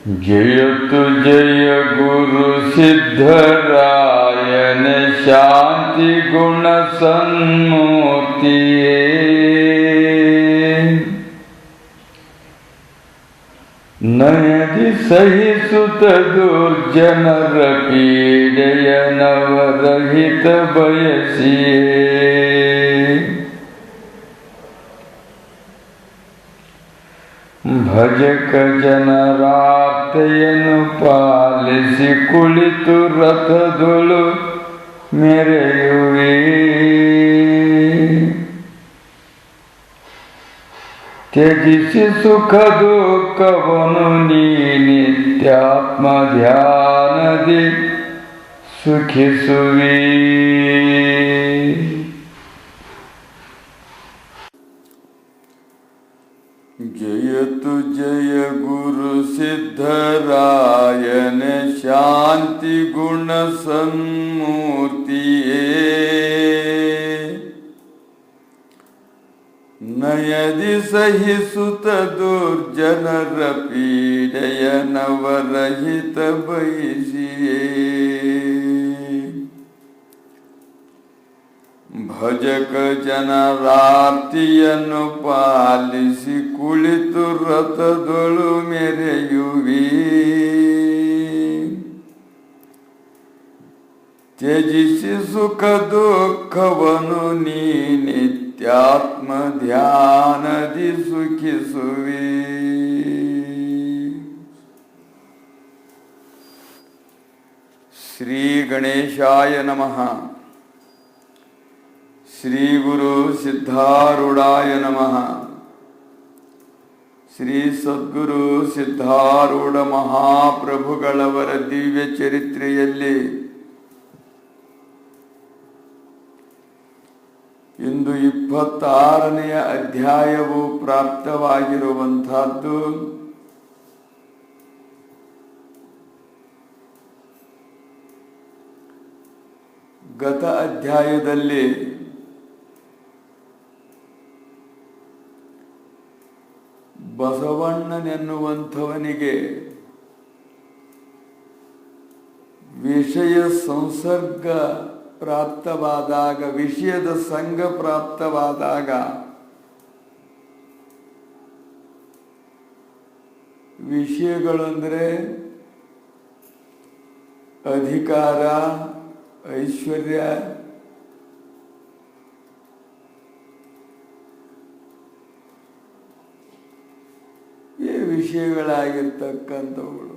जयतु जय गुरु सिद्धरायन शांति गुण सन्मूर्तिये। नयति सहिसुत दुर्जनर पीडय नवरहित बयसिये। ಭಜಕ ಜನರಾರ್ಥೆಯನ್ನು ಪಾಲಿಸಿ ಕುಳಿತು ರಥದೊಳು ಮೆರೆಯುವೆ. ತ್ಯಜಿಸಿ ಸುಖ ದುಃಖವನ್ನು ನೀ ನಿತ್ಯಾತ್ಮ ಧ್ಯಾನದಿ ಸುಖಿಸುವೆ. जयतु जय गुरु सिद्धरायन शांति गुण सन्मूर्तिये। नयदि सहिसुत दुर्जनर पीडय नवरहित बयसिये। ಭಜಕ ಜನರಾರ್ತಿಯನ್ನು ಪಾಲಿಸಿ ಕುಳಿತು ರಥದೊಳು ಮೆರೆಯುವಿ. ತ್ಯಜಿಸಿ ಸುಖ ದುಃಖವನ್ನು ನೀ ನಿತ್ಯಾತ್ಮ ಧ್ಯಾನದಿ ಸುಖಿಸುವಿ. ಶ್ರೀ ಗಣೇಶಾಯ ನಮಃ. ಶ್ರೀ ಗುರು ಸಿದ್ಧಾರೂಢಾಯ ನಮಃ. ಶ್ರೀ ಸದ್ಗುರು ಸಿದ್ಧಾರೂಢ ಮಹಾಪ್ರಭುಗಳವರ ದಿವ್ಯ ಚರಿತ್ರೆಯಲ್ಲಿ ಇಂದು 26ನೆಯ ಅಧ್ಯಾಯವು ಪ್ರಾಪ್ತವಾಗಿರುವಂತಹದ್ದು. ಗತ ಅಧ್ಯಾಯದಲ್ಲಿ ಬಸವಣ್ಣನೆನ್ನುವಂಥವನಿಗೆ ವಿಷಯ ಸಂಸರ್ಗ ಪ್ರಾಪ್ತವಾದಾಗ, ವಿಷಯದ ಸಂಘ ಪ್ರಾಪ್ತವಾದಾಗ ವಿಷಯಗಳೆಂದರೆ ಅಧಿಕಾರ, ಐಶ್ವರ್ಯ, ವಿಷಯಗಳಾಗಿರ್ತಕ್ಕಂಥವುಗಳು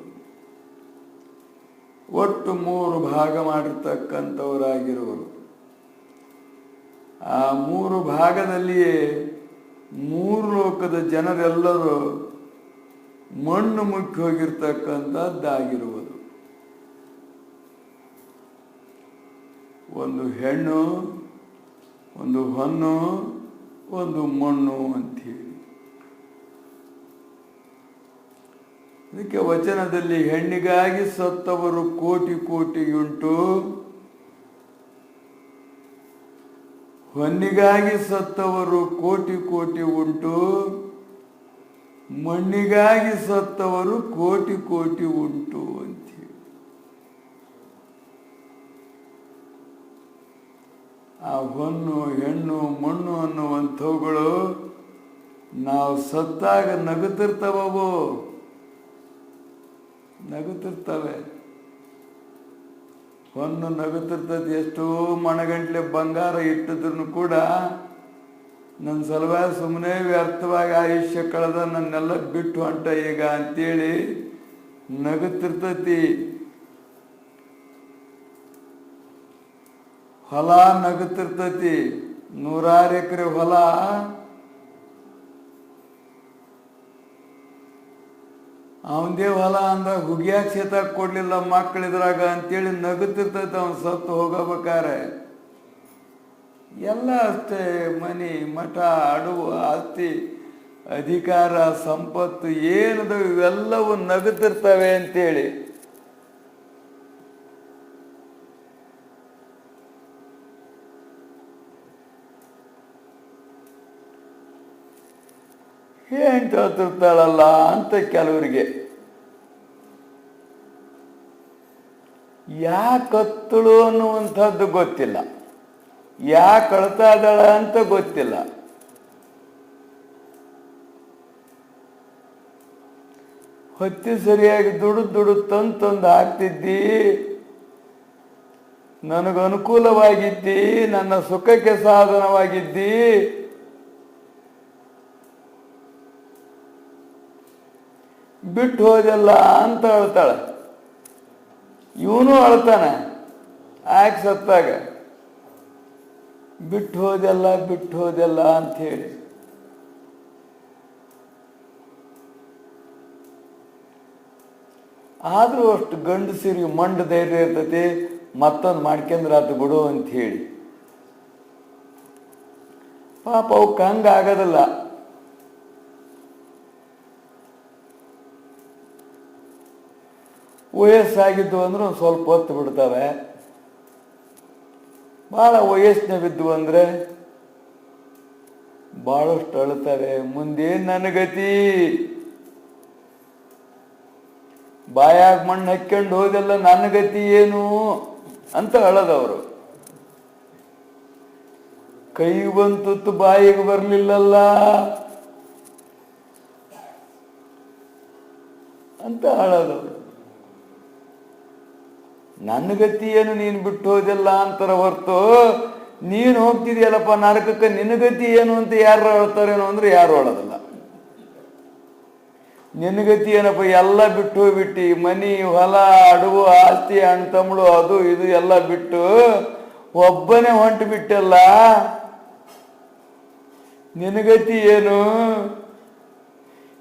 ಒಟ್ಟು 3 ಭಾಗ ಮಾಡಿರ್ತಕ್ಕಂಥವರಾಗಿರುವರು. ಆ 3 ಭಾಗದಲ್ಲಿಯೇ 3 ಲೋಕದ ಜನರೆಲ್ಲರೂ ಮಣ್ಣು ಮುಕ್ಕಿ ಹೋಗಿರ್ತಕ್ಕಂಥದ್ದಾಗಿರುವುದು. ಒಂದು ಹೆಣ್ಣು, ಒಂದು ಹೊನ್ನು, ಒಂದು ಮಣ್ಣು ಅಂತೀವಿ. ಅದಕ್ಕೆ ವಚನದಲ್ಲಿ ಹೆಣ್ಣಿಗಾಗಿ ಸತ್ತವರು ಕೋಟಿ ಕೋಟಿಯುಂಟು, ಹೊನ್ನಿಗಾಗಿ ಸತ್ತವರು ಕೋಟಿ ಕೋಟಿ ಉಂಟು, ಮಣ್ಣಿಗಾಗಿ ಸತ್ತವರು ಕೋಟಿ ಕೋಟಿ ಉಂಟು ಅಂತೀವಿ. ಆ ಹೊನ್ನು, ಹೆಣ್ಣು, ಮಣ್ಣು ಅನ್ನುವಂಥವುಗಳು ನಾವು ಸತ್ತಾಗ ನಗುತ್ತಿರ್ತವೋ, ನಗುತ್ತಿರ್ತವೆ. ಹೊನ್ನು ನಗುತ್ತಿರ್ತದೆ. ಎಷ್ಟೋ ಮಣಗಂಟ್ಲೆ ಬಂಗಾರ ಇಟ್ಟಿದ್ರು ಕೂಡ ನನ್ನ ಸಲುವಾಗಿ ಸುಮ್ಮನೆ ವ್ಯರ್ಥವಾಗಿ ಆಯುಷ್ಯ ಕಳೆದ, ನನ್ನೆಲ್ಲ ಬಿಟ್ಟು ಹೊಂಟ ಈಗ ಅಂತೇಳಿ ನಗುತ್ತಿರ್ತತಿ. ಹೊಲ ನಗುತ್ತಿರ್ತತಿ. 100 ಎಕರೆ ಹೊಲ ಅವಂದೇ ಹೊಲ ಅಂದಾಗ ಹುಗಿಯಾಕ ಸೇತಾಕ ಕೊಡ್ಲಿಲ್ಲ ಮಕ್ಕಳಿದ್ರಾಗ ಅಂತೇಳಿ ನಗುತ್ತಿರ್ತೈತೆ ಅವನು ಸತ್ತು ಹೋಗಬೇಕಾರೆ. ಎಲ್ಲ ಅಷ್ಟೇ, ಮನಿ, ಮಠ, ಅಡುವು, ಆಸ್ತಿ, ಅಧಿಕಾರ, ಸಂಪತ್ತು ಏನದು ಇವೆಲ್ಲವೂ ನಗುತ್ತಿರ್ತವೆ ಅಂತೇಳಿ. ಏನು ಹೇಳ್ತಿರ್ತಾಳಲ್ಲ ಅಂತ ಕೆಲವರಿಗೆ ಯಾಕೆ ಹತ್ತಳು ಅನ್ನುವಂಥದ್ದು ಗೊತ್ತಿಲ್ಲ, ಯಾಕೆ ಅಳ್ತಾ ಇದ್ದಾಳ ಅಂತ ಗೊತ್ತಿಲ್ಲ. ಹೊತ್ತಿ ಸರಿಯಾಗಿ ದುಡು ತಂದು ಹಾಕ್ತಿದ್ದಿ, ನನಗೆ ಅನುಕೂಲವಾಗಿದ್ದಿ, ನನ್ನ ಸುಖಕ್ಕೆ ಸಾಧನವಾಗಿದ್ದಿ, ಬಿಟ್ಟು ಹೋದೆಲ್ಲ ಅಂತ ಅಳ್ತಾಳೆ. ಇವನು ಅಳ್ತಾನೆ ಆಕೆ ಸತ್ತಾಗ, ಬಿಟ್ಟು ಹೋದೆಲ್ಲ ಅಂಥೇಳಿ. ಆದರೂ ಅಷ್ಟು ಗಂಡಸರಿಗೆ ಮಂಡ ಧೈರ್ಯ ಇರ್ತೈತಿ, ಮತ್ತೊಂದು ಮಾಡ್ಕೊಂಡ್ರೆ ಅದು ಬಿಡು ಅಂತ ಹೇಳಿ. ಪಾಪ ಅವಕ್ಕೆ ಹಂಗೆ ಆಗೋದಿಲ್ಲ. ವಯಸ್ಸಾಗಿದ್ದು ಅಂದ್ರೆ ಒಂದು ಸ್ವಲ್ಪ ಹೊತ್ತು ಬಿಡ್ತವೆ, ಭಾಳ ವಯಸ್ಸಿನ ಬಿದ್ದು ಅಂದರೆ ಭಾಳಷ್ಟು ಅಳ್ತವೆ. ಮುಂದೇನು ನನ್ನ ಗತಿ, ಬಾಯಾಗ ಮಣ್ಣು ಹಾಕ್ಕೊಂಡು ಹೋದೆಲ್ಲ ನನ್ನ ಗತಿ ಏನು ಅಂತ ಅಳದವರು. ಕೈಗೆ ಬಂತು ಬಾಯಿಗೆ ಬರಲಿಲ್ಲಲ್ಲ ಅಂತ ಅಳದವರು. ನನ್ನ ಗತಿ ಏನು, ನೀನು ಬಿಟ್ಟು ಹೋದೆಲ್ಲ ಅಂತಾರ ಹೊರ್ತು, ನೀನು ಹೋಗ್ತಿದೆಯಲ್ಲಪ್ಪ ನರಕಕ್ಕೆ, ನಿನ್ನ ಗತಿ ಏನು ಅಂತ ಯಾರು ಅಳ್ತಾರೇನೋ ಅಂದ್ರೆ ಯಾರು ಅಳೋದಿಲ್ಲ. ನಿನ್ನ ಗತಿ ಏನಪ್ಪ, ಎಲ್ಲ ಬಿಟ್ಟು ಹೋಗ್ಬಿಟ್ಟು, ಮನಿ ಹೊಲ ಅಡುಗು ಆಸ್ತಿ ಅಣ್ಣ ತಮ್ಮಳು ಅದು ಇದು ಎಲ್ಲ ಬಿಟ್ಟು ಒಬ್ಬನೇ ಹೊಂಟು ಬಿಟ್ಟಲ್ಲ, ನಿನ್ನ ಗತಿ ಏನು?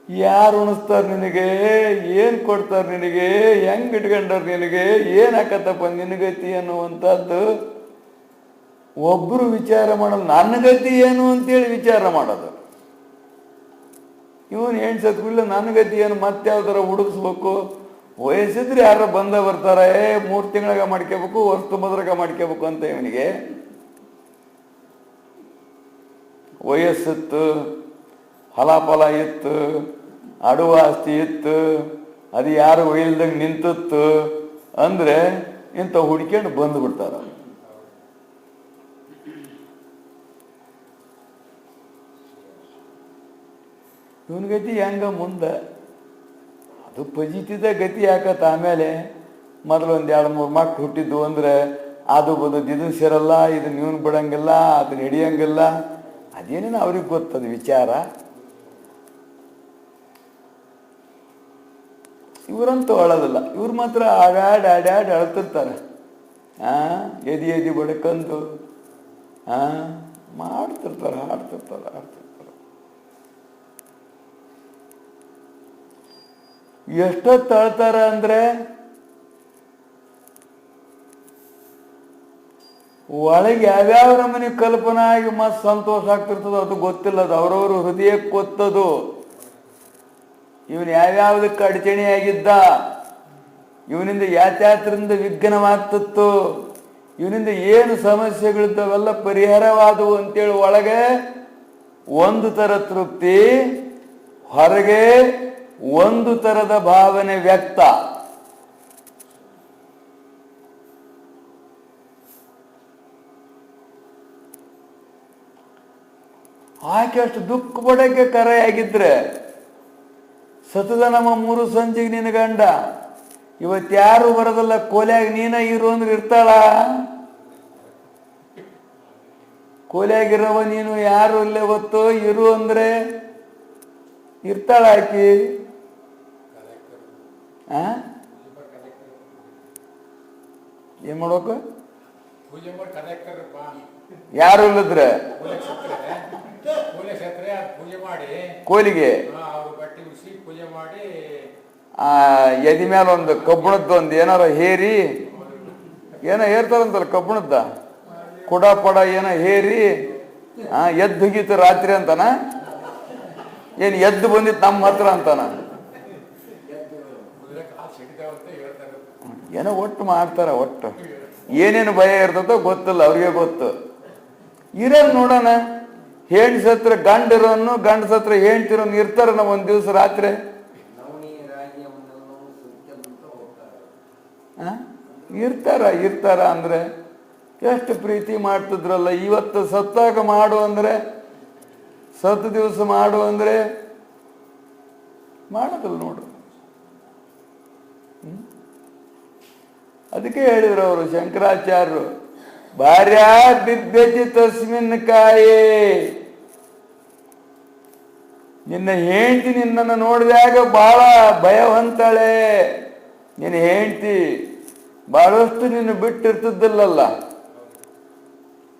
ಯಾರು ಉಣಿಸ್ತಾರೆ ನಿನಗೆ, ಏನು ಕೊಡ್ತಾರೆ ನಿನಗೆ, ಹೆಂಗೆ ಇಟ್ಕೊಂಡಾರ ನಿನಗೆ, ಏನು ಹಾಕತ್ತಪ್ಪ ನಿನ್ನ ಗತಿ ಅನ್ನುವಂಥದ್ದು ಒಬ್ಬರು ವಿಚಾರ ಮಾಡೋದು. ನನ್ನ ಗತಿ ಏನು ಅಂತೇಳಿ ವಿಚಾರ ಮಾಡೋದು. ಇವನು ಹೆಣ್ಣು ಸತ್ಬಿಲ್ಲ, ನನ್ನ ಗತಿ ಏನು ಮತ್ತೆ ಯಾವ ಥರ ಹುಡುಗಿಸ್ಬೇಕು, ವಯಸ್ಸಿದ್ರೆ ಯಾರು ಬರ್ತಾರೆ, 3 ತಿಂಗಳಾಗ ಮಾಡ್ಕೋಬೇಕು, ವರ್ಷ ತುಂಬದ್ರಾಗ ಮಾಡ್ಕೋಬೇಕು ಅಂತ ಇವನಿಗೆ ವಯಸ್ಸಿತ್ತು, ಫಲಾಫಲ ಇತ್ತು, ಅಡುವ ಆಸ್ತಿ ಇತ್ತು, ಅದು ಯಾರು ಒಯ್ಲ್ದಂಗೆ ನಿಂತಿತ್ತು ಅಂದರೆ ಇಂಥ ಹುಡ್ಕೊಂಡು ಬಂದುಬಿಡ್ತಾರ. ಇವನ ಗತಿ ಹೆಂಗ ಮುಂದೆ ಅದು ಪಜಿತಿದ ಗತಿ ಹಾಕತ್ತ. ಆಮೇಲೆ ಮೊದಲು 1-2-3 ಮಕ್ಕಳು ಹುಟ್ಟಿದ್ದು ಅಂದರೆ ಅದು ಬಂದದ್ದು ಇದನ್ನು ಸೇರಲ್ಲ, ಇದನ್ನ ಇವನು ಬಿಡಂಗಿಲ್ಲ, ಅದನ್ನ ಹಿಡಿಯಂಗಿಲ್ಲ, ಅದೇನೇನು ಅವ್ರಿಗೆ ಗೊತ್ತದ ವಿಚಾರ. ಇವರಂತೂ ಅಳೋದಿಲ್ಲ, ಇವ್ರು ಮಾತ್ರ ಆಡ್ಯಾಡಿ ಅಳ್ತಿರ್ತಾರೆ. ಎದಿ ಬಡ್ಕಂದು ಮಾಡ್ತಿರ್ತಾರೆ, ಆಡ್ತಿರ್ತಾರೆ. ಎಷ್ಟೊತ್ತು ಅಳ್ತಾರ ಅಂದ್ರೆ ಒಳಗೆ ಯಾವ್ಯಾವ ನಮೂನಿ ಕಲ್ಪನಾ ಆಗಿ ಮಸ್ತ್ ಸಂತೋಷ ಆಗ್ತಿರ್ತದೋ ಅದು ಗೊತ್ತಿಲ್ಲ. ಅದು ಅವ್ರವ್ರ ಹೃದಯಕ್ಕೆ ಗೊತ್ತದು. ಇವನು ಯಾವ್ಯಾವ್ದಕ್ಕೆ ಅಡಚಣೆ ಆಗಿದ್ದ, ಇವನಿಂದ ಯಾತ್ಯಾತ್ರಿಂದ ವಿಘ್ನವಾಗ್ತಿತ್ತು, ಇವನಿಂದ ಏನು ಸಮಸ್ಯೆಗಳಿದ್ದಾವೆಲ್ಲ ಪರಿಹಾರವಾದವು ಅಂತೇಳಿ ಒಳಗೆ ಒಂದು ಥರ ತೃಪ್ತಿ, ಹೊರಗೆ ಒಂದು ಥರದ ಭಾವನೆ ವ್ಯಕ್ತ. ಆಕೆ ಅಷ್ಟು ದುಃಖ ಪಡೋಕ್ಕೆ ಕರೆಯಾಗಿದ್ರೆ ಸತದ ನಮ್ಮ 3 ಸಂಜೆಗೆ ನಿನ್ನ ಗಂಡ ಇವತ್ತ್ಯಾರು ಬರೋದಲ್ಲ, ಕೋಲ್ಯಾಗ ನೀನ ಇರು ಅಂದ್ರೆ ಇರ್ತಾಳ? ಕೋಲ್ಯಾಗಿರವ ನೀನು, ಯಾರು ಇಲ್ಲೇ ಗೊತ್ತು ಇರು ಅಂದ್ರೆ ಇರ್ತಾಳ ಆಕಿ? ಏನ್ ಮಾಡ್ಬೇಕು? ಯಾರು ಇಲ್ಲದ್ರೆ ಕೋಲಿಗೆ ಎದಿ ಮೇಲೆ ಒಂದು ಕಬ್ಬಣದ್ದು ಒಂದು ಏನಾರ ಹೇರಿ, ಏನೋ ಹೇರ್ತಾರಂತಲ್ಲ ಕಬ್ಬಣದ್ದ ಕುಡ ಪಡ ಏನೋ ಹೇರಿ ಎದ್ದು ಹೋಗಿತ್ತು ರಾತ್ರಿ ಅಂತಾನ, ಏನು ಎದ್ದು ಬಂದಿತ್ತು ನಮ್ಮ ಹತ್ರ ಅಂತಾನ, ಏನೋ ಒಟ್ಟು ಮಾಡ್ತಾರ. ಒಟ್ಟು ಏನೇನು ಭಯ ಇರ್ತದೋ ಗೊತ್ತಿಲ್ಲ, ಅವ್ರಿಗೆ ಗೊತ್ತು. ಇರೋನ್ ನೋಡೋಣ, ಹೆಣ್ಣು ಸತ್ರ ಗಂಡಿರೋನು, ಗಂಡ ಸತ್ರ ಹೆಣ್ತಿರೋನು ಇರ್ತಾರ ನಾವು ಒಂದು ದಿವಸ ರಾತ್ರಿ. ಇರ್ತಾರ ಅಂದರೆ ಎಷ್ಟು ಪ್ರೀತಿ ಮಾಡ್ತಿದ್ರಲ್ಲ. ಇವತ್ತು ಸತ್ತಾಗ ಮಾಡು ಅಂದರೆ, ಸತ್ತು ದಿವಸ ಮಾಡು ಅಂದರೆ ಮಾಡೋದಲ್ಲ ನೋಡು. ಅದಕ್ಕೆ ಹೇಳಿದ್ರು ಅವರು ಶಂಕರಾಚಾರ್ಯರು, ಭಾರ್ಯಾ ಬಿಭ್ಯತಿ ತಸ್ಮಿನ್ ಕಾಯೇ. ನಿನ್ನ ಹೆಂಡತಿ ನಿನ್ನನ್ನು ನೋಡಿದಾಗ ಬಹಳ ಭಯ ಹೊಂತಾಳೆ. ನಿನ್ನ ಹೆಂಡತಿ ಬಹಳಷ್ಟು ನಿನ್ನ ಬಿಟ್ಟಿರ್ತಿದ್ದಲ್ಲ,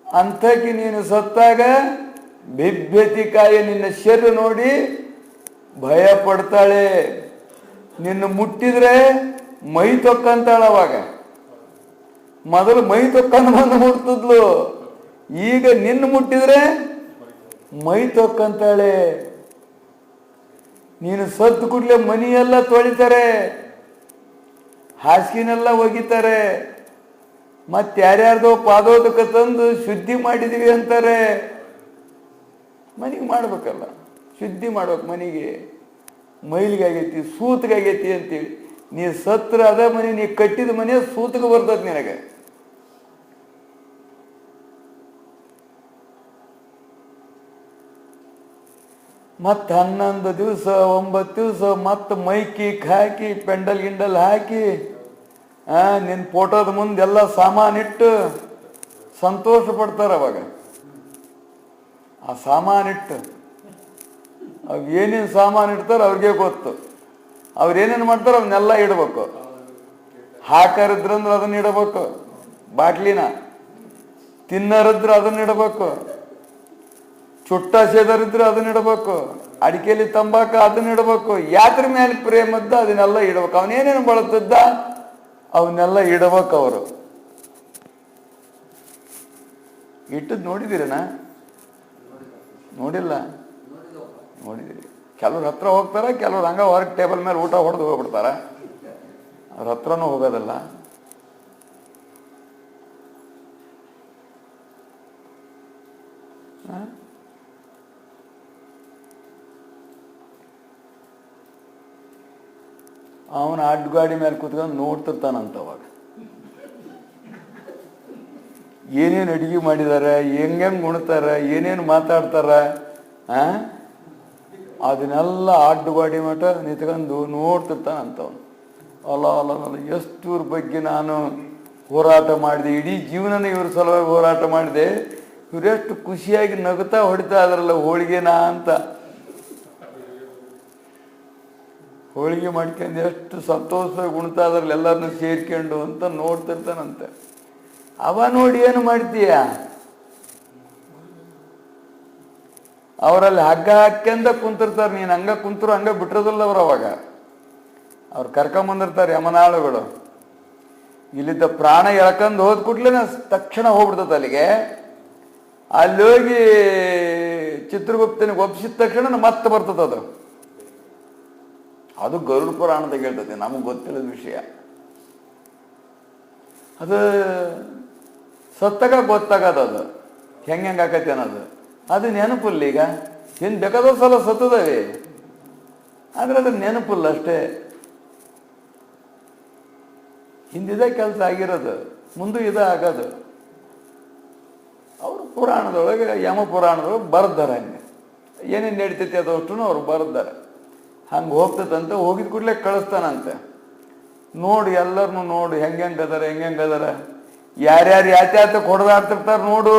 ಅಂಥಕ್ಕೆ ನೀನು ಸತ್ತಾಗ ಬಿಭ್ಯತಿ ಕಾಯ, ನಿನ್ನ ಶರೀರ ನೋಡಿ ಭಯ ಪಡ್ತಾಳೆ. ನಿನ್ನ ಮುಟ್ಟಿದ್ರೆ ಮೈ ತೊಕ್ಕಂತಾಳ. ಅವಾಗ ಮೊದಲು ಮೈ ತೊಕ್ಕಂದು ಬಂದು ಮುಟ್ತಿದ್ಲು, ಈಗ ನಿನ್ನ ಮುಟ್ಟಿದ್ರೆ ಮೈ ತೊಕ್ಕಂತಾಳೆ. ನೀನು ಸತ್ತು ಕೂಡಲೇ ಮನೆಯೆಲ್ಲ ತೊಳಿತಾರೆ, ಹಾಸಿಗೆನೆಲ್ಲ ಒಗಿತಾರೆ, ಮತ್ತೆ ಯಾರ್ಯಾರ್ದೋ ಪಾದೋದಕ ತಂದು ಶುದ್ಧಿ ಮಾಡಿದೀವಿ ಅಂತಾರೆ. ಮನೆಗೆ ಮಾಡ್ಬೇಕಲ್ಲ, ಶುದ್ಧಿ ಮಾಡ್ಬೇಕು. ಮನೆಗೆ ಮೈಲಿಗಾಗೈತಿ, ಸೂತ್ಗಾಗೈತಿ ಅಂತೇಳಿ ನೀ ಸತ್ರ ಅದ ಮನೆ, ನೀ ಕಟ್ಟಿದ ಮನೆ ಸೂತ್ಗೆ ಬರ್ತದ ನಿನಗೆ. ಮತ್ತೆ 11 ದಿವಸ 9 ದಿವಸ ಮತ್ತೆ ಮೈಕಿ ಹಾಕಿ ಪೆಂಡಲ್ ಗಿಂಡಲ್ ಹಾಕಿ ನಿನ್ನ ಫೋಟೋದ ಮುಂದೆಲ್ಲ ಸಾಮಾನಿಟ್ಟು ಸಂತೋಷ ಪಡ್ತಾರ. ಅವಾಗ ಆ ಸಾಮಾನಿಟ್ಟು ಅವ್ ಏನೇನು ಸಾಮಾನು ಇಡ್ತಾರೋ ಅವ್ರಿಗೆ ಗೊತ್ತು. ಅವ್ರೇನೇನು ಮಾಡ್ತಾರೋ ಅವನ್ನೆಲ್ಲ ಇಡ್ಬೇಕು. ಹಾಕರಿದ್ರಂದ್ರೆ ಅದನ್ನ ಇಡಬೇಕು, ಬಾಟ್ಲಿನ ತಿನ್ನರಿದ್ರೆ ಅದನ್ನ ಇಡಬೇಕು, ಚುಟ್ಟ ಸೇದರಿದ್ರೆ ಅದನ್ನ ಇಡಬೇಕು, ಅಡಿಕೆಲಿ ತಂಬಾಕ ಅದನ್ನ ಇಡಬೇಕು. ಯಾತ್ರ ಮೇಲೆ ಪ್ರೇಮದ್ದ ಅದನ್ನೆಲ್ಲ ಇಡ್ಬೇಕು. ಅವನೇನೇನು ಬಳತಿದ್ದ ಅವನ್ನೆಲ್ಲ ಇಡಬೇಕು. ಅವರು ಇಟ್ಟದ್ ನೋಡಿದಿರನ? ನೋಡಿಲ್ಲ? ನೋಡಿದಿರಿ. ಕೆಲವ್ರ ಹತ್ರ ಹೋಗ್ತಾರ, ಕೆಲವ್ರು ಹಂಗ ಹೊರಗೆ ಟೇಬಲ್ ಮೇಲೆ ಊಟ ಹೊಡೆದು ಹೋಗ್ಬಿಡ್ತಾರ. ಅವ್ರ ಹತ್ರನೂ ಹೋಗೋದಲ್ಲ. ಅವನ ಅಡ್ಗಾಡಿ ಮೇಲೆ ಕೂತ್ಕೊಂಡು ನೋಡ್ತಿರ್ತಾನಂತ. ಅವಾಗ ಏನೇನು ಅಡಿಗೆ ಮಾಡಿದಾರ, ಹೆಂಗೆಂಗೆ ಉಣ್ತಾರ, ಏನೇನು ಮಾತಾಡ್ತಾರ, ಅದನ್ನೆಲ್ಲ ಅಡ್ಗಾಡಿ ಮಠ ನಿಂತ್ಕೊಂಡು ನೋಡ್ತಿರ್ತಾನಂತವನು. ಅಲ್ಲ ಅಲ್ಲ ಅಲ್ಲ, ಎಷ್ಟು ಇವ್ರ ಬಗ್ಗೆ ನಾನು ಹೋರಾಟ ಮಾಡಿದೆ, ಇಡೀ ಜೀವನನೇ ಇವ್ರ ಸಲುವಾಗಿ ಹೋರಾಟ ಮಾಡಿದೆ, ಇವರೆಷ್ಟು ಖುಷಿಯಾಗಿ ನಗುತ್ತಾ ಹೊಡಿತಾ ಇದ್ರಲ್ಲ ಹೋಳಿಗೆನ ಅಂತ. ಹೋಳಿಗೆ ಮಾಡ್ಕೊಂಡು ಎಷ್ಟು ಸಂತೋಷವಾಗಿ ಉಣ್ತಾ ಇದ್ರಲ್ಲ ಎಲ್ಲರನ್ನೂ ಸೇರ್ಕೊಂಡು ಅಂತ ನೋಡ್ತಿರ್ತಾನಂತೆ. ಅವ ನೋಡಿ ಏನು ಮಾಡ್ತೀಯ? ಅವರಲ್ಲಿ ಹಗ್ಗ ಹಾಕ್ಯಂದ ಕುಂತಿರ್ತಾರೆ. ನೀನು ಹಂಗ ಕುಂತರು ಹಂಗ ಬಿಟ್ಟಿರೋದಿಲ್ಲ ಅವ್ರು. ಅವಾಗ ಅವ್ರು ಕರ್ಕೊಂಬಂದಿರ್ತಾರೆ ಯಮನಾಳುಗಳು. ಇಲ್ಲಿದ್ದ ಪ್ರಾಣ ಎಳ್ಕೊಂಡು ಹೋದ ಕೂಡ್ಲೇ ತಕ್ಷಣ ಹೋಗ್ಬಿಡ್ತದೆ ಅಲ್ಲಿಗೆ. ಅಲ್ಲಿ ಹೋಗಿ ಚಿತ್ರಗುಪ್ತನಿಗೆ ಒಪ್ಪಿಸಿದ ತಕ್ಷಣ ಮತ್ತೆ ಬರ್ತದೆ ಅದು. ಅದು ಗರುಡ ಪುರಾಣದಾಗ ಹೇಳ್ತದೆ, ನಮಗೆ ಗೊತ್ತಿಲ್ಲದ ವಿಷಯ. ಅದು ಸತ್ತಾಗ ಗೊತ್ತಾಗದ ಅದು ಹೆಂಗೆ ಆಕೈತಿ ಅನ್ನೋದು. ಅದು ನೆನಪಿಲ್ಲ. ಈಗ ಏನು ಬೇಕಾದೋ ಸಲ ಸತ್ತದವೆ, ಆದರೆ ಅದು ನೆನಪಿಲ್ಲ ಅಷ್ಟೇ. ಹಿಂದಿದೆ ಕೆಲಸ ಆಗಿರೋದು, ಮುಂದೆ ಇದೇ ಆಗೋದು. ಅವರು ಪುರಾಣದೊಳಗೆ, ಯಮ ಪುರಾಣದೊಳಗೆ ಬರ್ದಾರೆ. ಹಂಗೆ ಏನೇನು ನಡೀತೈತಿ ಅದಷ್ಟು ಅವ್ರು ಬರ್ದಾರೆ. ಹಂಗೆ ಹೋಗ್ತದಂತೆ. ಹೋಗಿದ ಕೂಡಲೇ ಕಳಿಸ್ತಾನಂತೆ. ನೋಡು ಎಲ್ಲರನ್ನು ನೋಡು ಹೆಂಗದಾರ, ಹೆಂಗದಾರ, ಯಾರ್ಯಾರು ಯಾತ್ಯಾತಕ್ಕೆ ಹೊಡೆದಾಡ್ತಿರ್ತಾರೆ ನೋಡು.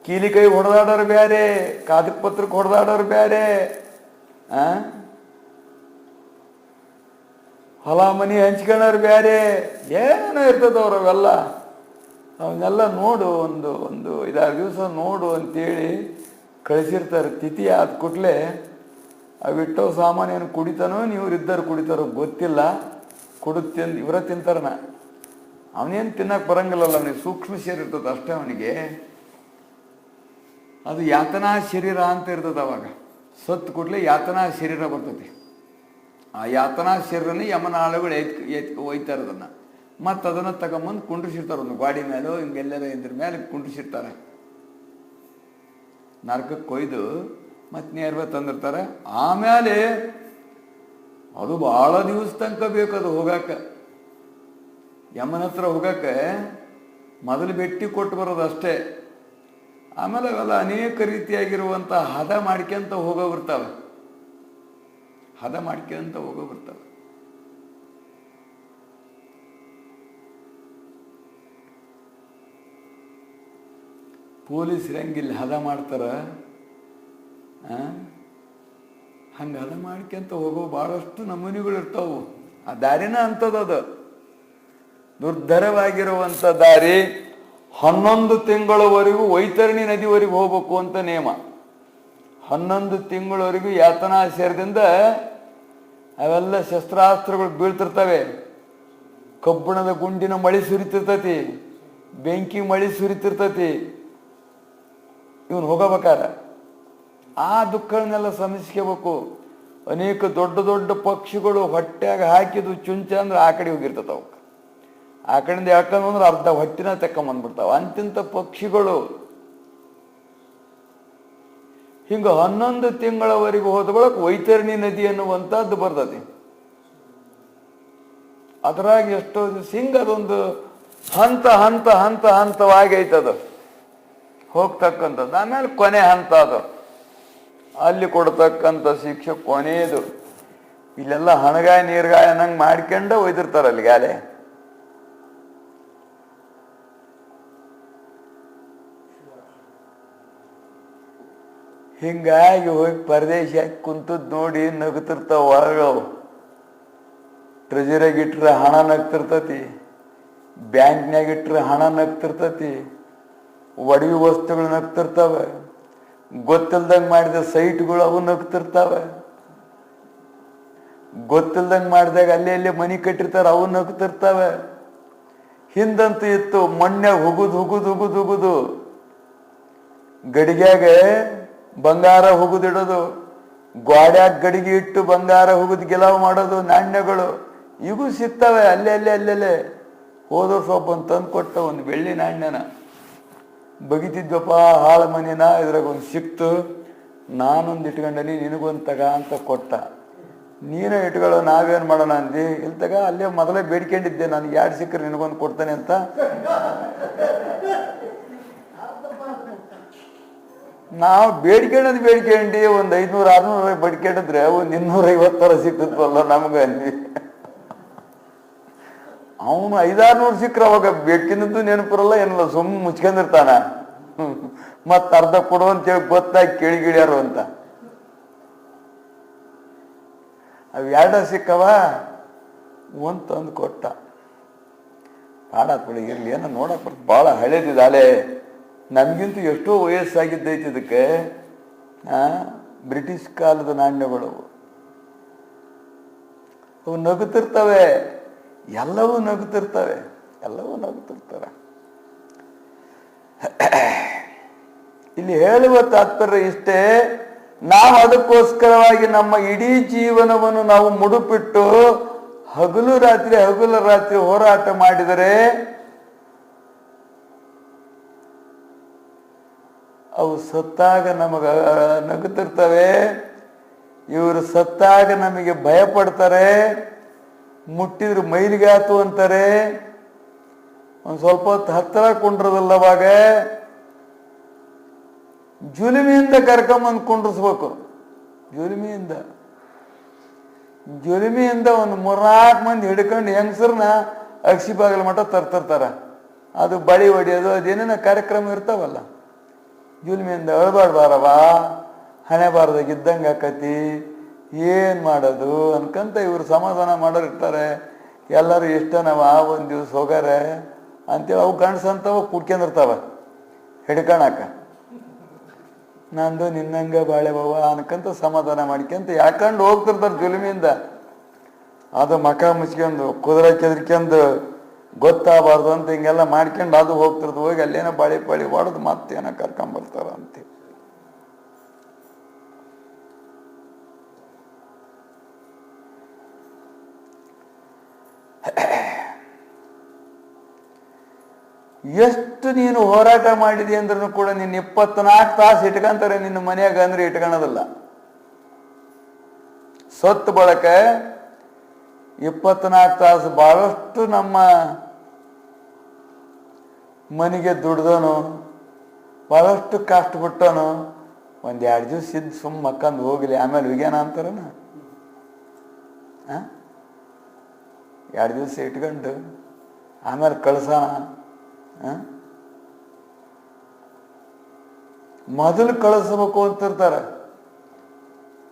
ಕೀಲಿ ಕೈ ಹೊಡೆದಾಡೋರು ಬ್ಯಾರೆ, ಕಾದಕ್ ಪತ್ರಕ್ಕೆ ಹೊಡೆದಾಡೋರು ಬ್ಯಾರೆ, ಹೊಲ ಮನಿ ಹಂಚ್ಕೊಳ್ಳೋರು ಬ್ಯಾರೆ, ಏನೋ ಇರ್ತದವ್ರು ಅವೆಲ್ಲ. ಅವನ್ನೆಲ್ಲ ನೋಡು, ಒಂದು 5-6 ದಿವಸ ನೋಡು ಅಂತೇಳಿ ಕಳಿಸಿರ್ತಾರೆ. ತಿಥಿ ಆದ ಕೂಡಲೇ ಅವಿಟ್ಟೋ ಸಾಮಾನು ಏನು ಕುಡಿತಾನೋ ಇವ್ರಿದ್ದರು ಕುಡಿತಾರೋ ಗೊತ್ತಿಲ್ಲ. ತಿಂದು ಇವರ ತಿಂತಾರನ. ಅವನೇನು ತಿನ್ನಕ್ಕೆ ಬರಂಗಿಲ್ಲಲ್ಲ, ಅವನಿಗೆ ಸೂಕ್ಷ್ಮ ಶರೀರ ಇರ್ತದೆ ಅಷ್ಟೇ ಅವನಿಗೆ. ಅದು ಯಾತನಾ ಶರೀರ ಅಂತ ಇರ್ತದೆ. ಅವಾಗ ಸತ್ತು ಕೂಡಲೇ ಯಾತನಾ ಶರೀರ ಬರ್ತದೆ. ಆ ಯಾತನಾ ಶರೀರನೇ ಯಮನಾಳುಗಳು ಒಯ್ತಾರೆ ಅದನ್ನು. ಮತ್ತು ಅದನ್ನು ತಗೊಂಬಂದು ಕುಂಡ್ರಿಸಿರ್ತಾರೆ. ಒಂದು ಗಾಡಿ ಮೇಲೋ ಹಿಂಗೆಲ್ಲರ ಇದ್ರ ಮೇಲೆ ಕುಂಡ್ರಿಸಿರ್ತಾರೆ. ನರಕಕ್ಕೆ ಕೊಯ್ದು ಮತ್ತು ನೇರ್ವ ತಂದಿರ್ತಾರೆ. ಆಮೇಲೆ ಅದು ಭಾಳ ದಿವಸ ತನಕ ಬೇಕದು ಹೋಗಾಕ. ಯಮನ ಹತ್ರ ಹೋಗಕ್ಕೆ ಮೊದಲು ಭೇಟಿ ಕೊಟ್ಟು ಬರೋದು ಅಷ್ಟೇ. ಆಮೇಲೆ ಅವೆಲ್ಲ ಅನೇಕ ರೀತಿಯಾಗಿರುವಂಥ ಹದ ಮಾಡ್ಕೊಂತ ಹೋಗೋಬಿಡ್ತಾವೆ. ಪೊಲೀಸರು ಹೆಂಗಿಲ್ಲಿ ಹದ ಮಾಡ್ತಾರ, ಹಂಗೆ ಹದ ಮಾಡ್ಕೊಂತ ಹೋಗೋ ಭಾಳಷ್ಟು ನಮೂನಿಗಳು ಇರ್ತಾವು. ಆ ದಾರಿನ ಅಂಥದ್ದು. ದುರ್ಧರವಾಗಿರುವಂಥ ದಾರಿ. 11 ತಿಂಗಳವರೆಗೂ ವೈತರಣಿ ನದಿವರೆಗೂ ಹೋಗ್ಬೇಕು ಅಂತ ನೇಮ. 11 ತಿಂಗಳವರೆಗೂ ಯಾತನಾಶ್ರಯದಿಂದ ಅವೆಲ್ಲ ಶಸ್ತ್ರಾಸ್ತ್ರಗಳು ಬೀಳ್ತಿರ್ತವೆ. ಕಬ್ಬಿಣದ ಗುಂಡಿನ ಮಳೆ ಸುರಿತಿರ್ತತಿ, ಬೆಂಕಿ ಮಳೆ ಸುರಿತಿರ್ತತಿ. ಇವನು ಹೋಗಬೇಕಾರ ಆ ದುಃಖಗಳನ್ನೆಲ್ಲ ಸಮಿಸ್ಕೋಬೇಕು. ಅನೇಕ ದೊಡ್ಡ ದೊಡ್ಡ ಪಕ್ಷಿಗಳು ಹೊಟ್ಟೆಯಾಗ ಹಾಕಿದ್ದು ಚುಂಚ ಅಂದ್ರೆ ಆ ಕಡೆ ಹೋಗಿರ್ತವೆ. ಅವಕ್ಕೆ ಆ ಕಡೆಯಿಂದ ಯಾಕಂದ್ರೆ ಅರ್ಧ ಹೊಟ್ಟಿನ ತೆಕ್ಕೊಂಬಂದ್ಬಿಡ್ತಾವೆ. ಅಂತಿಂಥ ಪಕ್ಷಿಗಳು ಹಿಂಗೆ 11 ತಿಂಗಳವರೆಗೂ ಹೋದ ಬಳಕ ವೈತರಣಿ ನದಿ ಅನ್ನುವಂಥದ್ದು ಬರ್ತದೆ. ಅದರಾಗ ಎಷ್ಟೋ ದಿವಸ ಹಿಂಗೆ ಅದೊಂದು ಹಂತವಾಗಿ ಐತದು ಹೋಗ್ತಕ್ಕಂಥದ್ದು. ಆಮೇಲೆ ಕೊನೆ ಹಂತ ಅದು, ಅಲ್ಲಿ ಕೊಡ್ತಕ್ಕಂಥ ಶಿಕ್ಷೆ ಕೊನೆಯದು. ಇಲ್ಲೆಲ್ಲ ಹಣಗಾಯ ನೀರ್ಗಾಯ ಅನ್ನಂಗೆ ಮಾಡ್ಕೊಂಡು ಒಯ್ದಿರ್ತಾರೆ ಅಲ್ಲಿ ಗಾಲೆ. ಹಿಂಗಾಗಿ ಹೋಗಿ ಪರದೇಶ ಹಾಕಿ ಕುಂತದ್ ನೋಡಿ ನಗ್ತಿರ್ತಾವ ಒಳಗವು. ಟ್ರೆಜರಿಯಾಗ ಇಟ್ರೆ ಹಣ ನಗ್ತಿರ್ತತಿ, ಬ್ಯಾಂಕ್ನ್ಯಾಗ ಇಟ್ರೆ ಹಣ ನಗ್ತಿರ್ತತಿ, ಒಡವಿ ವಸ್ತುಗಳು ನಗ್ತಿರ್ತಾವೆ, ಗೊತ್ತಿಲ್ದಂಗೆ ಮಾಡಿದ ಸೈಟ್ಗಳು ಅವು ನಗ್ತಿರ್ತಾವೆ, ಗೊತ್ತಿಲ್ದಂಗೆ ಮಾಡಿದಾಗ ಅಲ್ಲಿ ಮನಿ ಕಟ್ಟಿರ್ತಾರೆ ಅವು ನಗ್ತಿರ್ತಾವೆ. ಹಿಂದಂತೂ ಇತ್ತು ಮಣ್ಯಾಗ ಹುಗುದು ಗಡಿಗ್ಯಾಗ ಬಂಗಾರ ಹುಗುದಿಡೋದು, ಗೋಡ್ಯಾಗ ಗಡಿಗೆ ಇಟ್ಟು ಬಂಗಾರ ಹುಗುದ್ ಗೆಲವು ಮಾಡೋದು, ನಾಣ್ಯಗಳು ಈಗೂ ಸಿಗ್ತವೆ. ಅಲ್ಲೇ ಹೋದವ್ರು ಸ್ವಲ್ಪ ತಂದು ಕೊಟ್ಟ ಒಂದು ಬೆಳ್ಳಿ ನಾಣ್ಯನ ಬಗಿತಿದ್ವಪ್ಪ ಹಾಳು ಮನಿನ, ಇದ್ರಾಗ ಒಂದು ಸಿಕ್ತು, ನಾನೊಂದು ಇಟ್ಕೊಂಡಲ್ಲಿ ನಿನಗೊಂದು ತಗ ಅಂತ ಕೊಟ್ಟ. ನೀನೇ ಇಟ್ಕೊಳ್ಳೋ, ನಾವೇನು ಮಾಡೋಣ ಅಂದು. ಇಲ್ಲಿ ತಗ ಅಲ್ಲೇ ಮೊದಲೇ ಬೇಡ್ಕೊಂಡಿದ್ದೆ ನಾನು, 2 ಸಿಕ್ಕರೆ ನಿನಗೊಂದು ಕೊಡ್ತಾನೆ ಅಂತ. ನಾವು ಬೇಡ್ಕೊಂಡು ಒಂದು 500-600 ಬಡ್ಕೊಂಡಿದ್ರೆ ಒಂದು 250 ಸಿಕ್ತಿದ್ವಲ್ಲ ನಮ್ಗೆ ಅಂದ್ವಿ. ಅವನು 500-600 ಸಿಕ್ಕರೆ ಅವಾಗ ಬೇಡ್ಕಿದ್ದು ನೆನಪಿರಲ್ಲ ಏನಿಲ್ಲ, ಸುಮ್ಮನೆ ಮುಚ್ಕೊಂಡಿರ್ತಾನ. ಮತ್ತ ಅರ್ಧ ಕೊಡು ಅಂತೇಳಿ ಗೊತ್ತಾಗಿ ಕೇಳಿಗಿಳ್ಯಾರು ಅಂತ. ಅವು 2 ಸಿಕ್ಕವ, ಒಂದು ತಂದು ಕೊಟ್ಟ. ಪಾಡಾತ್ ಇರ್ಲಿ ಏನೋ ನೋಡಕ್ ಬರ್ತ, ಭಾಳ ಹಳೇದಿದ್ದಾಲೆ. ನಮಗಿಂತೂ ಎಷ್ಟೋ ವಯಸ್ಸಾಗಿದ್ದೈತಿ ಇದಕ್ಕೆ. ಬ್ರಿಟಿಷ್ ಕಾಲದ ನಾಣ್ಯಗಳು ಅವು ನಗುತ್ತಿರ್ತವೆ, ಎಲ್ಲವೂ ನಗುತ್ತಿರ್ತಾರೆ. ಇಲ್ಲಿ ಹೇಳುವ ತಾತ್ಪರ್ಯ ಇಷ್ಟೇ, ನಾವು ಅದಕ್ಕೋಸ್ಕರವಾಗಿ ನಮ್ಮ ಇಡೀ ಜೀವನವನ್ನು ನಾವು ಮುಡುಪಿಟ್ಟು ಹಗಲು ರಾತ್ರಿ ಹೋರಾಟ ಮಾಡಿದರೆ ಅವು ಸತ್ತಾಗ ನಮಗ ನಗುತ್ತಿರ್ತವೆ. ಇವರು ಸತ್ತಾಗ ನಮಗೆ ಭಯ ಪಡ್ತಾರೆ, ಮುಟ್ಟಿದ್ರು ಮೈಲಿಗಾತು ಅಂತಾರೆ. ಒಂದು ಸ್ವಲ್ಪ ಹೊತ್ತು ಹತ್ತಿರ ಕುಂಡ್ರದಲ್ಲವಾಗ ಜುಲುಮಿಯಿಂದ ಕರ್ಕೊಂಬಂದು ಕುಂಡ್ರಿಸ್ಬೇಕು. ಜುಲುಮಿಯಿಂದ ಒಂದು 3-4 ಮಂದಿ ಹಿಡ್ಕೊಂಡು ಹೆಂಗಸರನ್ನ ಅಕ್ಷಿ ಬಾಗಿಲ ಮಠ ತರ್ತಿರ್ತಾರ. ಅದು ಬಳಿ ಹೊಡಿಯೋದು ಅದೇನೇನೋ ಕಾರ್ಯಕ್ರಮ ಇರ್ತಾವಲ್ಲ. ಜುಲ್ಮಿಯಿಂದ ಅಳ್ಬಾರ್ದಾರವಾ, ಹಣೆ ಬಾರದಾಗ ಇದ್ದಂಗೆ ಆಕತಿ, ಏನು ಮಾಡೋದು ಅನ್ಕಂತ ಇವರು ಸಮಾಧಾನ ಮಾಡೋರು ಇರ್ತಾರೆ. ಎಲ್ಲರೂ ಇಷ್ಟನವ ಒಂದು ದಿವ್ಸ ಹೋಗಾರೆ ಅಂತೇಳಿ ಅವು ಗಂಡ್ಸಂತವ ಕುಡ್ಕೊಂಡಿರ್ತಾವ ಹಿಡ್ಕೊಳಕ. ನಂದು ನಿನ್ನಂಗ ಬಾಳೆ ಬವ್ವ ಅನ್ಕಂತ ಸಮಾಧಾನ ಮಾಡ್ಕೊಂತ ಯಾಕಂಡು ಹೋಗ್ತಿರ್ತಾರೆ ಜುಲ್ಮಿಯಿಂದ. ಅದು ಮಕ ಮುಚ್ಕೊಂಡು ಕುದುರೆ ಕೆದ್ರಿಕೊಂಡು ಗೊತ್ತಾಗಬಾರ್ದು ಅಂತ ಹಿಂಗೆಲ್ಲ ಮಾಡ್ಕೊಂಡು ಅದು ಹೋಗ್ತಿರ್ದು. ಹೋಗಿ ಅಲ್ಲೇನೋ ಬಾಳಿ ಹೊಡೆದು ಮತ್ತೇನೋ ಕರ್ಕೊಂಬರ್ತಾರ ಅಂತ. ಎಷ್ಟು ನೀನು ಹೋರಾಟ ಮಾಡಿದೆ ಅಂದ್ರೂ ಕೂಡ ನಿನ್ನ 24 ತಾಸು ಇಟ್ಕೊಂತಾರೆ ನಿನ್ನ ಮನೆಯಾಗ ಅಂದ್ರೆ ಇಟ್ಕೊಳೋದಿಲ್ಲ. ಸತ್ತು ಬಳಕ 24 ತಾಸು ಬಹಳಷ್ಟು ನಮ್ಮ ಮನೆಗೆ ದುಡ್ದನು, ಭಾಳಷ್ಟು ಕಷ್ಟಪಟ್ಟನು. 1-2 ದಿವಸ ಇದ್ದು ಸುಮ್ಮ ಮಕ್ಕಂದು ಹೋಗಲಿ, ಆಮೇಲೆ ವಿಜ್ಞಾನ ಅಂತಾರನ. 2 ದಿವಸ ಇಟ್ಕೊಂಡು ಆಮೇಲೆ ಕಳ್ಸೋಣ. ಮೊದಲು ಕಳಿಸ್ಬೇಕು ಅಂತಿರ್ತಾರೆ.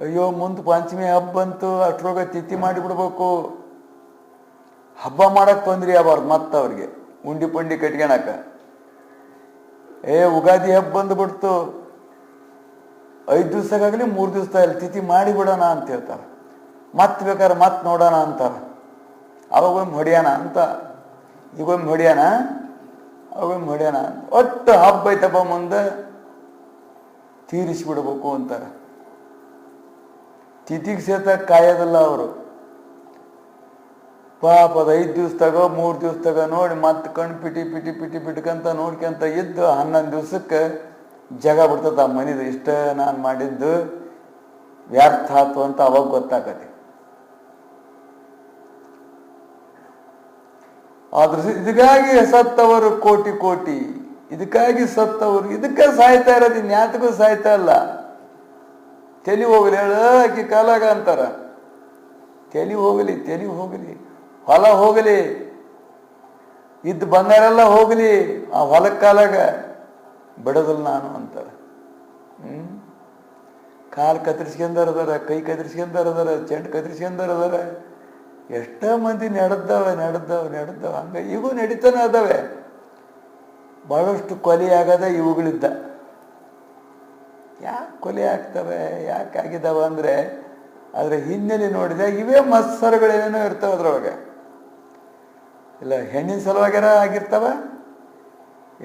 ಅಯ್ಯೋ ಮುಂದೆ ಪಂಚಮಿ ಹಬ್ಬ ಬಂತು, ಅಷ್ಟ್ರೋಗ ತಿಥಿ ಮಾಡಿಬಿಡ್ಬೇಕು. ಹಬ್ಬ ಮಾಡಕ್ಕೆ ತೊಂದ್ರೆ ಆಗ್ಬಾರ್ದು ಮತ್ತೆ ಅವ್ರಿಗೆ, ಉಂಡಿ ಪಂಡಿ ಕಟ್ಕೊಳಕ. ಉಗಾದಿ ಹಬ್ಬ ಬಂದುಬಿಡ್ತು, 5 ದಿವ್ಸಕ್ಕಾಗಲಿ 3 ದಿವಸದಲ್ಲಿ ತಿಥಿ ಮಾಡಿಬಿಡೋಣ ಅಂತ ಹೇಳ್ತಾರೆ. ಮತ್ತೆ ಬೇಕಾದ್ರೆ ಮತ್ತೆ ನೋಡೋಣ ಅಂತಾರೆ. ಅವಾಗೊಮ್ಮೆ ಹೊಡಿಯೋಣ ಅಂತ, ಈಗೊಮ್ಮೆ ಹೊಡಿಯೋಣ, ಅವಾಗೊಮ್ಮೆ ಹೊಡಿಯೋಣ ಅಂತ. ಒಟ್ಟು ಹಬ್ಬ ಐತಪ್ಪ ಮುಂದೆ ತೀರಿಸಿಬಿಡ್ಬೇಕು ಅಂತಾರೆ. ತಿಥಿಗೆ ಸೇತ ಕಾಯೋದಿಲ್ಲ ಅವರು. ಪಾಪದ 5 ದಿವಸದಾಗ 3 ದಿವಸದಾಗ ನೋಡಿ ಮತ್ತೆ ಕಣ್ಣು ಪಿಟಿ ಪಿಟಿ ಪಿಟಿ ಪಿಟ್ಕಂತ ನೋಡ್ಕೊಂತ ಇದ್ದು 11 ದಿವ್ಸಕ್ಕೆ ಜಗ ಬಿಡ್ತದ ಆ ಮನಿದು. ಇಷ್ಟ ನಾನು ಮಾಡಿದ್ದು ವ್ಯರ್ಥ ಆತು ಅಂತ ಅವಾಗ ಗೊತ್ತಾಗತ್ತೆ. ಆದ್ರೆ ಇದಕ್ಕಾಗಿ ಸತ್ತವರು ಕೋಟಿ ಕೋಟಿ, ಇದಕ್ಕಾಗಿ ಸತ್ತವರು ಇದಕ್ಕೆ ಸಾಯ್ತಾ ಇರೋದು, ಇನ್ಯಾತಕ್ಕೂ ಸಾಯ್ತಾ ಇಲ್ಲ. ತಲೆ ಹೋಗಲಿ ಹೇಳ ಆಕಿ ಕಾಲಾಗ ಅಂತಾರ. ತಲೆ ಹೋಗಲಿ, ತಲೆ ಹೋಗಲಿ, ಹೊಲ ಹೋಗಲಿ, ಇದ್ದು ಬಂಗಾರೆಲ್ಲ ಹೋಗಲಿ, ಆ ಹೊಲಕ್ಕೆ ಕಾಲಾಗ ಬಿಡೋದಿಲ್ಲ ನಾನು ಅಂತಾರೆ. ಕಾಲು ಕತ್ತರಿಸ್ಕೊಂಡಾರ ಅದಾರ, ಕೈ ಕತ್ತರಿಸ್ಕೊಂಡಾರ ಅದಾರ, ಚೆಂಡು ಕತ್ತರಿಸ್ಕೊಂಡಾರ ಅದಾರ. ಎಷ್ಟೋ ಮಂದಿ ನಡೆದವೆ ಹಂಗೆ ಈಗೂ ನಡೀತಾನೆ ಅದಾವೆ. ಭಾಳಷ್ಟು ಕೊಲೆ ಆಗದ ಇವುಗಳಿದ್ದ. ಯಾಕೆ ಕೊಲೆ ಆಗ್ತವೆ, ಯಾಕೆ ಆಗಿದ್ದಾವೆ ಅಂದರೆ ಅದರ ಹಿನ್ನೆಲೆ ನೋಡಿದಾಗ ಇವೇ ಮತ್ಸರಗಳೇನೇನೋ ಇರ್ತವೆ ಅದ್ರೊಳಗೆ. ಇಲ್ಲ ಹೆಣ್ಣಿನ ಸಲುವಾಗ್ಯಾರ ಆಗಿರ್ತಾವ,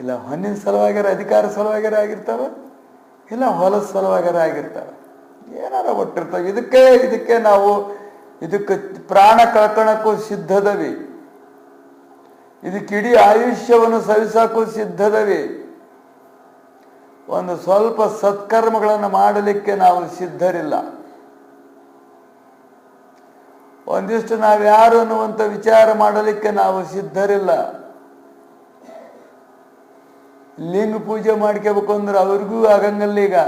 ಇಲ್ಲ ಹೊನ್ನಿನ ಸಲುವಾಗ್ಯಾರ, ಅಧಿಕಾರ ಸಲುವಾಗ್ಯಾರ ಆಗಿರ್ತಾವ, ಇಲ್ಲ ಹೊಲದ ಸಲುವಾಗ್ಯಾರ ಆಗಿರ್ತಾವ, ಏನಾರ ಒಟ್ಟಿರ್ತಾವೆ. ಇದಕ್ಕೆ ನಾವು ಇದಕ್ಕೆ ಪ್ರಾಣ ಕಳ್ಕೊಳಕ್ಕೂ ಸಿದ್ಧದವಿ, ಇದಕ್ಕೆ ಇಡೀ ಆಯುಷ್ಯವನ್ನು ಸವಿಸಕ್ಕೂ ಸಿದ್ಧದವಿ. ಒಂದು ಸ್ವಲ್ಪ ಸತ್ಕರ್ಮಗಳನ್ನು ಮಾಡಲಿಕ್ಕೆ ನಾವು ಸಿದ್ಧರಿಲ್ಲ. ಒಂದಿಷ್ಟು ನಾವ್ಯಾರು ಅನ್ನುವಂಥ ವಿಚಾರ ಮಾಡಲಿಕ್ಕೆ ನಾವು ಸಿದ್ಧರಿಲ್ಲ. ಲಿಂಗ ಪೂಜೆ ಮಾಡ್ಕೋಬೇಕು ಅಂದ್ರೆ ಅವ್ರಿಗೂ ಆಗಂಗಲ್ಲ. ಈಗ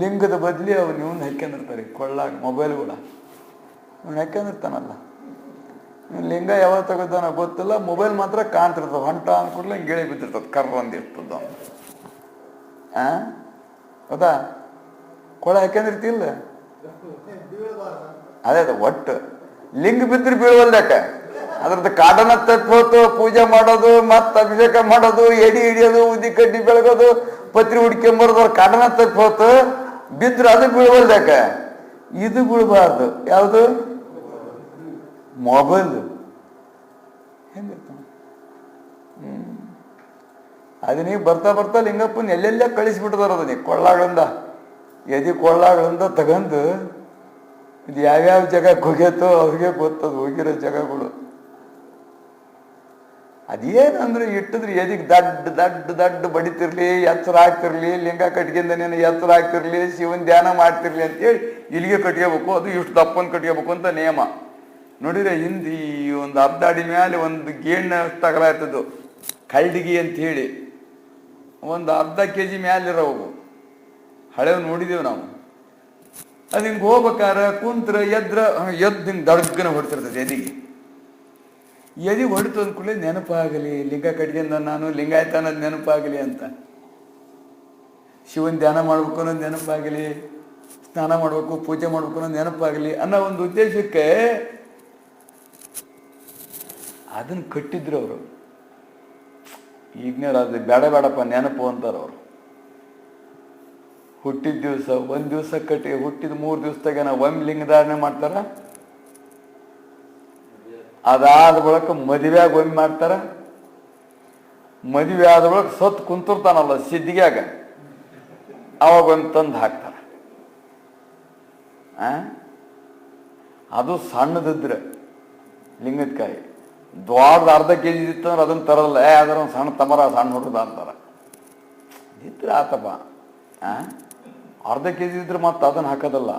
ಲಿಂಗದ ಬದಲಿ ಅವ್ನು ಇವನು ಹಾಕ್ಯಂದಿರ್ತಾರೆ ಕೊಳ್ಳಾಗ, ಮೊಬೈಲ್ ಕೂಡ ಇವನು ಹಾಕ್ಯಂದಿರ್ತಾನಲ್ಲ. ಲಿಂಗ ಯಾವಾಗ ತೆಗೆದಾನ ಗೊತ್ತಿಲ್ಲ, ಮೊಬೈಲ್ ಮಾತ್ರ ಕಾಣ್ತಿರ್ತದೆ. ಹೊಂಟ ಅಂದ್ಕೂಡ್ಲೆ ಗಿಳಿ ಬಿದ್ದಿರ್ತದೆ, ಕರ್ರ ಒಂದಿರ್ತದ. ಹೌದಾ? ಕೊಳ ಹಾಕ್ಯಂದಿರ್ತಿಲ್ಲ, ಅದೇ ಒಟ್ಟು ಲಿಂಗ ಬಿದ್ದರೆ ಬೀಳುವಲ್ದಾಕ ಅದ್ರದ್ದು ಕಾಡನ ತಪ್ಪೋತು, ಪೂಜೆ ಮಾಡೋದು, ಮತ್ತೆ ಅಭಿಷೇಕ ಮಾಡೋದು, ಎಡಿ ಹಿಡಿಯೋದು, ಉದಿ ಕಡ್ಡಿ ಬೆಳಗೋದು, ಪತ್ರಿ ಹುಡ್ಕೊಂಬರೋದು, ಅವ್ರ ಕಾಡನ ತಪ್ಪೋತು ಬಿದ್ರು ಅದು ಬೀಳುವಲ್ದಾಕ. ಇದು ಬೀಳಬಾರ್ದು. ಯಾವುದು? ಮೊಬೈಲ್. ಹೆಂಗಿರ್ತಾವ ಅದನ್ನೀಗ ಬರ್ತಾ ಬರ್ತಾ ಲಿಂಗಪ್ಪನ ಎಲ್ಲೆಲ್ಲ ಕಳಿಸ್ಬಿಟ್ಟಿದಾರ. ಅದನ್ನ ಕೊಳ್ಳಾಗಳಿಂದ, ಎದಿ ಕೊಳ್ಳಾಗಳಿಂದ ತಗಂದು ಇದು ಯಾವ್ಯಾವ ಜಾಗಕ್ಕೆ ಹೋಗ್ಯತ್ತೋ ಅವ್ರಿಗೆ ಗೊತ್ತದು, ಹೋಗಿರೋ ಜಾಗಗಳು. ಅದೇನಂದ್ರೆ ಇಟ್ಟಿದ್ರೆ ಎದಿಗೆ ದಡ್ಡ ಬಡಿತಿರ್ಲಿ, ಎಚ್ಚರ ಆಗ್ತಿರ್ಲಿ, ಲಿಂಗ ಕಟ್ಗಿಂದನೇನು ಎಚ್ಚರ ಆಗ್ತಿರ್ಲಿ, ಶಿವನ್ ಧ್ಯಾನ ಮಾಡ್ತಿರ್ಲಿ ಅಂತೇಳಿ ಇಲ್ಲಿಗೆ ಕಟ್ಕೋಬೇಕು. ಅದು ಇಷ್ಟು ದಪ್ಪನ್ ಕಟ್ಕೋಬೇಕು ಅಂತ ನಿಯಮ. ನೋಡಿದ್ರೆ ಹಿಂದಿ ಒಂದು ಅರ್ಧಾಡಿ ಮೇಲೆ ಒಂದು ಗೇಣ್ಣ ತಗಲಾಯ್ತದ್ದು, ಕಳ್ಡಿಗಿ ಅಂತ ಹೇಳಿ ಒಂದು ಅರ್ಧ kg ಮ್ಯಾಲಿರೋವು ಹಳೆವು ನೋಡಿದೆವು ನಾವು. ಅದು ಹಿಂಗೆ ಹೋಗ್ಬೇಕಾರ ಕುಂತ್ರ ಎದ್ದು ಹಿಂಗೆ ದಡ್ಗನ ಹೊಡ್ತಿರ್ತದೆ ಎದಿಗೆ. ಎದಿಗೆ ಹೊಡಿತು ಅಂದ್ಕೂಡಲೇ ನೆನಪಾಗಲಿ, ಲಿಂಗ ಕಟ್ಗಿಂದ ನಾನು ಲಿಂಗಾಯತ ಅನ್ನೋದು ನೆನಪಾಗಲಿ ಅಂತ, ಶಿವನ್ ಧ್ಯಾನ ಮಾಡ್ಬೇಕು ಅನ್ನೋದು ನೆನಪಾಗಲಿ, ಸ್ನಾನ ಮಾಡ್ಬೇಕು, ಪೂಜೆ ಮಾಡ್ಬೇಕು ಅನ್ನೋದು ನೆನಪಾಗಲಿ ಅನ್ನೋ ಒಂದು ಉದ್ದೇಶಕ್ಕೆ ಅದನ್ನು ಕಟ್ಟಿದ್ರು ಅವರು. ಈಗಿನವ್ರು ಅದು ಬೇಡಪ್ಪ ನೆನಪು ಅಂತಾರೆ ಅವರು. ಹುಟ್ಟಿದ ದಿವಸ 1 ದಿವಸ ಕಟ್ಟಿ, ಹುಟ್ಟಿದ 3 ದಿವಸದಾಗ ನಾವು ಒಮ್ಮೆ ಲಿಂಗಧಾರಣೆ ಮಾಡ್ತಾರ. ಅದಾದ ಬಳಿಕ ಮದುವೆಯಾಗ ಒಮ್ಮೆ ಮಾಡ್ತಾರ. ಮದುವೆ ಆದ ಬಳಿಕ ಸತ್ತು ಕುಂತಿರ್ತಾನಲ್ಲ ಸಿದ್ಧಿಗ್ಯಾಗ, ಅವಾಗ ಒಂದು ತಂದು ಹಾಕ್ತಾರ. ಅದು ಸಣ್ಣದಿದ್ರೆ ಲಿಂಗದ ಕಾಯಿ ದ್ವಾರದ ಅರ್ಧ kg ಇತ್ತಂದ್ರೆ ಅದನ್ನು ತರಲ್ಲ. ಅದರ ಒಂದು ಸಣ್ಣ ತಮರ, ಸಣ್ಣ ಹುಡುಗ ಅಂತಾರ. ಇದ್ರೆ ಆತಪ್ಪ. ಅರ್ಧ kg ಇದ್ರೆ ಮತ್ತೆ ಅದನ್ನು ಹಾಕೋದಲ್ಲ.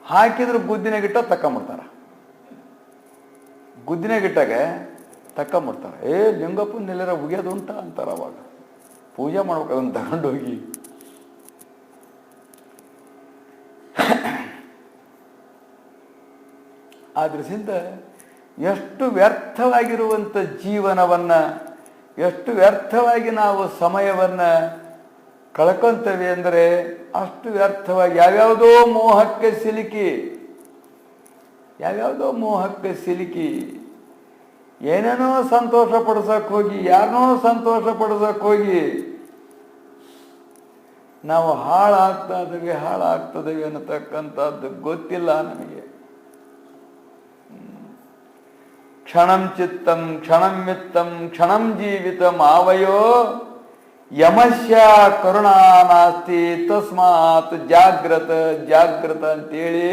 ಹಾಕಿದ್ರೆ ಗುದ್ದಿನಾಗಿಟ್ಟ ತಕ್ಕೊಂಬಿಡ್ತಾರೆ. ಗುದ್ದಿನಾಗಿಟ್ಟಾಗೆ ತಕ್ಕೊಂಬಿಡ್ತಾರೆ. ಲಿಂಗಪ್ಪನೆಲ್ಲರ ಉಗಿಯೋದು ಉಂಟ ಅಂತಾರೆ. ಅವಾಗ ಪೂಜೆ ಮಾಡ್ಬೇಕು ಅದನ್ನು ತಗೊಂಡೋಗಿ. ಆದ್ರಿಂದ ಎಷ್ಟು ವ್ಯರ್ಥವಾಗಿರುವಂಥ ಜೀವನವನ್ನು, ಎಷ್ಟು ವ್ಯರ್ಥವಾಗಿ ನಾವು ಸಮಯವನ್ನು ಕಳ್ಕೊತೇವೆ ಅಂದರೆ ಅಷ್ಟು ವ್ಯರ್ಥವಾಗಿ ಯಾವ್ಯಾವುದೋ ಮೋಹಕ್ಕೆ ಸಿಲುಕಿ ಏನೇನೋ ಸಂತೋಷ ಪಡಿಸೋಕೆ ಹೋಗಿ, ಯಾರನ್ನೋ ಸಂತೋಷ ಪಡಿಸೋಕೆ ಹೋಗಿ ನಾವು ಹಾಳಾಗ್ತದೇವೆ ಅನ್ನತಕ್ಕಂಥದ್ದು ಗೊತ್ತಿಲ್ಲ ನಮಗೆ. ಕ್ಷಣಂ ಚಿತ್ತಂ ಕ್ಷಣಂ ಮಿತ್ತಂ ಕ್ಷಣಂ ಜೀವಿತಂ ಆವಯೋ ಯಮಸ್ಯ ಕರುಣಾ ನಾಸ್ತಿ ತಸ್ಮಾತ್ ಜಾಗ್ರತ ಅಂತೇಳಿ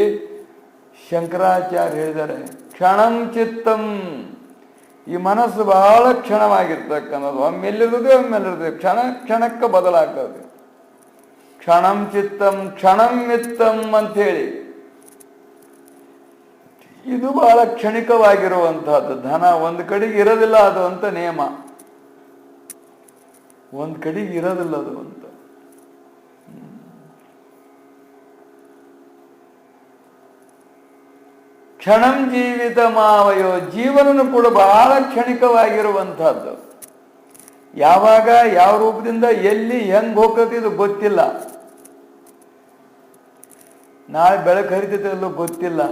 ಶಂಕರಾಚಾರ್ಯ ಹೇಳಿದ್ದಾರೆ. ಕ್ಷಣಂ ಚಿತ್ತಂ, ಈ ಮನಸ್ಸು ಬಹಳ ಕ್ಷಣವಾಗಿರ್ತಕ್ಕನ್ನೋದು. ಒಮ್ಮೆಲ್ಲಿರ್ತದೆ ಕ್ಷಣಕ್ಕೆ ಬದಲಾಗ್ತದೆ. ಕ್ಷಣಂ ಚಿತ್ತಂ ಕ್ಷಣಂ ಮಿತ್ತಂ ಅಂಥೇಳಿ ಇದು ಬಹಳ ಕ್ಷಣಿಕವಾಗಿರುವಂತಹದ್ದು. ಧನ ಒಂದು ಕಡೆಗೆ ಇರೋದಿಲ್ಲ ಅದು ಅಂತ ನಿಯಮ, ಒಂದು ಕಡೆಗೆ ಇರೋದಿಲ್ಲ ಅದು ಅಂತ. ಕ್ಷಣಂ ಜೀವಿತ ಮಾವಯೋ, ಜೀವನನು ಕೂಡ ಬಹಳ ಕ್ಷಣಿಕವಾಗಿರುವಂತಹದ್ದು. ಯಾವಾಗ ಯಾವ ರೂಪದಿಂದ ಎಲ್ಲಿ ಹೆಂಗ್ ಹೋಗ್ತಿದ್ದು ಗೊತ್ತಿಲ್ಲ. ನಾಳೆ ಬೆಳಕು ಹರಿತೈತೆ ಎಲ್ಲೋ ಗೊತ್ತಿಲ್ಲ.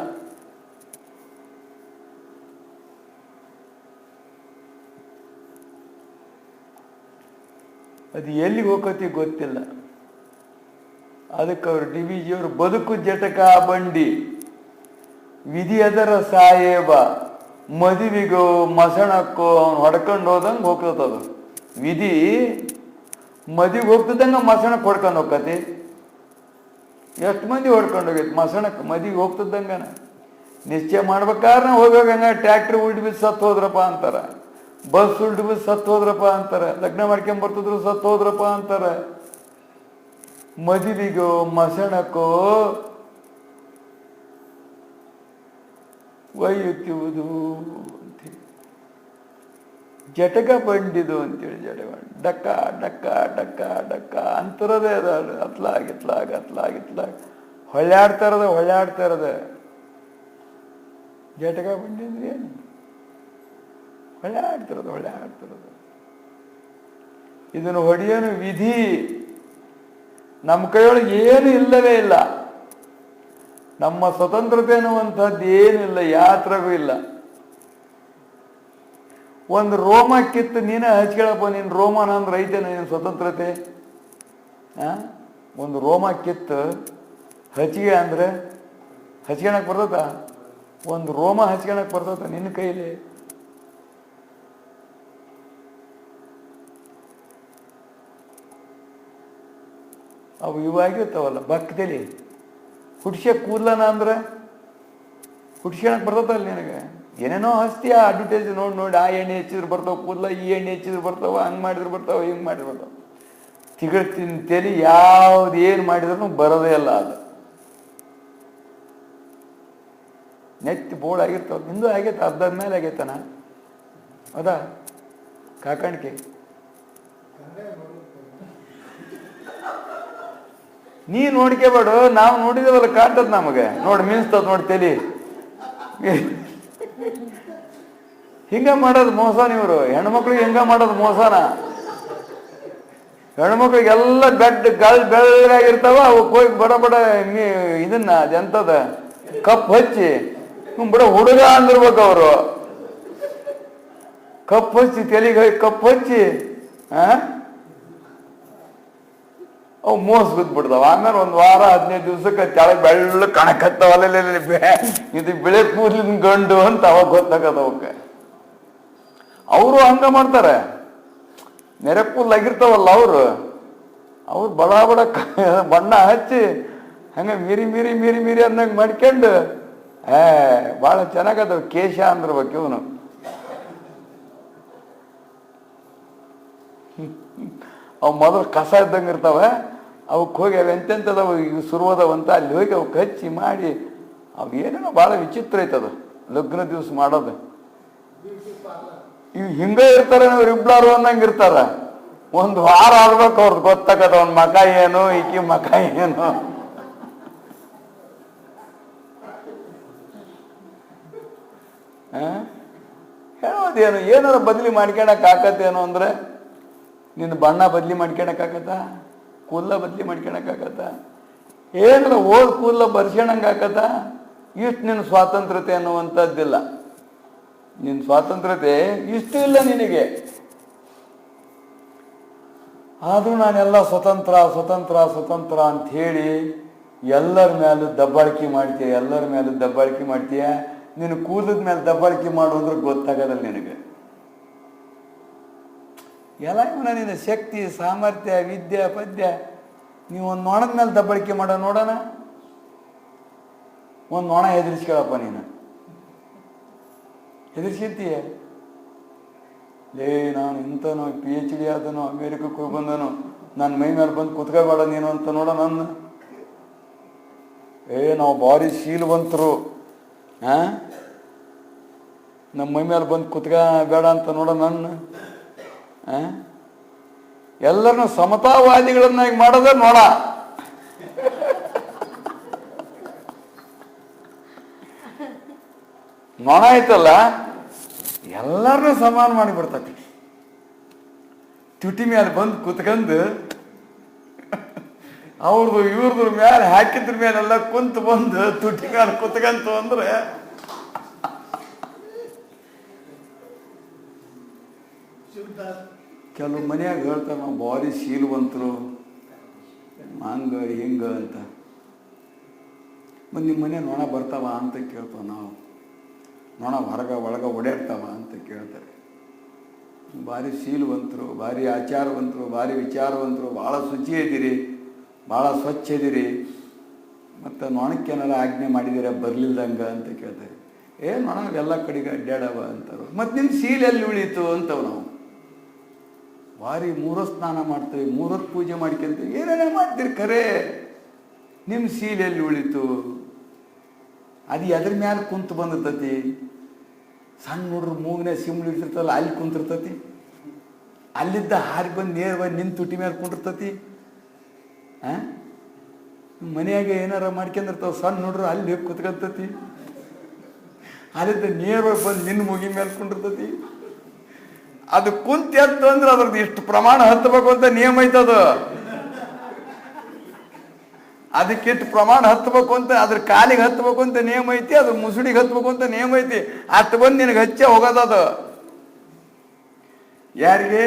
ಅದು ಎಲ್ಲಿಗೆ ಹೋಗತಿ ಗೊತ್ತಿಲ್ಲ. ಅದಕ್ಕೆ ಅವರು DVG ಅವರು ಬದುಕು ಜಟಕ ಬಂಡಿ ವಿಧಿ ಅದರ ಸಾಯೇಬ ಮದುವಿಗೋ ಮಸಣಕ್ಕೋ ಅವನು ಹೊಡ್ಕೊಂಡು ಹೋದಂಗೆ ಹೋಗ್ತದದು. ವಿಧಿ ಮದುವೆಗೆ ಹೋಗ್ತದಂಗ ಮಸಣಕ್ಕೆ ಹೊಡ್ಕೊಂಡು ಹೋಗ್ಕತಿ. ಎಷ್ಟು ಮಂದಿ ಹೊಡ್ಕೊಂಡು ಹೋಗೈತಿ ಮಸಣಕ್ಕೆ, ಮದುವೆಗೆ ಹೋಗ್ತದಂಗನ. ನಿಶ್ಚಯ ಮಾಡ್ಬೇಕಾದ್ರೆ ಹೋಗೋಗಂಗ ಟ್ಯಾಕ್ಟ್ರಿ ಉಲ್ಟಿ ಬಿದ್ದು ಸತ್ತು ಹೋದ್ರಪ್ಪ ಅಂತಾರೆ, ಬಸ್ ಉಲ್ಟಿ ಬಿದ್ದು ಸತ್ತು ಹೋದ್ರಪ್ಪ ಅಂತಾರೆ, ಲಗ್ನ ಮಾಡ್ಕೊಂಬರ್ತಿದ್ರು ಸತ್ತು ಹೋದ್ರಪ್ಪ ಅಂತಾರೆ. ಮದುವಿಗೋ ಮಸಣಕ್ಕೋ ಒಯ್ಯುತ್ತಿರುವುದು ಅಂತೇಳಿ ಜಟಕ ಬಂಡಿದು ಅಂತೇಳಿ ಜಟಕ ಡಕ್ಕ ಡಕ್ಕ ಡಕ್ಕ ಡಕ್ಕ ಅಂತರದೇ ಅದ. ಅತ್ಲಾಗ ಹೊಳ್ಯಾಡ್ತಾ ಇರೋದೆ ಜಟಕ ಬಂಡಿ ಅಂದ್ರೆ ಏನು? ಹೊಳ್ಯಾಡ್ತಿರೋದು. ಇದನ್ನು ಹೊಡೆಯೋನು ವಿಧಿ. ನಮ್ಮ ಕೈಯೊಳಗೆ ಏನು ಇಲ್ಲವೇ ಇಲ್ಲ. ನಮ್ಮ ಸ್ವತಂತ್ರತೆ ಅನ್ನುವಂಥದ್ದು ಏನಿಲ್ಲ, ಯಾತ್ರಗೂ ಇಲ್ಲ. ಒಂದು ರೋಮ ಕಿತ್ತು ನೀನೇ ಹಚ್ಕೊಳಪ್ಪ, ನೀನು ರೋಮನ ಅಂದ್ರೆ ಐತೇನ ನೀನು ಸ್ವತಂತ್ರತೆ? ಒಂದು ರೋಮ ಕಿತ್ತು ಹಚ್ಗೆ ಅಂದ್ರೆ ಹಚ್ಕೊಳಕ್ ಬರ್ತದ? ಒಂದು ರೋಮ ಹಚ್ಕೊಳಕ್ ಬರ್ತದ ನಿನ್ನ ಕೈಲಿ? ಅವು ಇವಾಗಿರ್ತಾವಲ್ಲ ಭಕ್ತಲಿ ಹುಡ್ಸ್ಯಕ್ ಕೂದ್ಲನ ಅಂದ್ರೆ ಹುಡ್ಸ್ಕೊಳಕ್ ಬರ್ತದಲ್ಲ ನಿನಗೆ. ಏನೇನೋ ಹಚ್ತೀಯ ಅಡ್ವರ್ಟೈಸ್ ನೋಡಿ ಆ ಎಣ್ಣೆ ಹೆಚ್ಚಿದ್ರು ಬರ್ತಾವ ಕೂದಲ, ಈ ಎಣ್ಣೆ ಹೆಚ್ಚಿದ್ರು ಬರ್ತಾವ, ಹಂಗೆ ಮಾಡಿದ್ರು ಬರ್ತಾವ, ಹಿಂಗೆ ಮಾಡಿದ್ರು ಬರ್ತಾವ. ತಿಗಳ್ತಿನ ತಲೆ ಯಾವ್ದು ಏನು ಮಾಡಿದ್ರು ಬರೋದೇ ಇಲ್ಲ. ಅದು ನೆತ್ತಿ ಬೋರ್ಡ್ ಆಗಿರ್ತಾವ. ನಿಂದು ಆಗೈತೆ, ಅರ್ಧದ ಮೇಲೆ ಆಗೈತನ ಹೌದಾ ಕಾಕಣಿಕೆ? ನೀ ನೋಡ್ಕೋಬೇಡ, ನಾವು ನೋಡಿದೇವಲ್ಲ ಕಾಣ್ತದ ನಮಗೆ. ನೋಡಿ ಮೀನ್ಸ್ತದ ನೋಡಿ ತಲಿ. ಹಿಂಗ ಮಾಡೋದು ಮೋಸ. ನೀವರು ಹೆಣ್ಮಕ್ಳಿಗೆ ಹಿಂಗ ಮಾಡೋದು ಮೋಸನ. ಹೆಣ್ಮಕ್ಳಿಗೆಲ್ಲ ಬೆಳ್ಳಗಾಗಿರ್ತಾವ, ಅವಕ್ಕೆ ಹೋಗಿ ಬಡ ಇದನ್ನ ಅದೆಂತದ ಕಪ್ ಹಚ್ಚಿ ಬಿಡ ಹುಡುಗ ಅಂದಿರ್ಬೇಕು. ಅವರು ಕಪ್ ಹಚ್ಚಿ ತಲೆಗೆ ಕಪ್ ಹಚ್ಚಿ ಅವು ಮೋಸ ಬಿದ್ಬಿಡ್ತಾವ. ಆಮೇಲೆ ಒಂದು ವಾರ 15 ದಿವ್ಸಕ್ಕೆ ತೆಳಗ್ ಬೆಳ್ಳ ಕಣಕತ್ತವಲ್ಲ, ಇದು ಬಿಳೆ ಕೂದಲಿನ ಗಂಡು ಅಂತ ಅವಾಗ ಗೊತ್ತಾಗದ ಅವಕ್ಕೆ. ಅವರು ಹಂಗ ಮಾಡ್ತಾರೆ. ನೆರೆ ಕೂದಲಾಗಿರ್ತಾವಲ್ಲ ಅವ್ರು ಬಡ ಬಣ್ಣ ಹಚ್ಚಿ ಹಂಗ ಮೀರಿ ಅನ್ನಂಗೆ ಮಾಡ್ಕೊಂಡು ಭಾಳ ಚೆನ್ನಾಗದವ. ಕೇಶ ಅಂದಿರ್ಬೇಕು ಇವನು. ಅವು ಮೊದಲು ಕಸ ಇದ್ದಂಗೆ ಇರ್ತಾವ. ಅವಕ್ಕೆ ಹೋಗಿ ಅವು ಎಂತೆಂಥದವು ಈಗ ಶುರುವಾದವಂತ ಅಲ್ಲಿ ಹೋಗಿ ಅವಕ್ಕೆ ಹಚ್ಚಿ ಮಾಡಿ ಅವು ಏನೇನೋ ಭಾಳ ವಿಚಿತ್ರ ಐತದು ಲಗ್ನ ದಿವಸ ಮಾಡೋದು. ಇವು ಹಿಂಗೆ ಇರ್ತಾರೆ, ಅವ್ರು ಇಬ್ಬರು ಅನ್ನಂಗೆ ಇರ್ತಾರ. ಒಂದು ವಾರ ಆಡ್ಬೇಕು ಅವ್ರದ್ದು ಗೊತ್ತಾಗದ ಅವ್ನ ಮಕ ಏನು ಈಕಿ ಮಕ ಏನು. ಹೇಳೋದೇನು, ಏನಾರ ಬದಲಿ ಮಾಡ್ಕೊಳಕ್ ಆಕತ್ತೇನೋ ಅಂದ್ರೆ ನಿನ್ನ ಬಣ್ಣ ಬದಲಿ ಮಾಡ್ಕೊಳಕ್ಕಾಗತ್ತ, ಕೂದಲ ಬದಲಿ ಮಾಡ್ಕೊಳಕ್ಕಾಗತ್ತ, ಏನಾರ ಓದ್ ಕೂದಲ ಬರ್ಸ್ಕೊಳಂಗೆ ಆಕತ್ತ. ಇಷ್ಟು ನಿನ್ನ ಸ್ವಾತಂತ್ರ್ಯತೆ ಅನ್ನುವಂಥದ್ದಿಲ್ಲ. ನಿನ್ನ ಸ್ವಾತಂತ್ರ್ಯತೆ ಇಷ್ಟು ಇಲ್ಲ ನಿನಗೆ. ಆದರೂ ನಾನೆಲ್ಲ ಸ್ವತಂತ್ರ ಸ್ವತಂತ್ರ ಸ್ವತಂತ್ರ ಅಂತ ಹೇಳಿ ಎಲ್ಲರ ಮೇಲೂ ದಬ್ಬಾಳಿಕೆ ಮಾಡ್ತೀಯ, ಎಲ್ಲರ ಮೇಲೂ ದಬ್ಬಾಳಿಕೆ ಮಾಡ್ತೀಯ. ನಿನ್ನ ಕೂದಲದ ಮೇಲೆ ದಬ್ಬಾಳಿಕೆ ಮಾಡು ಅಂದ್ರೆ ಗೊತ್ತಾಗೋದಲ್ಲ ನಿನಗೆ. ಎಲ್ಲ ಇವನ ನಿನ್ನ ಶಕ್ತಿ ಸಾಮರ್ಥ್ಯ ವಿದ್ಯೆ ಪದ್ಯ. ನೀವು ಒಂದು ನೊಣದ ಮೇಲೆ ದಬ್ಬಾಳಿಕೆ ಮಾಡೋ ನೋಡೋಣ. ಒಂದು ನೊಣ ಹೆದರ್ಸ್ಕೊಳಪ್ಪ, ನೀನು ಹೆದರ್ಸಿರ್ತೀಯ. ಲೇ ನಾನು ಇಂಥನೋ PhD ಆದನೋ ಅಮೇರಿಕಕ್ಕೆ ಹೋಗಿ ಬಂದನೋ ನನ್ನ ಮೈ ಮೇಲೆ ಬಂದು ಕುತ್ಕೋಬೇಡ ನೀನು ಅಂತ ನೋಡ ನನ್ನ. ನಾವು ಭಾರಿ ಶೀಲವಂತರು, ನಮ್ಮ ಮೈ ಮೇಲೆ ಬಂದು ಕುತ್ಕೋಬೇಡ ಅಂತ ನೋಡ ನನ್ನ. ಎಲ್ಲರನ್ನು ಸಮತಾವಾದಿಗಳನ್ನಾಗಿ ಮಾಡೋದ ನೋಡ. ನೊಣ ಐತಲ್ಲ ಎಲ್ಲರನ್ನೂ ಸಮಾನ ಮಾಡಿಬಿಡ್ತತಿ. ತುಟಿ ಮೇಲೆ ಬಂದು ಕುತ್ಕೊಂಡು ಅವ್ರದ್ದು ಇವ್ರದ್ರ ಮೇಲೆ ಹಾಕಿದ್ರ ಮೇಲೆಲ್ಲ ಕುಂತು ಬಂದು ತುಟಿ ಮೇಲೆ ಕುತ್ಕಂತು ಅಂದ್ರೆ ಕೆಲವು ಮನೆಯಾಗ ಹೇಳ್ತಾರೆ ನಾವು ಭಾರಿ ಶೀಲವಂತರು ಹಂಗ ಹಿಂಗ ಅಂತ. ಮತ್ತು ನಿಮ್ಮ ಮನೆ ನೊಣ ಬರ್ತಾವ ಅಂತ ಕೇಳ್ತಾವ ನಾವು. ನೊಣ ಒಳಗ ಓಡಾಡ್ತಾವ ಅಂತ ಕೇಳ್ತಾರೆ. ಭಾರಿ ಶೀಲವಂತರು, ಭಾರಿ ಆಚಾರವಂತರು, ಭಾರಿ ವಿಚಾರವಂತರು, ಭಾಳ ಶುಚಿ ಇದ್ದೀರಿ, ಭಾಳ ಸ್ವಚ್ಛ ಇದ್ದೀರಿ, ಮತ್ತು ನೊಣಕ್ಕೇನಾರ ಆಜ್ಞೆ ಮಾಡಿದ್ದೀರ ಬರಲಿಲ್ದಂಗ ಅಂತ ಕೇಳ್ತಾರೆ. ನೊಣ ಎಲ್ಲ ಕಡೆಗೆ ಅಡ್ಡಾಡವ ಅಂತಾರೆ. ಮತ್ತು ನಿಮ್ಮ ಶೀಲ ಎಲ್ಲಿ ಉಳೀತು ಅಂತವ್ ನಾವು. ಭಾರಿ ಮೂರೊತ್ತು ಸ್ನಾನ ಮಾಡ್ತೀವಿ, ಮೂರೊತ್ತು ಪೂಜೆ ಮಾಡ್ಕೊಂತೀವಿ, ಏನೇನೇ ಮಾಡ್ತೀರಿ ಖರೆ ನಿಮ್ಮ ಶೀಲ ಎಲ್ಲಿ ಉಳೀತು? ಅದು ಎದ್ರ ಮ್ಯಾಲೆ ಕುಂತು ಬಂದಿರ್ತತಿ. ಸಣ್ಣ ಹುಡ್ರು ಮೂಗಿನ ಸಿಮ್ಳು ಇಟ್ಟಿರ್ತಲ್ಲ ಅಲ್ಲಿ ಕುಂತಿರ್ತತಿ, ಅಲ್ಲಿದ್ದ ಹಾರಿ ಬಂದು ನೇರವಾಗಿ ನಿನ್ನ ತುಟಿ ಮೇಲೆ ಕುಂಡಿರ್ತತಿ. ಮನೆಯಾಗೆ ಏನಾರ ಮಾಡ್ಕೊಂಡಿರ್ತಾವ ಸಣ್ಣ ಹುಡ್ರು ಅಲ್ಲಿ ಹೋಗಿ ಕುತ್ಕೊಂತತಿ, ಅಲ್ಲಿದ್ದ ನೇರವಾಗಿ ಬಂದು ನಿನ್ನ ಮೂಗಿ ಮೇಲೆ ಕುಂಡಿರ್ತತಿ. ಅದು ಕುಂತಿ ಎತ್ತು ಅಂದ್ರೆ ಅದ್ರದ್ದು ಇಷ್ಟು ಪ್ರಮಾಣ ಹತ್ತಬೇಕು ಅಂತ ನಿಯಮ ಐತದು. ಅದಕ್ಕಿಟ್ಟು ಪ್ರಮಾಣ ಹತ್ತಬೇಕು ಅಂತ, ಅದ್ರ ಕಾಲಿಗೆ ಹತ್ತಬೇಕು ಅಂತ ನಿಯಮ ಐತಿ, ಅದ್ರ ಮುಸುಡಿಗೆ ಹತ್ತಬೇಕು ಅಂತ ನಿಯಮ ಐತಿ. ಅಷ್ಟು ಬಂದು ನಿನಗೆ ಹಚ್ಚೆ ಹೋಗೋದದು. ಯಾರಿಗೆ?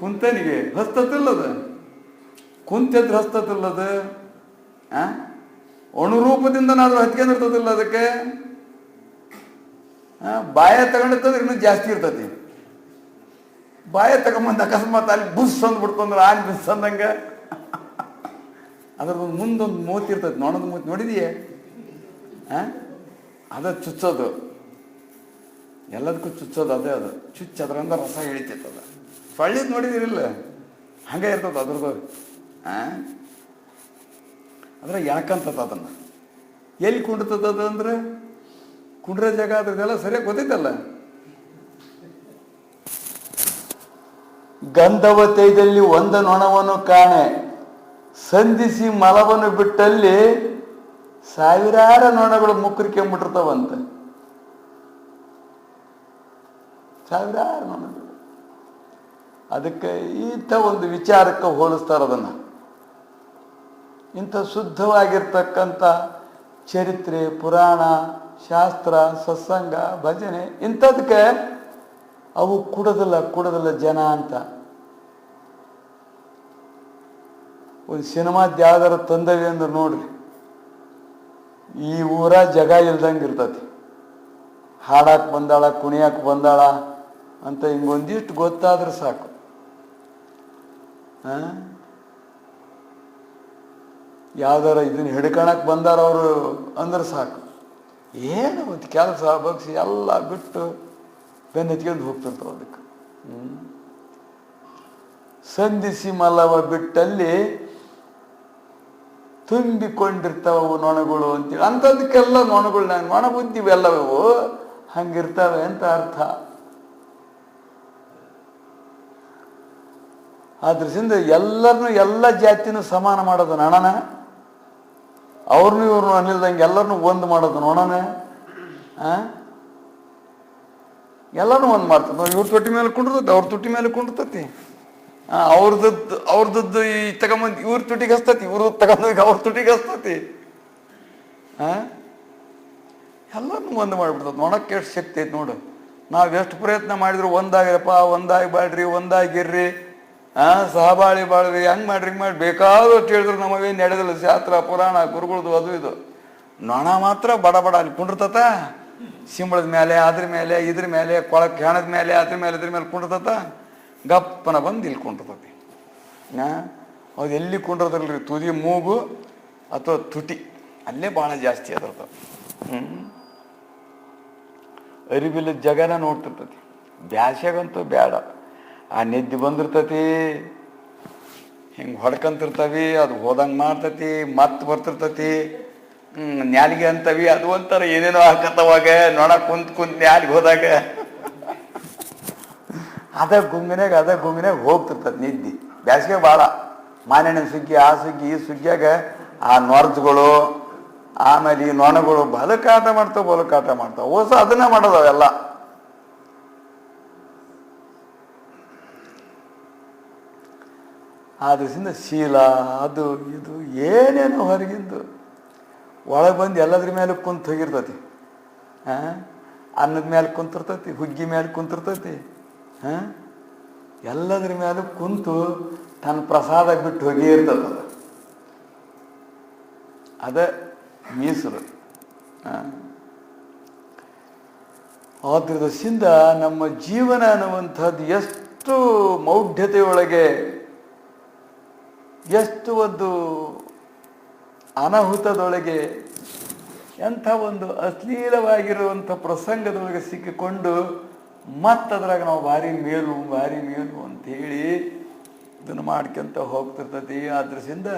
ಕುಂತನಿಗೆ ಹಸ್ತತಿಲ್ಲದ, ಕುಂತಿದ್ರೆ ಹಸ್ತತಿಲ್ಲದ. ಅಣುರೂಪದಿಂದ ನಾದ್ರೂ ಹತ್ಕೊಂಡಿರ್ತದಿಲ್ಲ ಅದಕ್ಕೆ. ಬಾಯ ತಗೊಂಡಿರ್ತದ್ರೆ ಇನ್ನೂ ಜಾಸ್ತಿ ಇರ್ತತಿ. ಬಾಯ ತಗೊಂಬಂದು ಅಕಸ್ಮಾತ್ ಅಲ್ಲಿ ಬುಸ್ ಅಂದ್ಬಿಡ್ತಂದ್ರೆ ಆನ್ ಬುಸ್ ಅಂದಂಗೆ ಅದ್ರದ್ದು ಮುಂದೊಂದು ಮೂತಿ ಇರ್ತದೆ. ನೊಣದ ಮೂತಿ ನೋಡಿದೀಯೇ? ಅದ ಚುಚ್ಚೋದು, ಎಲ್ಲದಕ್ಕೂ ಚುಚ್ಚೋದು ಅದೇ. ಅದು ಚುಚ್ಚದ್ರಿಂದ ರಸ ಇಳಿತೈತದ. ಸೊಳ್ಳಿದ್ ನೋಡಿದಿರಿಲ್ಲ? ಹಂಗೆ ಇರ್ತದೆ ಅದ್ರದ್ದು. ಅದ್ರ ಎಳ್ಕಂತದ ಅದನ್ನು. ಎಲ್ಲಿ ಕುಂಡ್ತದ ಅಂದ್ರೆ ಕುಂಡ್ರ ಜಾಗ ಅದ್ರದ್ದೆಲ್ಲ ಸರಿಯಾಗಿ ಗೊತ್ತೈತಲ್ಲ. ಗಂಧವತೈದಲ್ಲಿ ಒಂದು ನೊಣವನ್ನು ಕಾಣೆ, ಸಂಧಿಸಿ ಮಲವನ್ನು ಬಿಟ್ಟಲ್ಲಿ ಸಾವಿರಾರು ನೊಣಗಳು ಮುಕ್ಕರಿಕೆಂಬಿಟ್ಟಿರ್ತಾವಂತ. ಸಾವಿರಾರು ನೊಣಗಳು. ಅದಕ್ಕೆ ಇಂಥ ಒಂದು ವಿಚಾರಕ್ಕೆ ಹೋಲಿಸ್ತಾರೆ ಅದನ್ನು. ಇಂಥ ಶುದ್ಧವಾಗಿರ್ತಕ್ಕಂಥ ಚರಿತ್ರೆ, ಪುರಾಣ, ಶಾಸ್ತ್ರ, ಸತ್ಸಂಗ, ಭಜನೆ ಇಂಥದಕ್ಕೆ ಅವು ಕೊಡೋದಿಲ್ಲ ಜನ ಅಂತ. ಒಂದು ಸಿನಿಮಾದ ಯಾವ್ದಾರ ತಂದವಿ ಅಂದ್ರೆ ನೋಡ್ರಿ, ಈ ಊರ ಜಗ ಇಲ್ದಂಗೆ ಇರ್ತತಿ. ಹಾಡಕ್ಕೆ ಬಂದಾಳ, ಕುಣಿಯಕ್ಕೆ ಬಂದಾಳ ಅಂತ ಹಿಂಗೊಂದಿಷ್ಟು ಗೊತ್ತಾದ್ರೆ ಸಾಕು. ಯಾವ್ದಾರ ಇದನ್ನ ಹಿಡ್ಕೊಳಕ್ಕೆ ಬಂದಾರ ಅವರು ಅಂದ್ರೆ ಸಾಕು. ಏನು ಒಂದು ಕೆಲಸ ಬಗ್ಸಿ ಎಲ್ಲ ಬಿಟ್ಟು ಬೆನ್ನು ಎತ್ಕೊಂಡು ಹೋಗ್ತಿರ್ತಾವ ಅದಕ್ಕೆ. ಸಂಧಿಸಿ ಮಲವ ಬಿಟ್ಟಲ್ಲಿ ತುಂಬಿಕೊಂಡಿರ್ತಾವು ನೊಣಗಳು ಅಂತೇಳಿ. ಅಂಥದಕ್ಕೆಲ್ಲ ನೊಣಗಳು ನೊಣ ಬುದ್ಧಿ ಎಲ್ಲವೂ ಹಂಗಿರ್ತವೆ ಅಂತ ಅರ್ಥ. ಆದ್ರಿಂದ ಎಲ್ಲರನ್ನೂ ಎಲ್ಲ ಜಾತಿನೂ ಸಮಾನ ಮಾಡೋದು ನೊಣನ, ಅವ್ರನ್ನೂ ಇವ್ರನ್ನೂ ಅನ್ನಿಲ್ದಂಗೆ ಎಲ್ಲರನ್ನೂ ಒಂದು ಮಾಡೋದು ನೊಣನ. ಎಲ್ಲನೂ ಒಂದು ಮಾಡ್ತದೆ. ಇವ್ರ ತೊಟ್ಟಿ ಮೇಲೆ ಕುಂಡಿರ್ತೈತಿ, ಅವ್ರ ತೊಟ್ಟಿ ಮೇಲೆ ಕುಂಡಿರ್ತೈತಿ. ಅವ್ರದ್ದು ಈ ತಗೊಂಬಂದು ಇವ್ರ ತುಟಿಗೆ ಹಸ್ತತಿ, ಇವ್ರು ತಗೊಂಡೋಗಿ ಅವ್ರ ತುಟಿಗೆ ಹಸ್ತತಿ. ಎಲ್ಲರನ್ನೂ ಒಂದು ಮಾಡಿಬಿಡ್ತದೆ. ನೋಡಕ್ಕೆ ಎಷ್ಟು ಶಕ್ತಿ ಐತಿ ನೋಡು. ನಾವು ಎಷ್ಟು ಪ್ರಯತ್ನ ಮಾಡಿದ್ರು ಒಂದಾಗಿರಪ್ಪ, ಒಂದಾಗಿ ಬಾಳ್ರಿ, ಒಂದಾಗಿರ್ರಿ, ಸಹಬಾಳಿ ಬಾಳ್ರಿ, ಹಂಗೆ ಮಾಡ್ರಿ, ಹಿಂಗೆ ಮಾಡಿ ಬೇಕಾದಷ್ಟು ಹೇಳಿದ್ರು ನಮಗೇನು ನಡೆದಿಲ್ಲ. ಶಾಸ್ತ್ರ ಪುರಾಣ ಗುರುಗಳದು ಅದು ಇದು. ನೊಣ ಮಾತ್ರ ಬಡ ಬಡ ಅಲ್ಲಿ ಕುಂಡಿರ್ತತ, ಸಿಂಬಳದ ಮೇಲೆ, ಅದ್ರ ಮೇಲೆ, ಇದ್ರ ಮೇಲೆ, ಕೊಳಕ್ಕೆ ಹೆಣದ ಮೇಲೆ, ಅದ್ರ ಮೇಲೆ, ಇದ್ರ ಮೇಲೆ ಕುಂಡಿರ್ತತ. ಗಪ್ಪನ ಬಂದು ಇಲ್ಲಿ ಕುಂಡಿರ್ತತಿ. ಅದು ಎಲ್ಲಿ ಕುಂಡಿರ್ತಲ್ರಿ, ತುದಿ ಮೂಗು ಅಥವಾ ತುಟಿ, ಅಲ್ಲೇ ಭಾಳ ಜಾಸ್ತಿ ಅದ್ರದ್ದು. ಅರಿವಿಲ್ಲ ಜಗನ ನೋಡ್ತಿರ್ತತಿ. ಬ್ಯಾಸ್ಯಾಗಂತೂ ಬೇಡ. ಆ ನಿದ್ದೆ ಬಂದಿರ್ತತಿ, ಹಿಂಗೆ ಹೊಡ್ಕಂತಿರ್ತವಿ, ಅದು ಹೋದಂಗೆ ಮಾಡ್ತತಿ, ಮತ್ತೆ ಬರ್ತಿರ್ತತಿ. ನ್ಯಾಲಿಗೆ ಅಂತವಿ, ಅದು ಒಂಥರ ಏನೇನೋ ಹಾಕತ್ತವಾಗ ನೊಣ ಕುಂತ್ ನ್ಯಾಲಿಗೆ ಹೋದಾಗ ಅದ ಗುಂಗಿನಾಗ ಹೋಗ್ತಿರ್ತದೆ ನಿದ್ದೆ. ಬ್ಯಾಸಿಗೆ ಭಾಳ ಮಾನೆಣ್ಣಿನ ಸುಗ್ಗಿ, ಆ ಸುಗ್ಗಿ, ಈ ಸುಗ್ಗಿಯಾಗ ಆ ನೊರ್ಜ್ಗಳು, ಆಮೇಲೆ ಈ ನೊಣಗಳು ಬಲಕಾಟ ಮಾಡ್ತಾವೆ. ಹೊಸ ಅದನ್ನ ಮಾಡೋದವೆಲ್ಲ. ಆದ್ರಿಂದ ಶೀಲ ಅದು ಇದು ಏನೇನು ಹೊರಗಿಂದು ಒಳಗೆ ಬಂದು ಎಲ್ಲದ್ರ ಮೇಲೆ ಕುಂತು ಹೋಗಿರ್ತತಿ. ಅನ್ನದ ಮೇಲೆ ಕುಂತಿರ್ತತಿ, ಹುಗ್ಗಿ ಮೇಲೆ ಕುಂತಿರ್ತತಿ, ಎಲ್ಲದ್ರ ಮೇಲೂ ಕುಂತು ತನ್ನ ಪ್ರಸಾದ ಬಿಟ್ಟು ಹೋಗಿ ಇರ್ತದ. ಅದ ಮೀಸಲು. ಆದ್ರದಿಂದ ನಮ್ಮ ಜೀವನ ಅನ್ನುವಂಥದ್ದು ಎಷ್ಟು ಮೌಢ್ಯತೆಯೊಳಗೆ, ಎಷ್ಟು ಒಂದು ಅನಾಹುತದೊಳಗೆ, ಎಂಥ ಒಂದು ಅಶ್ಲೀಲವಾಗಿರುವಂಥ ಪ್ರಸಂಗದೊಳಗೆ ಸಿಕ್ಕಿಕೊಂಡು ಮತ್ತದ್ರಾಗ ನಾವು ಭಾರಿ ಮೇಲು ಅಂಥೇಳಿ ಇದನ್ನು ಮಾಡ್ಕೊಂತ ಹೋಗ್ತಿರ್ತತಿ. ಆದ್ರಿಂದ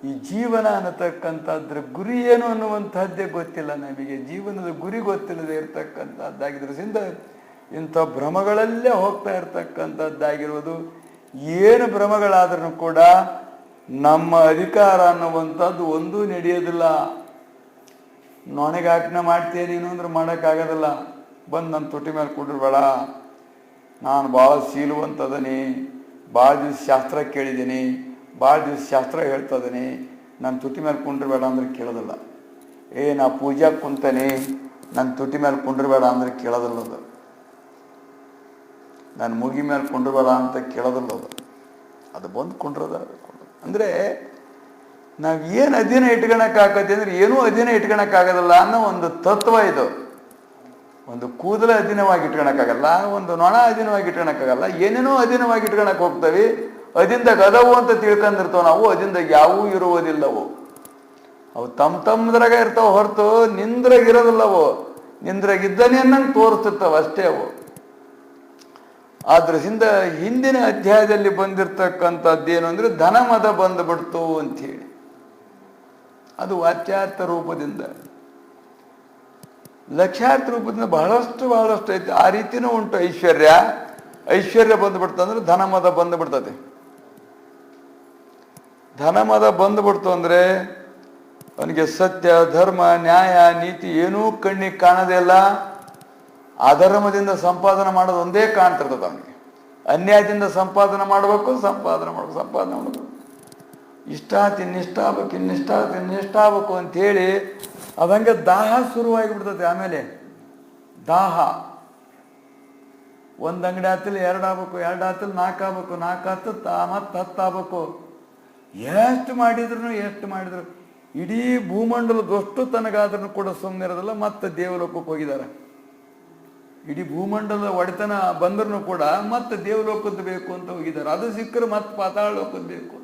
ಈ ಜೀವನ ಅನ್ನತಕ್ಕಂಥದ್ರ ಗುರಿ ಏನು ಅನ್ನುವಂಥದ್ದೇ ಗೊತ್ತಿಲ್ಲ ನಮಗೆ. ಜೀವನದ ಗುರಿ ಗೊತ್ತಿಲ್ಲದೆ ಇರ್ತಕ್ಕಂಥದ್ದಾಗಿದ್ರಿಂದ ಇಂಥ ಭ್ರಮಗಳಲ್ಲೇ ಹೋಗ್ತಾ ಇರ್ತಕ್ಕಂಥದ್ದಾಗಿರೋದು. ಏನು ಭ್ರಮಗಳಾದ್ರೂ ಕೂಡ ನಮ್ಮ ಅಧಿಕಾರ ಅನ್ನುವಂಥದ್ದು ಒಂದೂ ನಡೆಯೋದಿಲ್ಲ. ನೊಣೆಗೆ ಆಜ್ಞೆ ಮಾಡ್ತೀಯ ನೀನು ಅಂದ್ರೆ ಮಾಡೋಕ್ಕಾಗೋದಿಲ್ಲ. ಬಂದು ನನ್ನ ತುಟಿ ಮೇಲೆ ಕುಂಡ್ರಬೇಡ, ನಾನು ಭಾಳ ಶೀಲುವಂತದೀನಿ, ಭಾಳ ದಿವ್ಸ ಶಾಸ್ತ್ರ ಕೇಳಿದ್ದೀನಿ, ಭಾಳ ದಿವ್ಸ ಶಾಸ್ತ್ರ ಹೇಳ್ತದೀನಿ, ನನ್ನ ತುಟಿ ಮೇಲೆ ಕುಂಡ್ರಬೇಡ ಅಂದ್ರೆ ಕೇಳೋದಿಲ್ಲ. ನಾ ಪೂಜಾಗೆ ಕುಂತೇನೆ, ನನ್ನ ತುಟಿ ಮೇಲೆ ಕುಂಡ್ರಬೇಡ ಅಂದ್ರೆ ಕೇಳೋದಿಲ್ಲ. ಅದು ನನ್ನ ಮುಗಿ ಮೇಲೆ ಕುಂಡ್ರಬೇಡ ಅಂತ ಕೇಳೋದಿಲ್ಲ. ಅದು ಬಂದು ಕುಂಡ್ರದ ಅಂದರೆ ನಾವು ಏನು ಅಧೀನ ಇಟ್ಕೊಳಕ್ಕಾಗತ್ತೆ ಅಂದರೆ ಏನೂ ಅಧೀನ ಇಟ್ಕೊಳಕ್ಕಾಗೋದಿಲ್ಲ ಅನ್ನೋ ಒಂದು ತತ್ವ ಇದು. ಒಂದು ಕೂದಲ ಅಧೀನವಾಗಿ ಇಟ್ಕೊಳಕ್ಕಾಗಲ್ಲ, ಒಂದು ನೊಣ ಅಧೀನವಾಗಿ ಇಟ್ಕೊಳಕ್ಕಾಗಲ್ಲ, ಏನೇನೋ ಅಧೀನವಾಗಿ ಇಟ್ಕೊಳಕ್ಕೆ ಹೋಗ್ತವೆ. ಅದಿಂದಾಗ ಅದವು ಅಂತ ತಿಳ್ಕೊಂಡಿರ್ತಾವೆ ನಾವು, ಅದಿಂದಾಗ ಯಾವೂ ಇರುವುದಿಲ್ಲವು. ಅವು ತಮ್ಮದ್ರಾಗ ಇರ್ತಾವೆ ಹೊರತು ನಿಂದ್ರಾಗಿರೋದಿಲ್ಲವು. ನಿಂದ್ರಾಗಿದ್ದಾನೆ ಅನ್ನಂಗೆ ತೋರಿಸ್ತಿರ್ತಾವೆ ಅಷ್ಟೇ ಅವು. ಆದ್ರಿಂದ ಹಿಂದಿನ ಅಧ್ಯಾಯದಲ್ಲಿ ಬಂದಿರತಕ್ಕಂಥದ್ದೇನು ಅಂದರೆ ಧನಮದ ಬಂದುಬಿಡ್ತು ಅಂಥೇಳಿ. ಅದು ವಾಚ್ಯಾರ್ಥ ರೂಪದಿಂದ, ಲಕ್ಷ್ಯಾರ್ಥ ರೂಪದಿಂದ ಬಹಳಷ್ಟು ಐತಿ. ಆ ರೀತಿನೂ ಉಂಟು. ಐಶ್ವರ್ಯ ಬಂದುಬಿಡ್ತಂದ್ರೆ ಧನಮದ ಬಂದುಬಿಡ್ತದೆ. ಧನಮದ ಬಂದುಬಿಡ್ತು ಅಂದರೆ ಅವನಿಗೆ ಸತ್ಯ, ಧರ್ಮ, ನ್ಯಾಯ, ನೀತಿ ಏನೂ ಕಣ್ಣಿಗೆ ಕಾಣೋದೇ ಇಲ್ಲ. ಅಧರ್ಮದಿಂದ ಸಂಪಾದನೆ ಮಾಡೋದು ಒಂದೇ ಕಾಣ್ತಿರ್ತದೆ ಅವನಿಗೆ. ಅನ್ಯಾಯದಿಂದ ಸಂಪಾದನೆ ಮಾಡಬೇಕು. ಇಷ್ಟ ತಿನ್ನಿಷ್ಟ ಆಗ್ಬೇಕು ಅಂಥೇಳಿ ಅದಂಗೆ ದಾಹ ಶುರುವಾಗಿಬಿಡ್ತದೆ. ಆಮೇಲೆ ದಾಹ ಒಂದು ಅಂಗಡಿ ಆತಲ್ಲಿ 2 ಆಗ್ಬೇಕು, 2 ಆತಲ್ಲಿ 4 ಆಗ್ಬೇಕು, 4 ಆತ ಮತ್ತೆ 10 ಆಗ್ಬೇಕು. ಎಷ್ಟು ಮಾಡಿದ್ರು ಇಡೀ ಭೂಮಂಡಲದಷ್ಟು ತನಗಾದ್ರೂ ಕೂಡ ಸುಮ್ಮನೆ ಇರೋದಿಲ್ಲ. ಮತ್ತೆ ದೇವಲೋಕಕ್ಕೆ ಹೋಗಿದ್ದಾರೆ. ಇಡೀ ಭೂಮಂಡಲದ ಒಡೆತನ ಬಂದ್ರೂ ಕೂಡ ಮತ್ತೆ ದೇವಲೋಕದ್ದು ಬೇಕು ಅಂತ ಹೋಗಿದ್ದಾರೆ. ಅದು ಸಿಕ್ಕರೆ ಮತ್ತೆ ಪಾತಾಳ ಲೋಕದ್ದು ಬೇಕು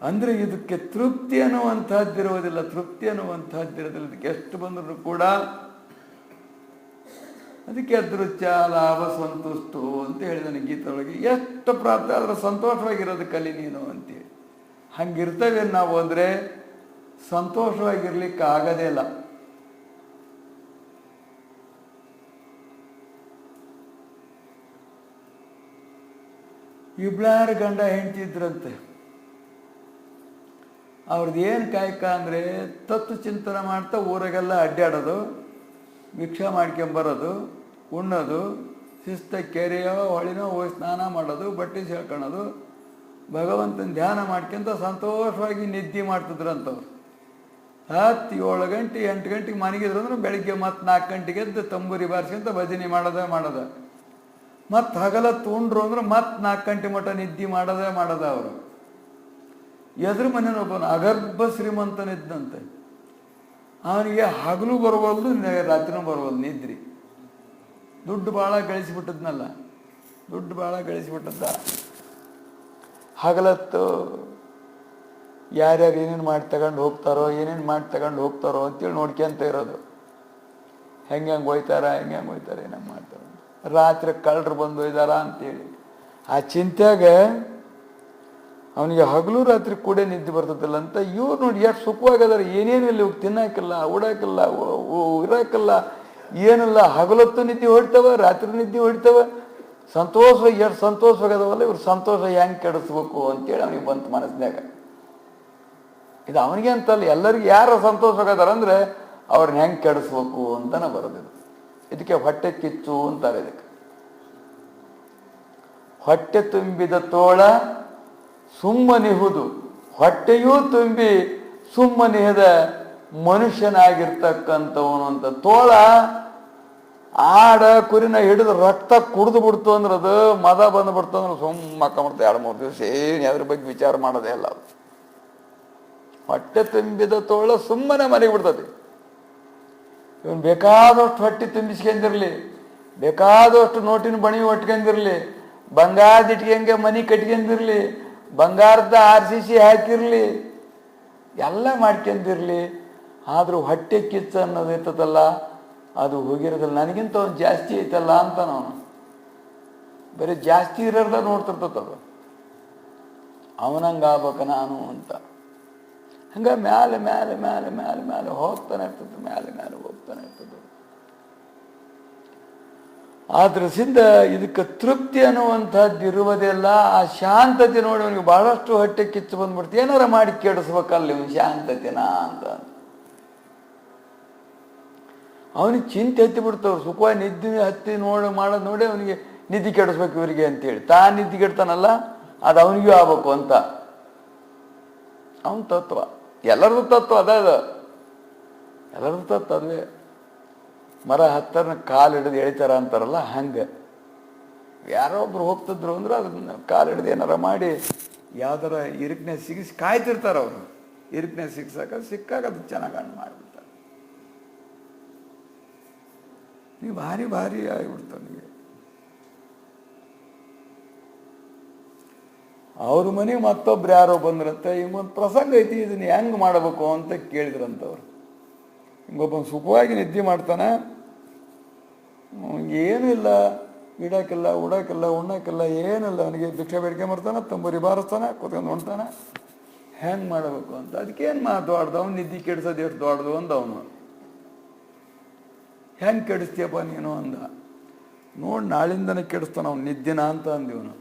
ಅಂದ್ರೆ ಇದಕ್ಕೆ ತೃಪ್ತಿ ಅನ್ನುವಂಥದ್ದಿರೋದಿಲ್ಲ. ಇದಕ್ಕೆ ಎಷ್ಟು ಬಂದರೂ ಕೂಡ ಅದಕ್ಕೆ ಅದೃಚ್ಛ ಲಾಭ ಸಂತುಷ್ಟು ಅಂತ ಹೇಳಿದಾನೆ ಗೀತೊಳಗೆ. ಎಷ್ಟು ಪ್ರಾಪ್ತಿ ಆದ್ರೆ ಸಂತೋಷವಾಗಿರೋದು ಕಲಿ ನೀನು ಅಂತೇಳಿ. ಹಂಗಿರ್ತೇವೆ ನಾವು ಅಂದರೆ ಸಂತೋಷವಾಗಿರ್ಲಿಕ್ಕೆ ಆಗದೇ ಇಲ್ಲ. ಇಬ್ಳಾರು ಗಂಡ ಹೆಂಡ್ತಿದ್ರಂತೆ. ಅವ್ರದ್ದು ಏನು ಕಾಯಕ ಅಂದರೆ ತತ್ವ ಚಿಂತನೆ ಮಾಡ್ತಾ ಊರಾಗೆಲ್ಲ ಅಡ್ಡಾಡೋದು, ಭಿಕ್ಷಾ ಮಾಡ್ಕೊಂಬರೋದು, ಉಣ್ಣೋದು, ಶಿಸ್ತ ಕೆರೆಯೋ ಹೊಳಿನೋ ಹೋಗಿ ಸ್ನಾನ ಮಾಡೋದು, ಬಟ್ಟೆ ಸೇಳ್ಕೊಳ್ಳೋದು, ಭಗವಂತನ ಧ್ಯಾನ ಮಾಡ್ಕೊಂತ ಸಂತೋಷವಾಗಿ ನಿದ್ದೆ ಮಾಡ್ತಿದ್ರಂಥವ್ರು. 7 ಗಂಟೆ 8 ಗಂಟೆಗೆ ಮನೆಗಿದ್ರು ಅಂದ್ರೆ ಬೆಳಿಗ್ಗೆ ಮತ್ತೆ 4 ಗಂಟೆಗೆ ಎದ್ದು ತಂಬೂರಿ ಬಾರಿಸ್ಕೊಂತ ಭಜನೆ ಮಾಡೋದ. ಮತ್ತು ಹಗಲತ್ತು ಉಂಡ್ರು ಅಂದ್ರೆ ಮತ್ತೆ 4 ಗಂಟೆ ಮಟ್ಟ ನಿದ್ದೆ ಮಾಡೋದ ಅವರು. ಎದುರು ಮನೇನೊಬ್ಬನು ಅಗರ್ಭ ಶ್ರೀಮಂತನಿದ್ದಂತೆ. ಅವನಿಗೆ ಹಗಲು ಬರುವಲ್ದು, ರಾತ್ರಿನೂ ಬರುವಲ್ದು ನಿದ್ರಿ. ದುಡ್ಡು ಭಾಳ ಗಳಿಸಿಬಿಟ್ಟದ್ನಲ್ಲ, ಹಗಲತ್ತು ಯಾರ್ಯಾರು ಏನೇನು ಮಾಡಿ ತಗೊಂಡು ಹೋಗ್ತಾರೋ ಅಂತೇಳಿ ನೋಡ್ಕೊಂತ ಇರೋದು. ಹೆಂಗೆ ಹೋಯ್ತಾರ ಏನೇನು ಮಾಡ್ತಾರೋ. ರಾತ್ರಿ ಕಳ್ಳರು ಬಂದು ಒಯ್ದಾರ ಅಂತೇಳಿ ಆ ಚಿಂತ್ಯಾಗ ಅವನಿಗೆ ಹಗಲು ರಾತ್ರಿ ಕೂಡ ನಿದ್ದೆ ಬರ್ತದಿಲ್ಲ ಅಂತ. ಇವ್ರು ನೋಡಿ ಎಷ್ಟು ಸುಖವಾಗದಾರ, ಏನೇನಿಲ್ಲ, ಇವಾಗ ತಿನ್ನೋಕ್ಕಿಲ್ಲ, ಉಡಾಕಿಲ್ಲ, ಇರೋಕ್ಕಿಲ್ಲ, ಏನಿಲ್ಲ. ಹಗಲತ್ತು ನಿದ್ದೆ ಹೊಡಿತಾವ, ರಾತ್ರಿ ನಿದ್ದೆ ಹೊಡಿತಾವ, ಎಷ್ಟು ಸಂತೋಷವಾಗದವಲ್ಲ. ಇವ್ರು ಸಂತೋಷ ಹೆಂಗೆ ಕೆಡಿಸ್ಬೇಕು ಅಂತೇಳಿ ಅವನಿಗೆ ಬಂತು ಮನಸ್ಸಿನಾಗ. ಇದು ಅವನಿಗೆ ಅಂತಲ್ಲ, ಎಲ್ಲರಿಗೂ ಯಾರು ಸಂತೋಷವಾಗದಾರ ಅಂದರೆ ಅವ್ರನ್ನ ಹೆಂಗೆ ಕೆಡಿಸ್ಬೇಕು ಅಂತನ ಬರೋದಿಲ್ಲ. ಇದಕ್ಕೆ ಹೊಟ್ಟೆ ಕಿಚ್ಚು ಅಂತಾರೆ. ಇದಕ್ಕೆ ಹೊಟ್ಟೆ ತುಂಬಿದ ತೋಳ ಸುಮ್ಮನಿಹುದು, ಹೊಟ್ಟೆಯೂ ತುಂಬಿ ಸುಮ್ಮನಿಹದ ಮನುಷ್ಯನಾಗಿರ್ತಕ್ಕಂಥವನು ಅಂತ. ತೋಳ ಆಡ ಕುರಿನ ಹಿಡಿದು ರಕ್ತ ಕುಡಿದು ಬಿಡ್ತು ಅಂದ್ರೆ ಅದು ಮದ ಬಂದುಬಿಡ್ತು ಅಂದ್ರೆ ಸುಮ್ಮಕ್ಕಂಬಿಡ್ತು 2-3 ದಿವಸ ಏನು ಅದ್ರ ಬಗ್ಗೆ ವಿಚಾರ ಮಾಡೋದೇ ಅಲ್ಲ. ಹೊಟ್ಟೆ ತುಂಬಿದ ತೋಳ ಸುಮ್ಮನೆ ಮನೆಗೆ ಬಿಡ್ತದೆ. ಇವನು ಬೇಕಾದಷ್ಟು ಹೊಟ್ಟೆ ತುಂಬಿಸ್ಕೊಂಡಿರಲಿ, ಬೇಕಾದಷ್ಟು ನೋಟಿನ ಬಣಿ ಒಟ್ಕೊಂಡಿರಲಿ, ಬಂಗಾರದ ಇಟ್ಕಂಗೆ ಮನೆ ಕಟ್ಕೊಂಡಿರಲಿ, ಬಂಗಾರದ RCC ಹಾಕಿರಲಿ, ಎಲ್ಲ ಮಾಡ್ಕೊಂಡಿರಲಿ, ಆದರೂ ಹೊಟ್ಟೆ ಕಿಚ್ಚು ಅನ್ನೋದು ಇರ್ತದಲ್ಲ, ಅದು ಹೋಗಿರೋದಿಲ್ಲ. ನನಗಿಂತ ಒಂದು ಜಾಸ್ತಿ ಐತಲ್ಲ ಅಂತ ನಾವು ಬರೀ ಜಾಸ್ತಿ ಇರೋದ ನೋಡ್ತಿರ್ತದದು. ಅವನಂಗೆ ಆಗ್ಬೇಕ ನಾನು ಅಂತ. ಹಂಗೆ ಮ್ಯಾಲೆ ಹೋಗ್ತಾನೆ ಇರ್ತದೆ. ಆದ್ರಸಿಂದ ಇದಕ್ಕೆ ತೃಪ್ತಿ ಅನ್ನುವಂಥದ್ದು ಇರುವುದಿಲ್ಲ. ಆ ಶಾಂತತೆ ನೋಡಿ ಅವನಿಗೆ ಬಹಳಷ್ಟು ಹೊಟ್ಟೆ ಕಿಚ್ಚು ಬಂದ್ಬಿಡ್ತು. ಏನಾರ ಮಾಡಿ ಕೆಡಿಸ್ಬೇಕಲ್ಲ ಇವನು ಶಾಂತತೆನ ಅಂತ. ಅವನಿಗೆ ಚಿಂತೆ ಹತ್ತಿ ಬಿಡ್ತವ್ರು. ಸುಖವಾಗಿ ನಿದ್ದೆ ಹತ್ತಿ ಮಾಡೋದು ನೋಡಿ ಅವನಿಗೆ ನಿದ್ದೆ ಕೆಡಿಸ್ಬೇಕು ಇವರಿಗೆ ಅಂತೇಳಿ. ನಿದ್ದೆ ಕೆಡ್ತಾನಲ್ಲ, ಅದು ಅವನಿಗೂ ಆಗ್ಬೇಕು ಅಂತ ಅವನ ತತ್ವ. ಎಲ್ಲರದು ತತ್ವ ಅದುವೇ. ಮರ ಹತ್ತರನ ಕಾಲು ಹಿಡಿದು ಎಳಿತಾರ ಅಂತಾರಲ್ಲ, ಹಂಗೆ ಯಾರೋ ಒಬ್ರು ಹೋಗ್ತಿದ್ರು ಅಂದ್ರೆ ಅದನ್ನ ಕಾಲು ಹಿಡಿದು ಏನಾರ ಮಾಡಿ ಯಾವ್ದಾರ ಇರುಕನೆ ಸಿಗಿಸಿ ಕಾಯ್ತಿರ್ತಾರೆ ಅವರು. ಇರುಕನೆ ಸಿಕ್ಕಾಗ ಅದು ಚೆನ್ನಾಗಿ ಹಣ್ಣು ಮಾಡಿಬಿಡ್ತಾರೆ. ನೀವು ಭಾರಿ ಆಗಿಬಿಡ್ತಾರೆ ನಿಮಗೆ. ಅವ್ರ ಮನೆಗೆ ಮತ್ತೊಬ್ರು ಯಾರೋ ಬಂದ್ರಂತೆ, ಹಿಂಗೊಂದು ಪ್ರಸಂಗ ಐತಿ, ಇದನ್ನ ಹೆಂಗೆ ಮಾಡಬೇಕು ಅಂತ ಕೇಳಿದ್ರಂತವ್ರು. ಹಿಂಗೊಬ್ಬನು ಸುಖವಾಗಿ ನಿದ್ದೆ ಮಾಡ್ತಾನೆ, ಏನೂ ಇಲ್ಲ, ಇಡೋಕ್ಕಿಲ್ಲ, ಉಡೋಕ್ಕಿಲ್ಲ, ಉಣ್ಣೋಕ್ಕಿಲ್ಲ, ಏನಿಲ್ಲ. ಅವನಿಗೆ ಭಿಕ್ಷೆ ಬೇಡ್ಕೊಂಬರ್ತಾನೆ, ತಂಬೂರಿ ಬಾರಿಸ್ತಾನೆ, ಕೂತ್ಕೊಂಡು ಉಣ್ತಾನೆ. ಹೆಂಗೆ ಮಾಡಬೇಕು ಅಂತ. ಅದಕ್ಕೇನು ದೊಡ್ಡದು, ಅವ್ನು ನಿದ್ದೆ ಕೆಡಿಸೋದು ಎಷ್ಟು ದೊಡ್ಡದು ಅಂದ ಅವನು. ಹೆಂಗೆ ಕೆಡಿಸ್ತೀಯಪ್ಪ ನೀನು ಅಂದ. ನೋಡಿ ನಾಳಿಂದನೇ ಕೆಡಿಸ್ತಾನ ಅವ್ನು ನಿದ್ದೆನ ಅಂತ ಅಂದಿವನು.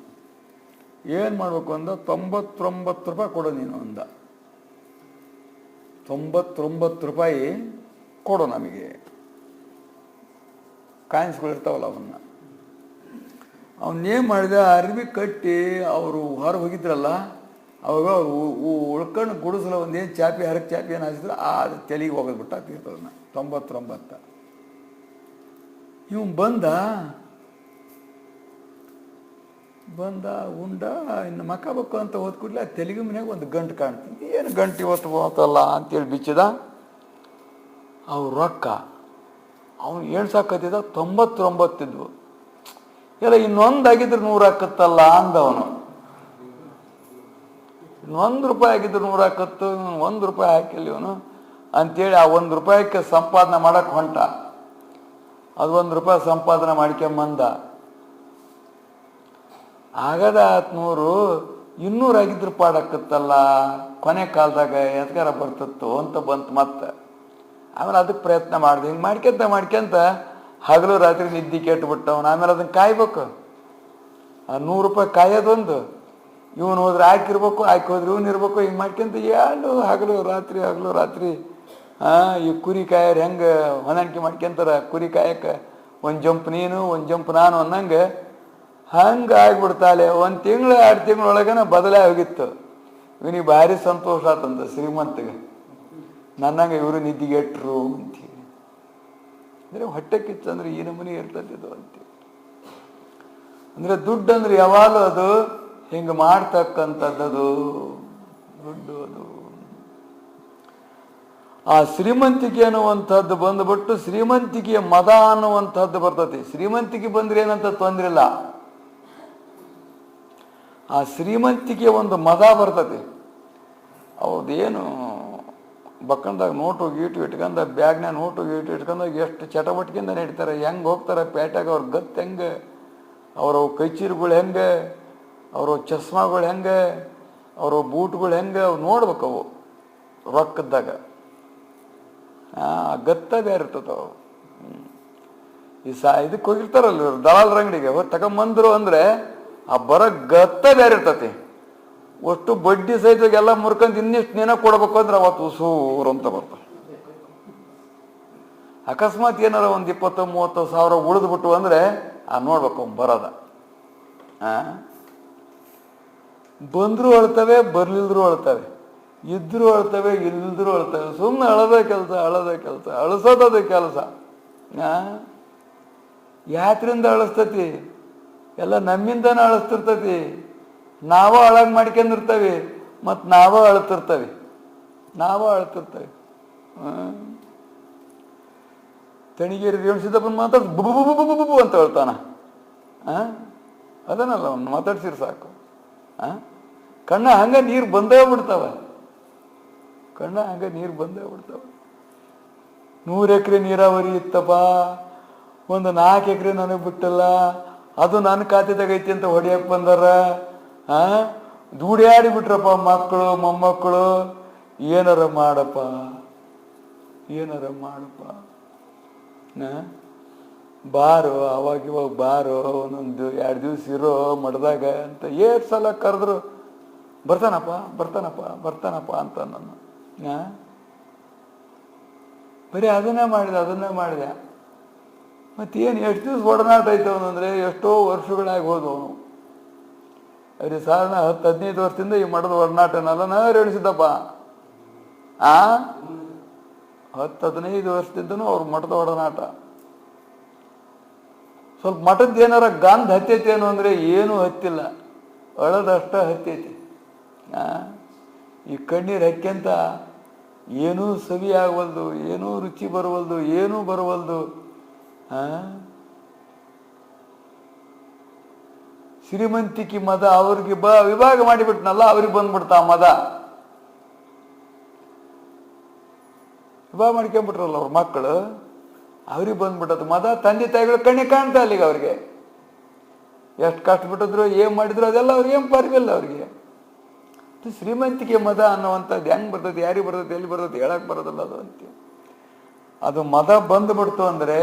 ಏನು ಮಾಡಬೇಕು ಅಂದ. 99 ರೂಪಾಯಿ ಕೊಡು ನೀನು ಅಂದ. 99 ರೂಪಾಯಿ ಕೊಡು ನಮಗೆ. ಕಾಯಿನ್ಸ್ಗಳಿರ್ತಾವಲ್ಲ ಅವನ್ನೇನು ಮಾಡಿದೆ, ಅರ್ಬಿ ಕಟ್ಟಿ ಅವರು ಹೊರ ಹೋಗಿದ್ರಲ್ಲ, ಅವಾಗ ಉಳ್ಕೊಂಡು ಗುಡಿಸಲ ಒಂದೇನು ಚಾಪಿ ಹರಕ್ಕೆ ಚಾಪಿ ಏನು ಹಾಸಿದ್ರು ಅದು ತೆಲಿಗೆ ಹೋಗೋದ್ಬಿಟ್ಟು ಆಗ್ತಿರ್ತದನ್ನ. 99. ಇವ್ ಬಂದ ಉಂಡ ಇನ್ನು ಮಕ್ಕ ಬಕ್ಕ ಅಂತ ಹೋದ್ ಕೂಡಲೇ ತೆಲಿಗೆ ಮನೆಯಾಗ ಒಂದು ಗಂಟು ಕಾಣ್ತಿದ್ದೆ. ಏನು ಗಂಟು ಇವತ್ತು ಹೋತಲ್ಲ ಅಂತೇಳಿ ಬಿಚ್ಚಿದ. ಅವ್ರ ರೊಕ್ಕ ಅವ್ನು ಎಣ್ಸಾಕತ್ತಿದ್ದ 99 ಇದ್ವು. ಎಲ್ಲ ಇನ್ನೊಂದಾಗಿದ್ರೆ 100 ಹಾಕತ್ತಲ್ಲ ಅಂದವನು. ಇನ್ನೊಂದು ರೂಪಾಯಿ ಆಗಿದ್ರೆ 100 ಹಾಕತ್ತು, 1 ರೂಪಾಯಿ ಹಾಕಿಲ್ಲ ಇವನು ಅಂತೇಳಿ ಆ 1 ರೂಪಾಯಿಗೆ ಸಂಪಾದನೆ ಮಾಡಕ್ಕೆ ಹೊಂಟ. ಅದು 1 ರೂಪಾಯಿ ಸಂಪಾದನೆ ಮಾಡ್ಕೊಂಬಂದ. ಆಗದ 100 200 ಆಗಿದ್ರು ಪಾಡಾಕತ್ತಲ್ಲ, ಕೊನೆ ಕಾಲದಾಗ ಎದ್ಗಾರ ಬರ್ತಿತ್ತು ಅಂತ ಬಂತು ಮತ್ತೆ. ಆಮೇಲೆ ಅದಕ್ಕೆ ಪ್ರಯತ್ನ ಮಾಡಿದೆ. ಹಿಂಗೆ ಮಾಡ್ಕೊಂತ ಹಗಲು ರಾತ್ರಿ ನಿದ್ದೆ ಕೆಟ್ಟುಬಿಟ್ಟವನು. ಆಮೇಲೆ ಅದನ್ನು ಕಾಯ್ಬೇಕು. ಆ 100 ರೂಪಾಯಿ ಕಾಯೋದೊಂದು, ಇವನು ಹೋದ್ರೆ ಹಾಕಿರ್ಬೇಕು, ಹಾಕಿ ಹೋದ್ರೆ ಇವನು ಇರ್ಬೇಕು. ಹಿಂಗೆ ಮಾಡ್ಕೊಂತ ಎರಡು ಹಗಲು ರಾತ್ರಿ ಈ ಕುರಿ ಕಾಯೋರು ಹೆಂಗೆ ಹೊಂದಾಣಿಕೆ ಮಾಡ್ಕೊಂತಾರ, ಕುರಿ ಕಾಯಕ್ಕೆ ಒಂದು ಜಂಪ್ ನೀನು ಒಂದು ಜಂಪ್ ನಾನು ಅನ್ನಂಗೆ ಹಂಗೆ ಆಗ್ಬಿಡ್ತಾಳೆ. 1 ತಿಂಗಳು 2 ತಿಂಗಳೊಳಗನ ಬದಲೇ ಹೋಗಿತ್ತು. ಇವನಿಗೆ ಭಾರಿ ಸಂತೋಷ ಆತಂತ ಶ್ರೀಮಂತಿಗೆ, ನನ್ನಂಗೆ ಇವರು ನಿದ್ದಿಗೆಟ್ರು ಅಂತೀವಿ. ಅಂದರೆ ಹೊಟ್ಟೆ ಕಿಚ್ಚಂದ್ರೆ ಈ ನಮೂನಿ ಇರ್ತದಿದು ಅಂತೀವಿ. ಅಂದರೆ ದುಡ್ಡು ಅಂದ್ರೆ ಯಾವಾಗಲೂ ಅದು ಹಿಂಗೆ ಮಾಡ್ತಕ್ಕಂಥದ್ದು ದುಡ್ಡು. ಅದು ಆ ಶ್ರೀಮಂತಿಕೆ ಅನ್ನುವಂಥದ್ದು ಬಂದುಬಿಟ್ಟು ಶ್ರೀಮಂತಿಕೆಯ ಮದ ಅನ್ನುವಂಥದ್ದು ಬರ್ತತಿ. ಶ್ರೀಮಂತಿಕೆ ಬಂದ್ರೆ ಏನಂತ ತೊಂದರೆ ಇಲ್ಲ, ಆ ಶ್ರೀಮಂತಿಕೆ ಒಂದು ಮದ ಬರ್ತತಿ. ಅವ್ರದ್ದೇನು ಬಕ್ಕಂದಾಗ ನೋಟು ಗೀಟು ಇಟ್ಕೊಂಡ, ಬ್ಯಾಗ್ನಾಗ ನೋಟು ಗೀಟು ಇಟ್ಕೊಂಡಾಗ ಎಷ್ಟು ಚಟವಟಿಕೆಯಿಂದ ನಡೀತಾರೆ, ಹೆಂಗೆ ಹೋಗ್ತಾರೆ ಪೇಟೆಗೆ, ಅವ್ರ ಗತ್ತು ಹೆಂಗೆ, ಅವ್ರ ಕೈಚೀರುಗಳು ಹೆಂಗೆ, ಅವ್ರ ಚಸ್ಮಾಗಳು ಹೆಂಗೆ, ಅವ್ರ ಬೂಟ್ಗಳು ಹೆಂಗೆ, ಅವು ನೋಡ್ಬೇಕು. ಅವು ರೊಕ್ಕದಾಗ ಗತ್ತ ಬೇರೆ ಇರ್ತದವು. ಇದಕ್ಕೆ ಹೋಗಿರ್ತಾರಲ್ಲ ಇವ್ರು ದಲಾಲರ ಅಂಗಡಿಗೆ ಹೋಗಿ ತಗೊಂಬಂದ್ರು ಅಂದರೆ ಆ ಬರೋ ಗತ್ತ ಬೇರೆ ಇರ್ತತಿ. ಅಷ್ಟು ಬಡ್ಡಿ ಸಹಿತ ಎಲ್ಲ ಮುರ್ಕೊಂಡು ಇನ್ನಿಷ್ಟು ನೀನ ಕೊಡ್ಬೇಕು ಅಂದ್ರೆ ಅವತ್ತು ಉಸೂರು ಅಂತ ಬರ್ತಾರೆ. ಅಕಸ್ಮಾತ್ ಏನಾರ ಒಂದು 20-30 ಸಾವಿರ ಉಳಿದ್ಬಿಟ್ಟು ಅಂದರೆ ನೋಡ್ಬೇಕು ಅವ್ನು ಬರೋದ. ಬಂದರೂ ಅಳ್ತವೆ, ಬರ್ಲಿಲ್ದ್ರು ಅಳ್ತವೆ, ಇದ್ರೂ ಅಳ್ತವೆ, ಇಲ್ದ್ರು ಅಳ್ತವೆ. ಸುಮ್ಮನೆ ಅಳದ ಕೆಲಸ ಅಳಿಸೋದದ ಕೆಲಸ. ಯಾತ್ರಿಂದ ಅಳಿಸ್ತತಿ? ಎಲ್ಲ ನಮ್ಮಿಂದನ ಅಳಿಸ್ತಿರ್ತತಿ. ನಾವೂ ಹಾಳಾಗಿ ಮಾಡ್ಕೊಂಡಿರ್ತೇವೆ ಮತ್ತು ನಾವೂ ಅಳ್ತಿರ್ತೇವೆ. ತಣಿಗೇರಿ ರೇವಣಸಿದ್ದಪ್ಪನ ಮಾತಾಡ್ ಬುಬು ಅಂತ ಹೇಳ್ತಾನ. ಅದನ್ನಲ್ಲ ಅವ್ನು ಮಾತಾಡ್ಸಿರ್ ಸಾಕು. ಕಣ್ಣ ಹಂಗೆ ನೀರು ಬಂದೇ ಬಿಡ್ತಾವ. 100 ಎಕರೆ ನೀರಾವರಿ ಇತ್ತಪ್ಪ, ಒಂದು 4 ಎಕರೆ ನನಗೆ ಬಿಟ್ಟಲ್ಲ, ಅದು ನನ್ನ ಖಾತೆದಾಗ ಐತಿ ಅಂತ ಹೊಡಿಯಕ್ಕೆ ಬಂದಾರ. ದುಡಿಯಾಡಿ ಬಿಟ್ರಪ್ಪ ಮಕ್ಕಳು ಮೊಮ್ಮಕ್ಕಳು. ಏನಾರ ಮಾಡಪ್ಪ. ಬಾರೋ ಅವಾಗ ಬಾರೋ, ಒಂದೊಂದು 2 ದಿವಸ ಇರೋ ಮಡ್ದಾಗ ಅಂತ ಏಟ್ ಸಲ ಕರೆದ್ರು ಬರ್ತಾನಪ್ಪ ಅಂತ ನಾನು ಬರೀ ಅದನ್ನೇ ಮಾಡಿದೆ. ಮತ್ತೇನು ಎಷ್ಟು ದಿವಸ ಒಡನಾಟ ಐತವನಂದ್ರೆ ಎಷ್ಟೋ ವರ್ಷಗಳಾಗಿ ಹೋದವನು. ಅವ್ರಿಗೆ ಸಾಧಾರಣ 10-15 ವರ್ಷದಿಂದ ಈ ಮಠದ ಒಡನಾಟನೆಲ್ಲ ನಾವು ಎಣಿಸಿದ್ದಪ್ಪ. 10-15 ವರ್ಷದಿಂದನೂ ಅವ್ರ ಮಠದ ಒಡನಾಟ. ಸ್ವಲ್ಪ ಮಠದ ಏನಾರ ಗಂಧ ಹತ್ತೈತಿ ಏನು ಅಂದರೆ ಏನೂ ಹತ್ತಿಲ್ಲ, ಅಳದಷ್ಟ ಹತ್ತೈತಿ. ಈ ಕಣ್ಣೀರು ಹಕ್ಕೆಂತ ಏನೂ ಸವಿ ಆಗವಲ್ದು, ಏನೂ ರುಚಿ ಬರವಲ್ದು, ಏನೂ ಬರವಲ್ದು. ಶ್ರೀಮಂತಿಕೆ ಮದ ಅವ್ರಿಗೆ ವಿಭಾಗ ಮಾಡಿಬಿಟ್ನಲ್ಲ, ಅವ್ರಿಗೆ ಬಂದ್ಬಿಡ್ತಾ ಮದ. ವಿಭಾಗ ಮಾಡ್ಕೊಂಡ್ಬಿಟ್ರಲ್ಲ ಅವ್ರ ಮಕ್ಕಳು, ಅವ್ರಿಗೆ ಬಂದ್ಬಿಟ್ಟದು ಮದ. ತಂದೆ ತಾಯಿಗಳು ಕಣ್ಣಿ ಕಾಣ್ತಾ ಅಲ್ಲಿಗೆ ಅವ್ರಿಗೆ ಎಷ್ಟು ಕಷ್ಟಪಟ್ಟಿದ್ರು ಏನು ಮಾಡಿದ್ರು ಅದೆಲ್ಲ ಅವ್ರಿಗೆ ಏನು ಬರಲಿಲ್ಲ. ಅವ್ರಿಗೆ ಶ್ರೀಮಂತಿಕೆ ಮದ ಅನ್ನುವಂಥದ್ದು ಹೆಂಗೆ ಬರ್ತದೆ, ಯಾರಿಗೆ ಬರ್ತದೆ, ಎಲ್ಲಿ ಬರ್ತದೆ ಹೇಳಕ್ಕೆ ಬರೋದಿಲ್ಲ ಅದು ಅಂತ. ಅದು ಮದ ಬಂದುಬಿಡ್ತು ಅಂದರೆ,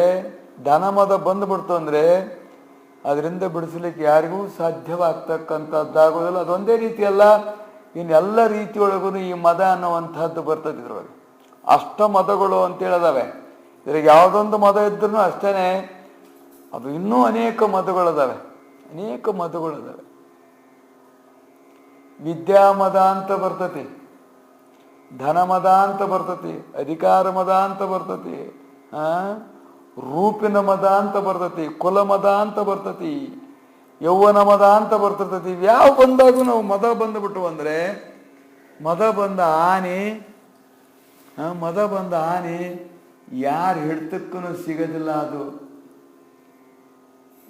ಧನ ಮದ ಬಂದುಬಿಡ್ತು ಅಂದರೆ ಅದರಿಂದ ಬಿಡಿಸ್ಲಿಕ್ಕೆ ಯಾರಿಗೂ ಸಾಧ್ಯವಾಗ್ತಕ್ಕಂಥದ್ದಾಗೋದಿಲ್ಲ. ಅದೊಂದೇ ರೀತಿ ಅಲ್ಲ, ಇನ್ನೆಲ್ಲ ರೀತಿಯೊಳಗೂ ಈ ಮದ ಅನ್ನುವಂಥದ್ದು ಬರ್ತದೆ. ಇದ್ರೊಳಗೆ ಅಷ್ಟ ಮದಗಳು ಅಂತೇಳಿದಾವೆ. ಇದ್ರಾಗ ಯಾವುದೊಂದು ಮದ ಇದ್ರೂ ಅಷ್ಟೇ, ಅದು ಇನ್ನೂ ಅನೇಕ ಮದಗಳಿದಾವೆ. ವಿದ್ಯಾಮದ ಅಂತ ಬರ್ತತಿ, ಧನಮದ ಅಂತ ಬರ್ತತಿ, ಅಧಿಕಾರ ಮದ ಅಂತ ಬರ್ತತಿ, ರೂಪಿನ ಮದ ಅಂತ ಬರ್ತತಿ, ಕುಲಮದ ಅಂತ ಬರ್ತತಿ, ಯೌವನ ಮದ ಅಂತ ಬರ್ತಿರ್ತತಿ. ಯಾವ ಬಂದಾಗೂ ನಾವು ಮದ ಬಂದುಬಿಟ್ಟು ಅಂದರೆ ಮದ ಬಂದ ಆನೆ ಯಾರು ಹಿಡ್ತಕ್ಕೂ ಸಿಗೋದಿಲ್ಲ, ಅದು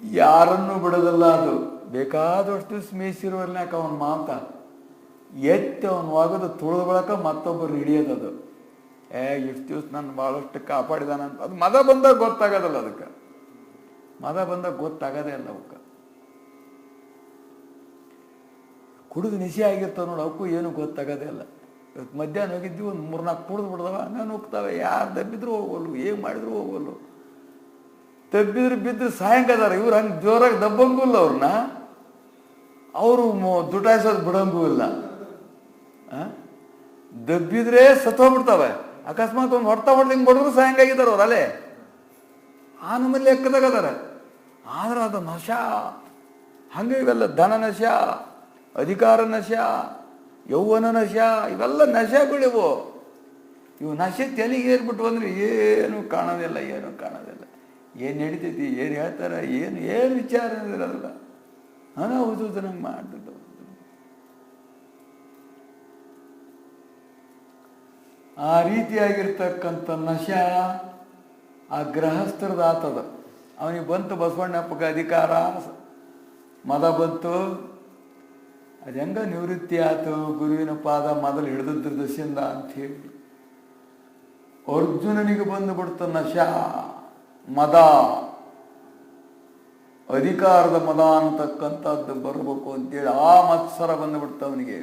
ಯಾರನ್ನು ಬಿಡೋದಿಲ್ಲ. ಅದು ಬೇಕಾದಷ್ಟು ಮೇಯಿಸಿರುವರ್ನಾಕ ಅವನ ಮಾತ ಎತ್ತಿ ಅವನು ಒಗದು ತುಳಿದ ಬಳಕ ಮತ್ತೊಬ್ಬರು ಹಿಡಿಯೋದದು. ಇಷ್ಟು ದಿವಸ ನಾನು ಭಾಳಷ್ಟು ಕಾಪಾಡಿದಾನಂತ. ಅದು ಮದ ಬಂದಾಗ ಗೊತ್ತಾಗೋದಲ್ಲ, ಅದಕ್ಕೆ ಮದ ಬಂದಾಗ ಗೊತ್ತಾಗೋದೇ ಇಲ್ಲ ಅವಕ್ಕೆ. ಕುಡಿದು ನಿಶೆ ಆಗಿರ್ತಾವೆ ನೋಡಿ, ಅವಕ್ಕೂ ಏನೂ ಗೊತ್ತಾಗೋದೇ ಇಲ್ಲ. ಇವತ್ತು ಮಧ್ಯಾಹ್ನ ಹೋಗಿದ್ವಿ, ಒಂದು 3-4 ಕುಡಿದು ಬಿಡ್ದವ, ಹಂಗೆ ಹೋಗ್ತಾವೆ. ಯಾರು ದಬ್ಬಿದ್ರು ಹೋಗೋಲ್ವು, ಏನು ಮಾಡಿದ್ರು ಹೋಗೋಲ್ವು. ದಬ್ಬಿದ್ರು ಬಿದ್ದರು ಸಾಯಂಕಾಲ ಇವ್ರು ಹಂಗೆ ಜೋರಾಗಿ ದಬ್ಬಂಗೂ ಇಲ್ಲ ಅವ್ರನ್ನ, ಅವರು ದುಟಾಯಿಸೋದು ಬಿಡಂಗೂ ಇಲ್ಲ. ದಬ್ಬಿದ್ರೆ ಸತ್ತೋಗ್ಬಿಡ್ತಾವೆ. ಅಕಸ್ಮಾತ್ ಒಂದು ಹೊಡೆದಿಂಗೆ ಬಡಿದ್ರು ಸಾಯಂಕಾಗಿದ್ದಾರೆ ಅವ್ರು ಅಲ್ಲೇ, ಆ ನಮ್ಮಲ್ಲಿ ಲೆಕ್ಕದಾಗದಾರೆ. ಆದ್ರೆ ಅದು ನಶ. ಹಂಗೆ ಇವೆಲ್ಲ ಧನ ನಶ, ಅಧಿಕಾರ ನಶ, ಯೌವನ ನಶ, ಇವೆಲ್ಲ ನಶೆಗಳಿವು. ಇವು ನಶೆ ತೆಲಿಗೆ ಏರ್ಬಿಟ್ಟು ಅಂದ್ರೆ ಏನು ಕಾಣೋದಿಲ್ಲ, ಏನು ಕಾಣೋದಿಲ್ಲ. ಏನು ನಡೀತೈತಿ, ಏನು ಹೇಳ್ತಾರೆ, ಏನು ವಿಚಾರ ಇರೋದಿಲ್ಲ. ಹೌದು ನಂಗೆ ಮಾಡ್ತಿದ್ದು. ಆ ರೀತಿಯಾಗಿರ್ತಕ್ಕಂಥ ನಶ ಆ ಗೃಹಸ್ಥರದ ಆತದ. ಅವನಿಗೆ ಬಂತು ಬಸವಣ್ಣಪ್ಪಗೆ ಅಧಿಕಾರ, ಮದ ಬಂತು, ಅದು ಹೆಂಗ ನಿವೃತ್ತಿ ಆಯ್ತು. ಗುರುವಿನ ಪಾದ ಮೊದಲು ಹಿಡಿದದ್ರ ದಶಿಂದ ಅಂಥೇಳಿ ಅರ್ಜುನನಿಗೆ ಬಂದು ಬಿಡ್ತು ನಶ, ಮದ, ಅಧಿಕಾರದ ಮದ ಅಂತಕ್ಕಂಥದ್ದು ಬರಬೇಕು ಅಂತೇಳಿ ಆ ಮತ್ಸರ ಬಂದುಬಿಡ್ತು ಅವನಿಗೆ.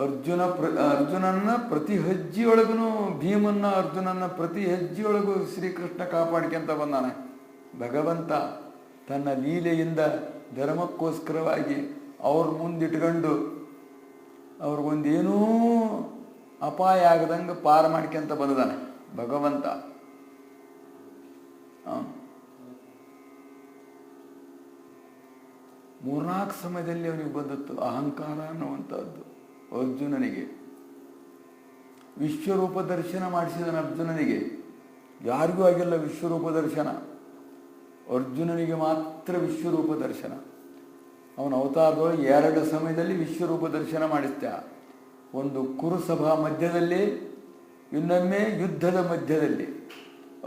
ಅರ್ಜುನನ್ನ ಪ್ರತಿ ಹೆಜ್ಜೆಯೊಳಗೂ, ಭೀಮನ್ನ ಅರ್ಜುನನ್ನ ಪ್ರತಿ ಹೆಜ್ಜೆಯೊಳಗೂ ಶ್ರೀಕೃಷ್ಣ ಕಾಪಾಡ್ಕೊಂತ ಬಂದಾನೆ. ಭಗವಂತ ತನ್ನ ಲೀಲೆಯಿಂದ ಧರ್ಮಕ್ಕೋಸ್ಕರವಾಗಿ ಅವ್ರ ಮುಂದಿಟ್ಕೊಂಡು ಅವ್ರಿಗೊಂದೇನೂ ಅಪಾಯ ಆಗದಂಗೆ ಪಾರು ಮಾಡ್ಕೊಂತ ಬಂದಾನೆ ಭಗವಂತ. ಮೂರ್ನಾಲ್ಕು ಸಮಯದಲ್ಲಿ ಅವನಿಗೆ ಬಂದದ್ದು ಅಹಂಕಾರ ಅನ್ನುವಂಥದ್ದು. ಅರ್ಜುನನಿಗೆ ವಿಶ್ವರೂಪ ದರ್ಶನ ಮಾಡಿಸಿದನು. ಅರ್ಜುನನಿಗೆ ಯಾರಿಗೂ ಆಗಿಲ್ಲ ವಿಶ್ವರೂಪ ದರ್ಶನ, ಅರ್ಜುನನಿಗೆ ಮಾತ್ರ ವಿಶ್ವರೂಪ ದರ್ಶನ. ಅವನ ಅವತಾರದೊಳಗೆ 2 ಸಮಯದಲ್ಲಿ ವಿಶ್ವರೂಪ ದರ್ಶನ ಮಾಡಿಸ್ತ. ಒಂದು ಕುರುಸಭಾ ಮಧ್ಯದಲ್ಲಿ, ಇನ್ನೊಮ್ಮೆ ಯುದ್ಧದ ಮಧ್ಯದಲ್ಲಿ.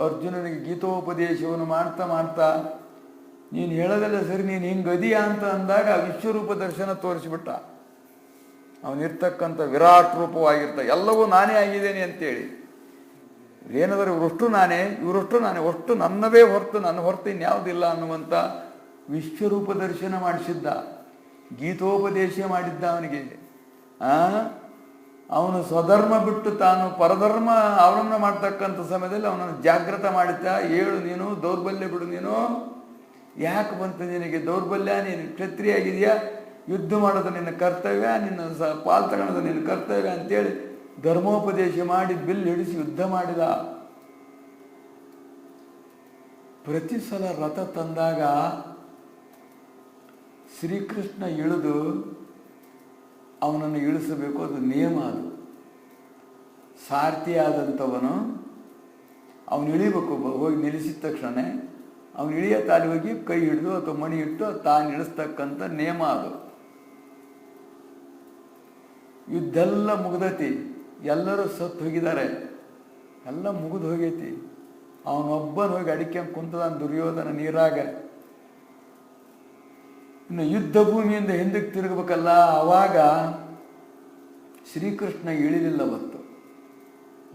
ಅರ್ಜುನನಿಗೆ ಗೀತೋಪದೇಶವನ್ನು ಮಾಡ್ತಾ ಮಾಡ್ತಾ ನೀನು ಹೇಳೋದಲ್ಲ ಸರಿ, ನೀನು ಹಿಂಗೆ ಅದೀಯ ಅಂತ ಅಂದಾಗ ವಿಶ್ವರೂಪ ದರ್ಶನ ತೋರಿಸಿಬಿಟ್ಟ. ಅವನಿರ್ತಕ್ಕಂಥ ವಿರಾಟ್ ರೂಪವಾಗಿರ್ತ, ಎಲ್ಲವೂ ನಾನೇ ಆಗಿದ್ದೇನೆ ಅಂತೇಳಿ. ಏನಾದರೂ ಇವರಷ್ಟು ನಾನೇ, ಇವರಷ್ಟು ನಾನೇ, ಅಷ್ಟು ನನ್ನವೇ ಹೊರತು, ನನ್ನ ಹೊರತು ಇನ್ಯಾವುದಿಲ್ಲ ಅನ್ನುವಂಥ ವಿಶ್ವರೂಪ ದರ್ಶನ ಮಾಡಿಸಿದ್ದ. ಗೀತೋಪದೇಶ ಮಾಡಿದ್ದ ಅವನಿಗೆ. ಅವನು ಸ್ವಧರ್ಮ ಬಿಟ್ಟು ತಾನು ಪರಧರ್ಮ ಅವಲಂಬನೆ ಮಾಡ್ತಕ್ಕಂಥ ಸಮಯದಲ್ಲಿ ಅವನನ್ನು ಜಾಗೃತ ಮಾಡಿದ್ದ. ಹೇಳು, ನೀನು ದೌರ್ಬಲ್ಯ ಬಿಡು, ನೀನು ಯಾಕೆ ಬಂತು ನಿನಗೆ ದೌರ್ಬಲ್ಯ, ನೀನು ಕ್ಷತ್ರಿಯ ಆಗಿದೆಯಾ, ಯುದ್ಧ ಮಾಡೋದು ನಿನ್ನ ಕರ್ತವ್ಯ, ನಿನ್ನ ಪಾಲ್ ತಗೊಳ್ಳೋದು ನಿನ್ನ ಕರ್ತವ್ಯ ಅಂತೇಳಿ ಧರ್ಮೋಪದೇಶ ಮಾಡಿ ಬಿಲ್ ಹಿಡಿಸಿ ಯುದ್ಧ ಮಾಡಿದ. ಪ್ರತಿ ಸಲ ರಥ ತಂದಾಗ ಶ್ರೀಕೃಷ್ಣ ಇಳಿದು ಅವನನ್ನು ಇಳಿಸಬೇಕು, ಅದು ನಿಯಮ. ಅದು ಸಾರಥಿ ಆದಂಥವನು ಅವನು ಇಳಿಬೇಕು. ಹೋಗಿ ನಿಲ್ಲಿಸಿದ ತಕ್ಷಣ ಅವನು ಇಳಿಯ ತಾಲಿ ಹೋಗಿ ಕೈ ಹಿಡಿದು ಅಥವಾ ಮಣಿ ಇಟ್ಟು ತಾನು ಇಳಿಸ್ತಕ್ಕಂಥ ನಿಯಮ ಅದು. ಯುದ್ಧ ಎಲ್ಲ ಮುಗ್ದೈತಿ, ಎಲ್ಲರೂ ಸತ್ತು ಹೋಗಿದ್ದಾರೆ, ಎಲ್ಲ ಮುಗಿದು ಹೋಗೈತಿ. ಅವನೊಬ್ಬನ ಹೋಗಿ ಅಡಿಕೆ ಕುಂತದ ದುರ್ಯೋಧನ ನೀರಾಗ. ಇನ್ನು ಯುದ್ಧ ಭೂಮಿಯಿಂದ ಹಿಂದಕ್ಕೆ ತಿರುಗಬೇಕಲ್ಲ, ಅವಾಗ ಶ್ರೀಕೃಷ್ಣ ಇಳಿಲಿಲ್ಲ. ಅವತ್ತು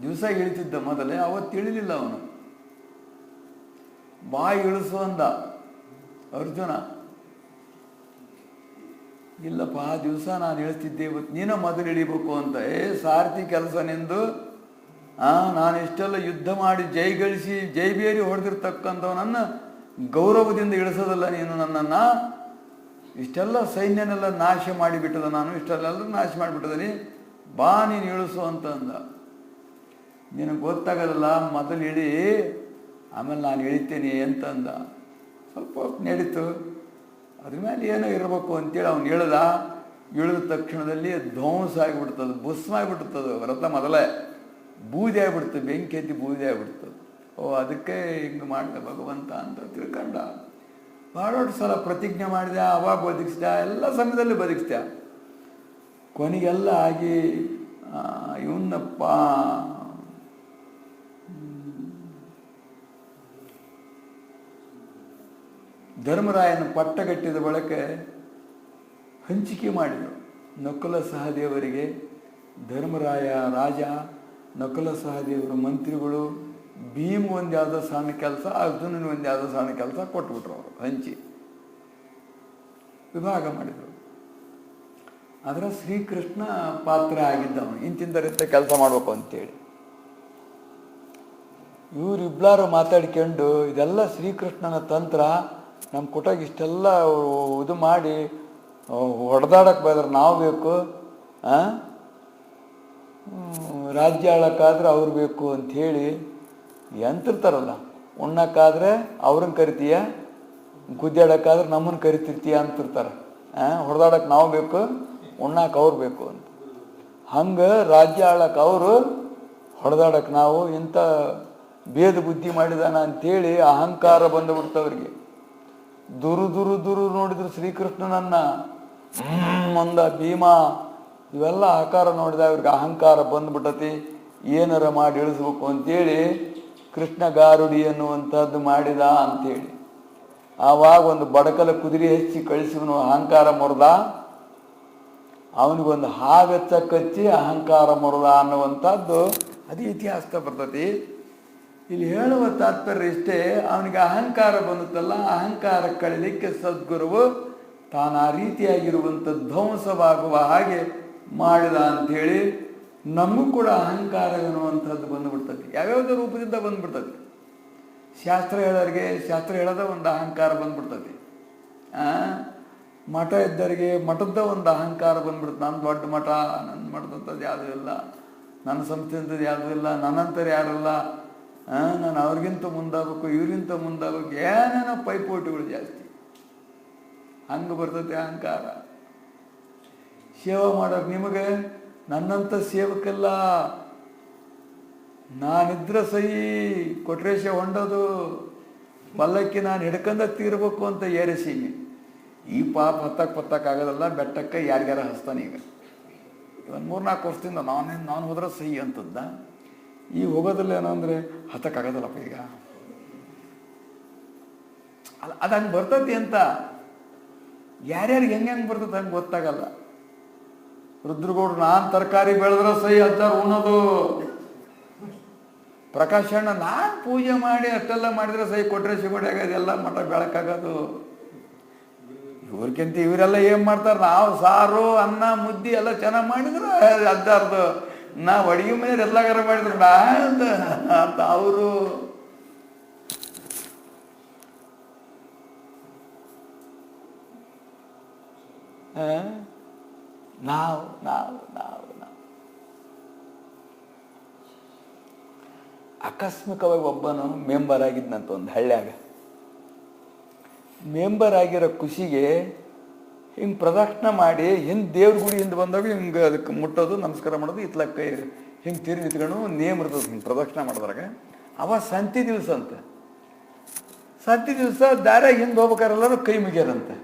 ದಿವಸ ಇಳಿತಿದ್ದ ಮೊದಲೇ, ಅವತ್ತು ಇಳಿಲಿಲ್ಲ. ಅವನು ಬಾಯಿ ಇಳಿಸು ಅಂದ ಅರ್ಜುನ. ಇಲ್ಲಪ್ಪ, ಆ ದಿವಸ ನಾನು ಇಳಿಸ್ತಿದ್ದೆ, ಇವತ್ತು ನೀನು ಮೊದಲು ಇಳಿಬೇಕು ಅಂತ. ಸಾರಥಿ ಕೆಲಸ ನಿಂದು. ನಾನು ಇಷ್ಟೆಲ್ಲ ಯುದ್ಧ ಮಾಡಿ ಜೈಗಳಿಸಿ ಜೈಬೇರಿ ಹೊಡೆದಿರ್ತಕ್ಕಂಥವನನ್ನ ಗೌರವದಿಂದ ಇಳಿಸೋದಲ್ಲ ನೀನು ನನ್ನನ್ನು. ಇಷ್ಟೆಲ್ಲ ಸೈನ್ಯನೆಲ್ಲ ನಾಶ ಮಾಡಿಬಿಟ್ಟದ, ನಾನು ಇಷ್ಟೆಲ್ಲ ನಾಶ ಮಾಡಿಬಿಟ್ಟದನಿ, ಬಾ ನೀನು ಇಳಿಸು ಅಂತ ಅಂದ. ನಿನಗೆ ಗೊತ್ತಾಗಲ್ಲ, ಮೊದಲು ಇಳಿ, ಆಮೇಲೆ ನಾನು ಇಳಿತೇನೆ ಅಂತಂದ. ಸ್ವಲ್ಪ ಹೊತ್ತು ನಡೀತು. ಅದ್ರ ಮೇಲೆ ಏನೋ ಇರಬೇಕು ಅಂತೇಳಿ ಅವ್ನು ಇಳಿದ. ಇಳಿದ ತಕ್ಷಣದಲ್ಲಿ ಧ್ವಂಸ ಆಗಿಬಿಡ್ತದೆ, ಭಸ್ಮ ಆಗಿಬಿಡ್ತದೆ. ವ್ರತ ಮೊದಲೇ ಬೂದಿ ಆಗಿಬಿಡ್ತದೆ, ಬೆಂಕಿ ಎತ್ತಿ ಬೂದಿ ಆಗಿಬಿಡ್ತದೆ. ಅದಕ್ಕೆ ಹಿಂಗೆ ಮಾಡಿದ ಭಗವಂತ ಅಂತ ತಿಳ್ಕೊಂಡ. ಭಾಳಷ್ಟು ಸಲ ಪ್ರತಿಜ್ಞೆ ಮಾಡಿದೆ, ಅವಾಗ ಬದುಕಿಸ್ದ, ಎಲ್ಲ ಸಮಯದಲ್ಲಿ ಬದುಕಿಸ್ದ. ಕೊನೆಗೆಲ್ಲ ಆಗಿ ಇವನ್ನಪ್ಪ ಧರ್ಮರಾಯನ ಪಟ್ಟಗಟ್ಟಿದ ಬಳಿಕ ಹಂಚಿಕೆ ಮಾಡಿದರು. ನಕುಲ ಸಹದೇವರಿಗೆ ಧರ್ಮರಾಯ ರಾಜ, ನಕುಲ ಸಹದೇವರು ಮಂತ್ರಿಗಳು, ಭೀಮ್ ಒಂದು ಯಾವುದೋ ಸಣ್ಣ ಕೆಲಸ, ಅರ್ಜುನನ ಒಂದು ಯಾವುದೋ ಸಣ್ಣ ಕೆಲಸ ಕೊಟ್ಬಿಟ್ರು. ಅವರು ಹಂಚಿ ವಿಭಾಗ ಮಾಡಿದರು. ಅದರ ಶ್ರೀಕೃಷ್ಣ ಪಾತ್ರ ಆಗಿದ್ದವನು, ಇಂತಿಂದರಿಂದ ಕೆಲಸ ಮಾಡಬೇಕು ಅಂತೇಳಿ. ಇವರಿಬ್ಬರು ಮಾತಾಡ್ಕೊಂಡು ಇದೆಲ್ಲ ಶ್ರೀಕೃಷ್ಣನ ತಂತ್ರ, ನಮ್ಮ ಕುಟಾಗ ಇಷ್ಟೆಲ್ಲ ಇದು ಮಾಡಿ ಹೊಡೆದಾಡಕ್ಕೆ ಬಂದ್ರೆ ನಾವು ಬೇಕು, ರಾಜ್ಯ ಆಳಕ್ಕಾದ್ರೆ ಅವ್ರು ಬೇಕು ಅಂಥೇಳಿ ಎಂತಿರ್ತಾರಲ್ಲ. ಉಣ್ಣಕ್ಕಾದ್ರೆ ಅವ್ರನ್ನ ಕರಿತೀಯ, ಗುದ್ದಾಡಕ್ಕಾದ್ರೆ ನಮ್ಮನ್ನು ಕರಿತಿರ್ತೀಯ ಅಂತಿರ್ತಾರೆ. ಹೊಡೆದಾಡಕ್ಕೆ ನಾವು ಬೇಕು, ಉಣ್ಣಕ್ಕೆ ಅವ್ರು ಬೇಕು ಅಂತ. ಹಂಗೆ ರಾಜ್ಯ ಆಳಕ್ಕೆ ಅವರು, ಹೊಡೆದಾಡಕ್ಕೆ ನಾವು. ಇಂಥ ಭೇದ ಬುದ್ಧಿ ಮಾಡಿದಾನ ಅಂಥೇಳಿ ಅಹಂಕಾರ ಬಂದುಬಿಡ್ತವ್ರಿಗೆ. ದುರು ನೋಡಿದ್ರು ಶ್ರೀಕೃಷ್ಣನನ್ನ, ಮಂದ ಭೀಮ ಇವೆಲ್ಲ ಆಕಾರ ನೋಡಿದ ಅವ್ರಿಗೆ ಅಹಂಕಾರ ಬಂದ್ಬಿಟ್ಟತಿ. ಏನಾರ ಮಾಡಿ ಇಳಿಸ್ಬೇಕು ಅಂತೇಳಿ ಕೃಷ್ಣ ಗಾರುಡಿ ಅನ್ನುವಂಥದ್ದು ಮಾಡಿದ ಅಂಥೇಳಿ. ಆವಾಗ ಒಂದು ಬಡಕಲ ಕುದುರೆ ಹೆಚ್ಚಿ ಕಳಿಸಿವನು, ಅಹಂಕಾರ ಮೊರದ. ಅವನಿಗೊಂದು ಹಾವೆಚ್ಚ ಕಚ್ಚಿ ಅಹಂಕಾರ ಮೊರದ ಅನ್ನುವಂಥದ್ದು ಅದು ಇತಿಹಾಸದ ಬರ್ತತಿ. ಇಲ್ಲಿ ಹೇಳುವ ತಾತ್ಪರ್ಯ ಇಷ್ಟೇ, ಅವನಿಗೆ ಅಹಂಕಾರ ಬಂದುತ್ತಲ್ಲ, ಅಹಂಕಾರ ಕಳೀಲಿಕ್ಕೆ ಸದ್ಗುರುವು ತಾನು ಆ ರೀತಿಯಾಗಿರುವಂಥ ಧ್ವಂಸವಾಗುವ ಹಾಗೆ ಮಾಡಿದ ಅಂಥೇಳಿ ನಮಗೂ ಕೂಡ ಅಹಂಕಾರ ಎನ್ನುವಂಥದ್ದು ಬಂದುಬಿಡ್ತದೆ. ಯಾವ್ಯಾವುದೋ ರೂಪದಿಂದ ಬಂದ್ಬಿಡ್ತದೆ. ಶಾಸ್ತ್ರ ಹೇಳೋರಿಗೆ ಶಾಸ್ತ್ರ ಹೇಳೋದ ಒಂದು ಅಹಂಕಾರ ಬಂದ್ಬಿಡ್ತದೆ. ಮಠ ಇದ್ದವರಿಗೆ ಮಠದ ಒಂದು ಅಹಂಕಾರ ಬಂದ್ಬಿಡುತ್ತೆ. ನನ್ನ ದೊಡ್ಡ ಮಠ, ನನ್ನ ಮಠದಂಥದ್ದು ಯಾವುದೂ ಇಲ್ಲ, ನನ್ನ ಸಂಸ್ಥೆ ಅಂಥದ್ದು ಯಾವುದೂ ಇಲ್ಲ, ನನ್ನಂಥರು ಯಾರಲ್ಲ, ನಾನು ಅವ್ರಿಗಿಂತ ಮುಂದಾಗಬೇಕು, ಇವ್ರಿಗಿಂತ ಮುಂದಾಗಬೇಕು, ಏನೇನೋ ಪೈಪೋಟಿಗಳು ಜಾಸ್ತಿ. ಹಂಗೆ ಬರ್ತೈತೆ ಅಹಂಕಾರ. ಸೇವೆ ಮಾಡೋಕೆ ನಿಮಗೆ ನನ್ನಂಥ ಸೇವಕ್ಕೆಲ್ಲ, ನಾನಿದ್ರೆ ಸಹಿ ಕೊಟ್ರೇಶ ಹೊಂಡೋದು ಪಲ್ಲಕ್ಕಿ ನಾನು ಹಿಡ್ಕೊಂಡ ತೀರ್ಬೇಕು ಅಂತ ಏರಿಸೀನಿ. ಈ ಪಾಪ ಹತ್ತಕ್ಕಾಗೋದಲ್ಲ, ಬೆಟ್ಟಕ್ಕೆ ಯಾರಿಗಾರ ಹಸ್ತಾನೆ. ಈಗ ಒಂದು 3-4 ವರ್ಷದಿಂದ ನಾನು ಹೋದ್ರೆ ಸಹಿ ಅಂತದ್ದ. ಈಗ ಹೋಗೋದಿಲ್ಲ ಏನೋ ಅಂದರೆ ಹತ್ತಕ್ಕಾಗೋದಲ್ಲಪ್ಪ ಈಗ. ಅದು ಹಂಗೆ ಬರ್ತೈತಿ ಅಂತ ಯಾರ್ಯಾರಿಗೆ ಹೆಂಗೆ ಬರ್ತದೆ ಹಂಗೆ ಗೊತ್ತಾಗಲ್ಲ. ರುದ್ರಗೌಡ್ರು ನಾನು ತರಕಾರಿ ಬೆಳೆದ್ರೆ ಸಹಿ ಅಜ್ಜಾರು ಉಣ್ಣೋದು. ಪ್ರಕಾಶಣ್ಣ ನಾನು ಪೂಜೆ ಮಾಡಿ ಅಷ್ಟೆಲ್ಲ ಮಾಡಿದ್ರೆ ಸಹಿ ಕೊಟ್ಟರೆ ಸಿಗೋಡಿ ಅದೆಲ್ಲ ಮಠ ಬೆಳಕಾಗೋದು. ಇವ್ರಿಗಿಂತ ಇವರೆಲ್ಲ ಏನು ಮಾಡ್ತಾರೆ, ನಾವು ಸಾರು ಅನ್ನ ಮುದ್ದೆ ಎಲ್ಲ ಚೆನ್ನಾಗಿ ಮಾಡಿದ್ರೆ ಅಜ್ಜಾರ್ದು, ನಾವು ಅಡುಗೆ ಮನೆಯವ್ರು ಎಲ್ಲಾಗಾರ ಮಾಡಿದ್ರು ನಾ ಅಂತ ಅವರು. ನಾವು ನಾವು ನಾವು ನಾವು ಆಕಸ್ಮಿಕವಾಗಿ ಒಬ್ಬನು ಮೆಂಬರ್ ಆಗಿದ್ನಂತ ಒಂದು ಹಳ್ಳ್ಯಾಗ. ಮೆಂಬರ್ ಆಗಿರೋ ಖುಷಿಗೆ ಹಿಂಗೆ ಪ್ರದಕ್ಷಿಣೆ ಮಾಡಿ ಹಿಂದೆ ದೇವ್ರ ಗುಡಿ ಹಿಂದೆ ಬಂದಾಗ ಹಿಂಗೆ ಅದಕ್ಕೆ ಮುಟ್ಟೋದು, ನಮಸ್ಕಾರ ಮಾಡೋದು, ಇತ್ಲ ಕೈ ಹಿಂಗೆ ತಿರುಗಿ ನಿಂತ್ಕೊಂಡು ಒಂದು ನೇಮ್ ಇರ್ತದೆ ಹಿಂಗೆ ಪ್ರದಕ್ಷಿಣೆ ಮಾಡಿದ್ರಾಗ. ಅವ ಸಂತಿ ದಿವಸ ಅಂತ. ಸಂತಿ ದಿವಸ ದಾರ್ಯಾಗ ಹಿಂದೆ ಹೋಗ್ಬೇಕಾರೆಲ್ಲರೂ ಕೈ ಮುಗಿಯಾರಂತೆ.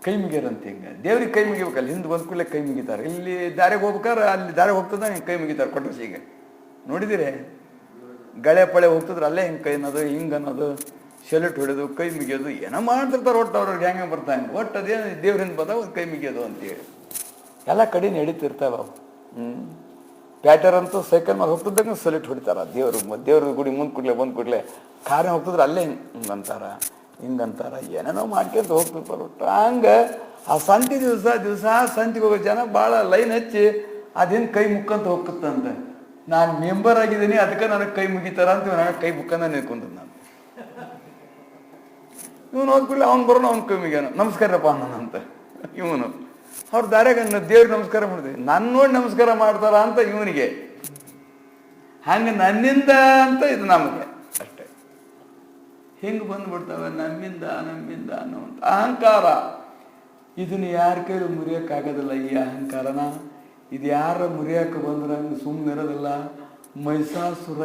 ಕೈ ಮುಗಿಯಾರಂತೆ. ಹಿಂಗೆ ದೇವ್ರಿಗೆ ಕೈ ಮುಗಿಬೇಕಲ್ಲ, ಹಿಂದೆ ಬಂದ ಕೂಡಲೇ ಕೈ ಮುಗಿತಾರೆ. ಇಲ್ಲಿ ದಾರಿಗೆ ಹೋಗ್ಬೇಕಾರೆ ಅಲ್ಲಿ ದಾರಿಗೆ ಹೋಗ್ತದ ಹಿಂಗೆ ಕೈ ಮುಗಿತಾರೆ. ಕೊಟ್ಟಸಿಗೆ ನೋಡಿದಿರಿ, ಗಳೆ ಪಳೆ ಹೋಗ್ತಿದ್ರೆ ಅಲ್ಲೇ ಹಿಂಗೆ ಕೈ ಅನ್ನೋದು, ಹಿಂಗೆ ಅನ್ನೋದು, ಸೆಲ್ಯೂಟ್ ಹೊಡೆದು ಕೈ ಮುಗಿಯೋದು, ಏನೋ ಮಾಡ್ತಿರ್ತಾರೆ. ಒಟ್ಟು ಅವ್ರಿಗೆ ಹೆಂಗೆ ಬರ್ತಾನೆ, ಒಟ್ಟು ಅದೇನು ದೇವ್ರಿಂದ ಬಂದಾಗ ಒಂದು ಕೈ ಮುಗಿಯೋದು ಅಂತೇಳಿ ಎಲ್ಲ ಕಡೆ ನಡೀತಿರ್ತಾವೆ ಅವು. ಪ್ಯಾಟರ್ ಅಂತೂ ಸೈಕಲ್ ಮೇಲೆ ಹೋಗ್ತಿದ್ದಂಗೆ ಸೆಲ್ಯೂಟ್ ಹೊಡಿತಾರೆ. ದೇವ್ರ ಗುಡಿ ಮುಂದೆ ಕೂಡಲೇ ಬಂದು ಕೂಡಲೇ ಕಾರೇ ಹೋಗ್ತಿದ್ರೆ ಅಲ್ಲೇ ಹಿಂಗಂತಾರ, ಹಿಂಗಂತಾರ, ಏನೇನೋ ಮಾಡ್ಕೊಂತ ಹೋಗ್ತಿರ್ತಾರೆ. ಒಟ್ಟು ಹಂಗೆ ಆ ಸಂತಿ ದಿವಸ ಸಂತಿಗೆ ಹೋಗೋ ಜನ ಭಾಳ ಲೈನ್ ಹಚ್ಚಿ ಅದೇನು ಕೈ ಮುಕ್ಕಂತ ಹೋಗ್ತಂತೆ. ನಾನು ಮೆಂಬರ್ ಆಗಿದ್ದೀನಿ ಅದಕ್ಕೆ ನನಗೆ ಕೈ ಮುಗಿತಾರ ಅಂತ ನನಗೆ ಕೈ ಮುಕ್ಕಂದ ನಿಂತ್ಕೊಂಡ್ ನಾನು. ಇವನು ಹೋಗ್ಬಿಡ್ಲಿ, ಅವ್ನು ಬರೋನು ಅವ್ನ ಕೈ ಮುಗಿಯಾನ, ನಮಸ್ಕಾರಪ್ಪ ಅನ್ನೋನಂತ ಇವನು. ಅವ್ರ ದಾರ್ಯಾಗ ದೇವ್ರಿಗೆ ನಮಸ್ಕಾರ ಮಾಡಿದ್ವಿ, ನನ್ನ ನೋಡಿ ನಮಸ್ಕಾರ ಮಾಡ್ತಾರ ಅಂತ ಇವನಿಗೆ. ಹಂಗೆ ನನ್ನಿಂದ ಅಂತ ಇದು ನಮಗೆ ಅಷ್ಟೇ. ಹಿಂಗೆ ಬಂದ್ಬಿಡ್ತವೆ ನಮ್ಮಿಂದ ಅನ್ನುವಂಥ ಅಹಂಕಾರ. ಇದನ್ನು ಯಾರ ಕೈಲಿ ಮುರಿಯೋಕ್ಕಾಗೋದಿಲ್ಲ ಈ ಅಹಂಕಾರನ. ಇದು ಯಾರ ಮುರಿಯೋಕೆ ಬಂದ್ರೆ ಹಂಗೆ ಸುಮ್ಮನಿರೋದಿಲ್ಲ. ಮಹಿಷಾಸುರ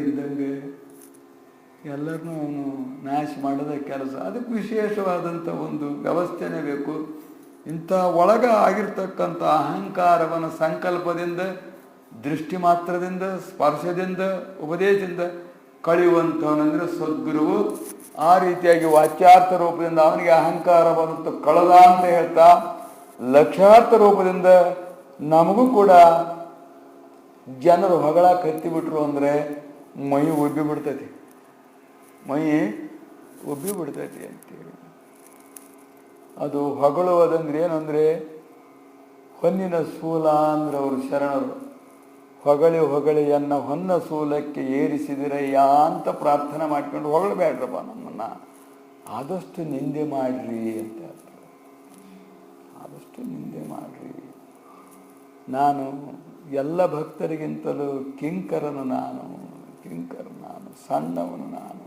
ಇದ್ದಂಗೆ ಎಲ್ಲರನ್ನೂ ಅವನು ನಾಶ ಮಾಡೋದ ಕೆಲಸ. ಅದಕ್ಕೆ ವಿಶೇಷವಾದಂಥ ಒಂದು ವ್ಯವಸ್ಥೆನೇ ಬೇಕು. ಇಂಥ ಒಳಗ ಆಗಿರ್ತಕ್ಕಂಥ ಅಹಂಕಾರವನ್ನು ಸಂಕಲ್ಪದಿಂದ, ದೃಷ್ಟಿ ಮಾತ್ರದಿಂದ, ಸ್ಪರ್ಶದಿಂದ, ಉಪದೇಶದಿಂದ ಕಳೆಯುವಂಥವನಂದ್ರೆ ಸದ್ಗುರುವು. ಆ ರೀತಿಯಾಗಿ ವಾಚ್ಯಾರ್ಥ ರೂಪದಿಂದ ಅವನಿಗೆ ಅಹಂಕಾರ ಬಂತು ಕಳೆದ ಅಂತ ಹೇಳ್ತಾ, ಲಕ್ಷ್ಯಾರ್ಥ ರೂಪದಿಂದ ನಮಗೂ ಕೂಡ ಜನರು ಹೊಗಳ ಕತ್ತಿಬಿಟ್ರು ಅಂದರೆ ಮೈ ಉಬ್ಬಿ ಬಿಡ್ತೈತಿ, ಮೈ ಉಬ್ಬಿ ಬಿಡ್ತೈತಿ ಅಂತೇಳಿ. ಅದು ಹೊಗಳುವುದಂದ್ರೆ ಏನಂದರೆ ಹೊನ್ನಿನ ಶೂಲ ಅಂದ್ರೆ ಅವರು ಶರಣರು. ಹೊಗಳಿ ಹೊಗಳಿ ಎನ್ನ ಹೊನ್ನ ಶೂಲಕ್ಕೆ ಏರಿಸಿದಿರಯ್ಯ ಅಂತ ಪ್ರಾರ್ಥನೆ ಮಾಡ್ಕೊಂಡು ಹೊಗಳಬೇಡ್ರಪ್ಪ ನಮ್ಮನ್ನು, ಆದಷ್ಟು ನಿಂದೆ ಮಾಡ್ರಿ ಅಂತ ಹೇಳ್ತಾರೆ. ಆದಷ್ಟು ನಿಂದೆ ಮಾಡ್ರಿ. ನಾನು ಎಲ್ಲ ಭಕ್ತರಿಗಿಂತಲೂ ಕಿಂಕರನು ನಾನು, ಸಣ್ಣವನು ನಾನು,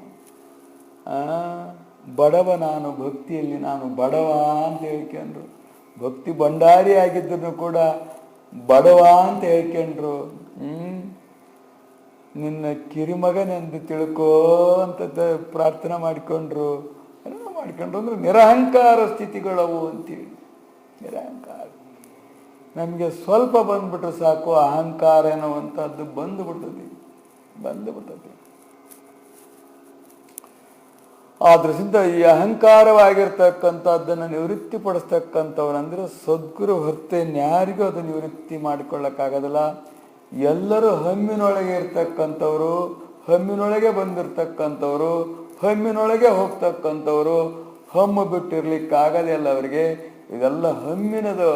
ಬಡವ ನಾನು, ಭಕ್ತಿಯಲ್ಲಿ ನಾನು ಬಡವ ಅಂತ ಹೇಳ್ಕೊಂಡ್ರು. ಭಕ್ತಿ ಭಂಡಾರಿ ಆಗಿದ್ದರೂ ಕೂಡ ಬಡವ ಅಂತ ಹೇಳ್ಕೊಂಡ್ರು. ನಿನ್ನ ಕಿರಿಮಗನೆಂದು ತಿಳ್ಕೋ ಅಂತ ಪ್ರಾರ್ಥನೆ ಮಾಡಿಕೊಂಡ್ರು. ಅಂದ್ರೆ ನಿರಹಂಕಾರ ಸ್ಥಿತಿಗಳವು ಅಂತೇಳಿ. ನಿರಹಂಕಾರ ನಮಗೆ ಸ್ವಲ್ಪ ಬಂದ್ಬಿಟ್ರೆ ಸಾಕು, ಅಹಂಕಾರ ಎನ್ನುವಂಥದ್ದು ಬಂದುಬಿಡ್ತದೆ. ಆದ್ರಿಂದ ಈ ಅಹಂಕಾರವಾಗಿರ್ತಕ್ಕಂಥದ್ದನ್ನು ನಿವೃತ್ತಿಪಡಿಸ್ತಕ್ಕಂಥವ್ರಂದ್ರೆ ಸದ್ಗುರು ಹೊರತೆ ಯಾರಿಗೂ ಅದು ನಿವೃತ್ತಿ ಮಾಡಿಕೊಳ್ಳಕ್ಕಾಗೋದಿಲ್ಲ. ಎಲ್ಲರೂ ಹಮ್ಮಿನೊಳಗೆ ಇರ್ತಕ್ಕಂಥವ್ರು, ಹಮ್ಮಿನೊಳಗೆ ಬಂದಿರ್ತಕ್ಕಂಥವ್ರು, ಹಮ್ಮಿನೊಳಗೆ ಹೋಗ್ತಕ್ಕಂಥವ್ರು. ಹಮ್ಮು ಬಿಟ್ಟಿರ್ಲಿಕ್ಕಾಗದೇ ಅಲ್ಲ ಅವರಿಗೆ. ಇದೆಲ್ಲ ಹಮ್ಮಿನದು.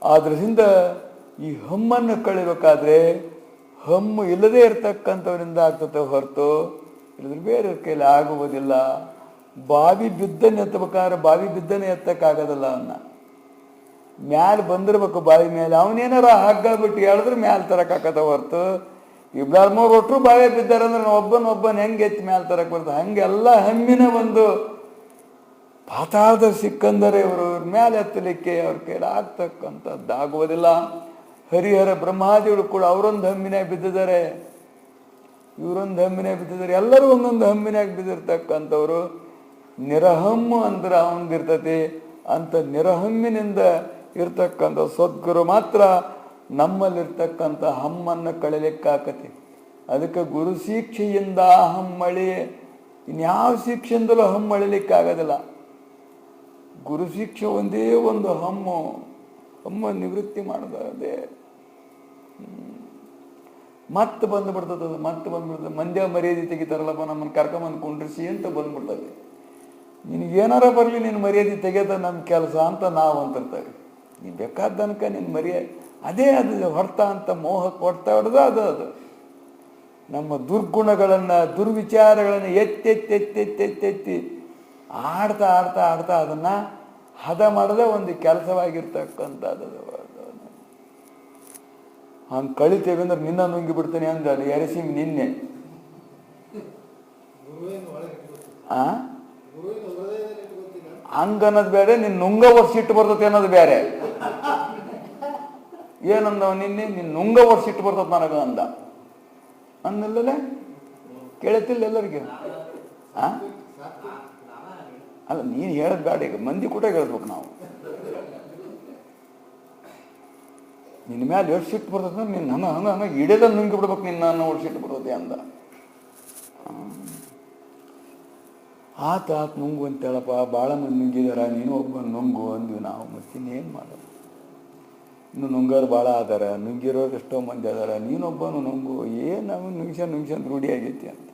ಆದ್ರಿಂದ ಈ ಹಮ್ಮನ್ನು ಕಳಿಬೇಕಾದ್ರೆ ಹಮ್ಮು ಇಲ್ಲದೆ ಇರ್ತಕ್ಕಂಥವರಿಂದ ಆಗ್ತದೆ ಹೊರತು ಇಲ್ಲದ್ರೆ ಬೇರೆ ಕೈಲಿ ಆಗುವುದಿಲ್ಲ. ಬಾವಿ ಬಿದ್ದನೆ ಎತ್ತಬೇಕಾದ್ರೆ ಬಾವಿ ಬಿದ್ದನೆ ಎತ್ತಕ್ಕಾಗೋದಿಲ್ಲ. ಅವನ್ನ ಮ್ಯಾಲ ಬಂದಿರ್ಬೇಕು ಬಾವಿ ಮೇಲೆ. ಅವನೇನಾರ ಹಗ್ಗ ಬಿಟ್ಟು ಹೇಳಿದ್ರೆ ಮ್ಯಾಲ ತರಕಾಕತ್ತ ಹೊರತು ಇಬ್ಬರು ಮೂರು ಒಟ್ಟರು ಬಾವಿ ಬಿದ್ದಾರಂದ್ರೆ ಒಬ್ಬನ ಹೆಂಗೆ ಎತ್ತಿ ಮ್ಯಾಲ ತರಕ್ಕೆ ಬರ್ತದೆ. ಹಂಗೆಲ್ಲ ಹಮ್ಮಿನ ಒಂದು ಪಾತಾಳದ ಸಿಕ್ಕಂದರೆ ಇವರು ಮ್ಯಾಲೆ ಎತ್ತಲಿಕ್ಕೆ ಅವ್ರ ಕೈಲಿ ಆಗ್ತಕ್ಕಂಥದ್ದಾಗುವುದಿಲ್ಲ. ಹರಿಹರ ಬ್ರಹ್ಮಾದಿಗಳು ಕೂಡ ಅವರೊಂದು ಹಮ್ಮಿನಾಗ ಬಿದ್ದಿದ್ದಾರೆ, ಇವರೊಂದು ಹಮ್ಮಿನಾಗ ಬಿದ್ದಿದ್ದಾರೆ. ಎಲ್ಲರೂ ಒಂದೊಂದು ಹಮ್ಮಿನಾಗ ಬಿದ್ದಿರ್ತಕ್ಕಂಥವ್ರು. ನಿರಹಮ್ಮು ಅಂದ್ರೆ ಅವನದಿರ್ತತಿ. ಅಂತ ನಿರಹಮ್ಮಿನಿಂದ ಇರ್ತಕ್ಕಂಥ ಸದ್ಗುರು ಮಾತ್ರ ನಮ್ಮಲ್ಲಿರ್ತಕ್ಕಂಥ ಹಮ್ಮನ್ನು ಕಳಿಲಿಕ್ಕಾಕತಿ. ಅದಕ್ಕೆ ಗುರು ಶಿಕ್ಷೆಯಿಂದ ಹಮ್ಮಳಿ, ಇನ್ಯಾವ ಶಿಕ್ಷೆಯಿಂದಲೂ ಹಮ್ಮಳಿಲಿಕ್ಕಾಗೋದಿಲ್ಲ. ಗುರು ಶಿಕ್ಷೆ ಒಂದೇ ಒಂದು ಹಮ್ಮ ನಿವೃತ್ತಿ ಮಾಡೋದೇ. ಮತ್ತೆ ಬಂದ್ಬಿಡ್ತದೆ. ಮಂದ್ಯ ಮರ್ಯಾದೆ ತೆಗಿತಾರಲ್ಲಪ್ಪ, ನಮ್ಮನ್ನು ಕರ್ಕೊಂಬಂದು ಕುಂಡ್ರಿಸಿ ಅಂತ ಬಂದ್ಬಿಡ್ತದೆ. ನಿನಗೇನಾರ ಬರಲಿ, ನಿನ್ನ ಮರ್ಯಾದೆ ತೆಗೆದ ನಮ್ಮ ಕೆಲಸ ಅಂತ ನಾವು ಅಂತಿರ್ತೇವೆ. ನೀನು ಬೇಕಾದ ತನಕ ನಿನ್ನ ಮರ್ಯಾದೆ ಅದೇ ಅದು ಹೊಡ್ತ ಅಂತ ಮೋಹಕ್ಕೆ ಹೊಡ್ತಾ ಹೊಡೆದ ಅದು ನಮ್ಮ ದುರ್ಗುಣಗಳನ್ನು, ದುರ್ವಿಚಾರಗಳನ್ನು ಎತ್ತಿ ಆಡ್ತಾ ಅದನ್ನು ಹದ ಮಾಡದೆ ಒಂದು ಕೆಲಸವಾಗಿರ್ತಕ್ಕಂಥದ್ದು. ಹಂಗೆ ಕಳಿತೇವೆ ಅಂದ್ರೆ ನಿನ್ನ ನುಂಗಿ ಬಿಡ್ತೇನೆ ಅಂದ ಎರೆಸಿಂಗ್ ನಿನ್ನೆ. ಹಂಗನ್ನೋದು ಬೇರೆ, ನಿನ್ನ ನುಂಗ ವರ್ಷಿಟ್ಟು ಬರ್ತತೆ ಅನ್ನೋದು ಬೇರೆ. ಏನಂದವ ನಿನ್ನೆ, ನಿನ್ನ ನುಂಗ ವರ್ಷಿಟ್ಟು ಬರ್ತದೆ ನನಗ ಅಂದಿಲ್ಲಲೇ ಕೇಳತಿಲ್ಲ ಎಲ್ಲರಿಗೆ. ಅಲ್ಲ, ನೀನು ಹೇಳೋದು ಬೇಡ, ಈಗ ಮಂದಿ ಕೂಡ ಹೇಳ್ಬೇಕು ನಾವು. ನಿನ್ನ ಮ್ಯಾಲೆ ಎಷ್ಟು ಸಿಟ್ಟು ಬರ್ತದೆ, ನಿನ್ನ ಹಂಗ ಇಡೇದ ನುಂಗಿ ಬಿಡ್ಬೇಕು, ನಿನ್ನ ಸಿಟ್ಟು ಬರ್ತದೆ ಅಂದ. ಆತ ನುಂಗು ಅಂತೇಳಪ್ಪ, ಭಾಳ ಮಂದಿ ನುಂಗಿದಾರ, ನೀನು ಒಬ್ಬ ನುಂಗು ಅಂದ್ವಿ ನಾವು. ಮತ್ತಿನ್ನೇನು ಮಾಡೋದು? ಇನ್ನು ನುಂಗಾರು ಭಾಳ ಆದಾರ, ನುಂಗಿರೋರು ಎಷ್ಟೋ ಮಂದಿ ಅದಾರ, ನೀನೊಬ್ಬನು ನುಂಗು. ಏನು ನಾವು ನುಂಗ್ಸಂದು ರೂಢಿ ಆಗೈತಿ ಅಂತ.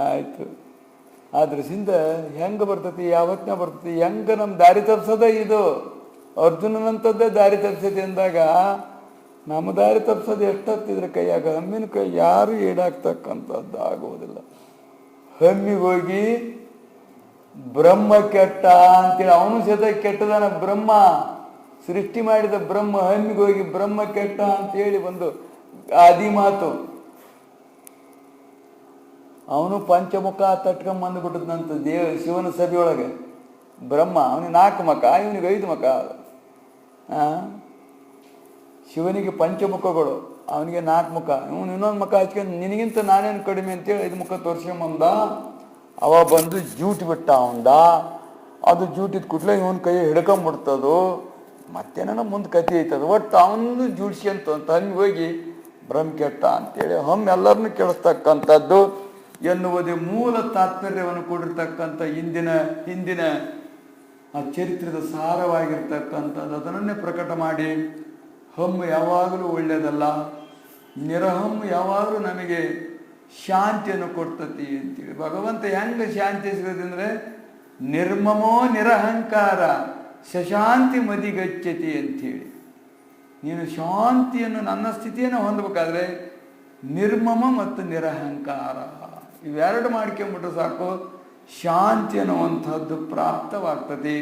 ಆಯಿತು. ಆದ್ರಿಂದ ಹೆಂಗೆ ಬರ್ತೈತಿ, ಯಾವತ್ತಿನ ಬರ್ತೈತಿ, ಹೆಂಗೆ ನಮ್ಮ ದಾರಿ ತಪ್ಸೋದೇ ಇದು. ಅರ್ಜುನನಂಥದ್ದೇ ದಾರಿ ತಪ್ಸೈತಿ ಅಂದಾಗ ನಮ್ಮ ದಾರಿ ತಪ್ಸೋದು ಎಷ್ಟೊತ್ತಿದ್ರೆ ಕೈಯಾಗ. ಹಮ್ಮಿನ ಕೈ ಯಾರು ಈಡಾಗ್ತಕ್ಕಂಥದ್ದು ಆಗುವುದಿಲ್ಲ. ಹಮ್ಮಿಗೋಗಿ ಬ್ರಹ್ಮ ಕೆಟ್ಟ ಅಂತೇಳಿ ಅವನು ಸಹಿತ ಕೆಟ್ಟದಾನ. ಬ್ರಹ್ಮ ಸೃಷ್ಟಿ ಮಾಡಿದ ಬ್ರಹ್ಮ ಹಮ್ಮಿಗೋಗಿ ಬ್ರಹ್ಮ ಕೆಟ್ಟ ಅಂತೇಳಿ ಒಂದು ಆದಿ ಮಾತು. ಅವನು ಪಂಚಮುಖ ತಟ್ಕೊಂಬಂದ್ಬಿಟ್ಟದಂತ ಶಿವನ ಸಭೆಯೊಳಗೆ. ಬ್ರಹ್ಮ ಅವನಿಗೆ 4 ಮುಖ, ಇವನಿಗೆ 5 ಮುಖ. ಶಿವನಿಗೆ ಪಂಚಮುಖಗಳು, ಅವನಿಗೆ 4 ಮುಖ. ಇವನು ಇನ್ನೊಂದು ಮುಖ ಹಚ್ಕೊಂಡು ನಿನಗಿಂತ ನಾನೇನು ಕಡಿಮೆ ಅಂತೇಳಿ 5 ಮುಖ ತೋರಿಸ್ಕೊಂಬಂದ. ಅವ ಬಂದು ಜೂಟ್ ಬಿಟ್ಟ ಅವಂದ. ಅದು ಜೂಟಿದ ಕೂಡಲೇ ಇವನ ಕೈ ಹಿಡ್ಕೊಂಬಿಡ್ತದು. ಮತ್ತೇನ ಮುಂದೆ ಕತಿ ಐತದ. ಒಟ್ಟು ಅವನು ಜೂಡ್ಸ್ಕೊಂತ ಹಮ್ಮಿ ಹೋಗಿ ಬ್ರಹ್ಮ ಕೆಟ್ಟ ಅಂತೇಳಿ ಎಲ್ಲರನ್ನು ಕೇಳಿಸ್ತಕ್ಕಂಥದ್ದು ಎನ್ನುವುದೇ ಮೂಲ ತಾತ್ಪರ್ಯವನ್ನು ಕೊಡಿರ್ತಕ್ಕಂಥ ಹಿಂದಿನ ಆ ಚರಿತ್ರದ ಸಾರವಾಗಿರ್ತಕ್ಕಂಥದ್ದು. ಅದನ್ನೇ ಪ್ರಕಟ ಮಾಡಿ ಹಮ್ಮು ಯಾವಾಗಲೂ ಒಳ್ಳೆಯದಲ್ಲ. ನಿರಹಂ ಯಾವಾಗಲೂ ನಮಗೆ ಶಾಂತಿಯನ್ನು ಕೊಡ್ತತಿ ಅಂತೇಳಿ. ಭಗವಂತ ಹೆಂಗೆ ಶಾಂತಿ ಸಿಗುತ್ತೆ ಅಂದರೆ ನಿರ್ಮಮೋ ನಿರಹಂಕಾರ ಶಶಾಂತಿ ಮದಿಗಚ್ಚತಿ ಅಂಥೇಳಿ. ನೀನು ಶಾಂತಿಯನ್ನು, ನನ್ನ ಸ್ಥಿತಿಯನ್ನು ಹೊಂದಬೇಕಾದ್ರೆ ನಿರ್ಮಮ ಮತ್ತು ನಿರಹಂಕಾರ ಇವೆರಡು ಮಾಡ್ಕೊಂಬಿಟ್ರೆ ಸಾಕು, ಶಾಂತಿ ಅನ್ನುವಂಥದ್ದು ಪ್ರಾಪ್ತವಾಗ್ತದೆ.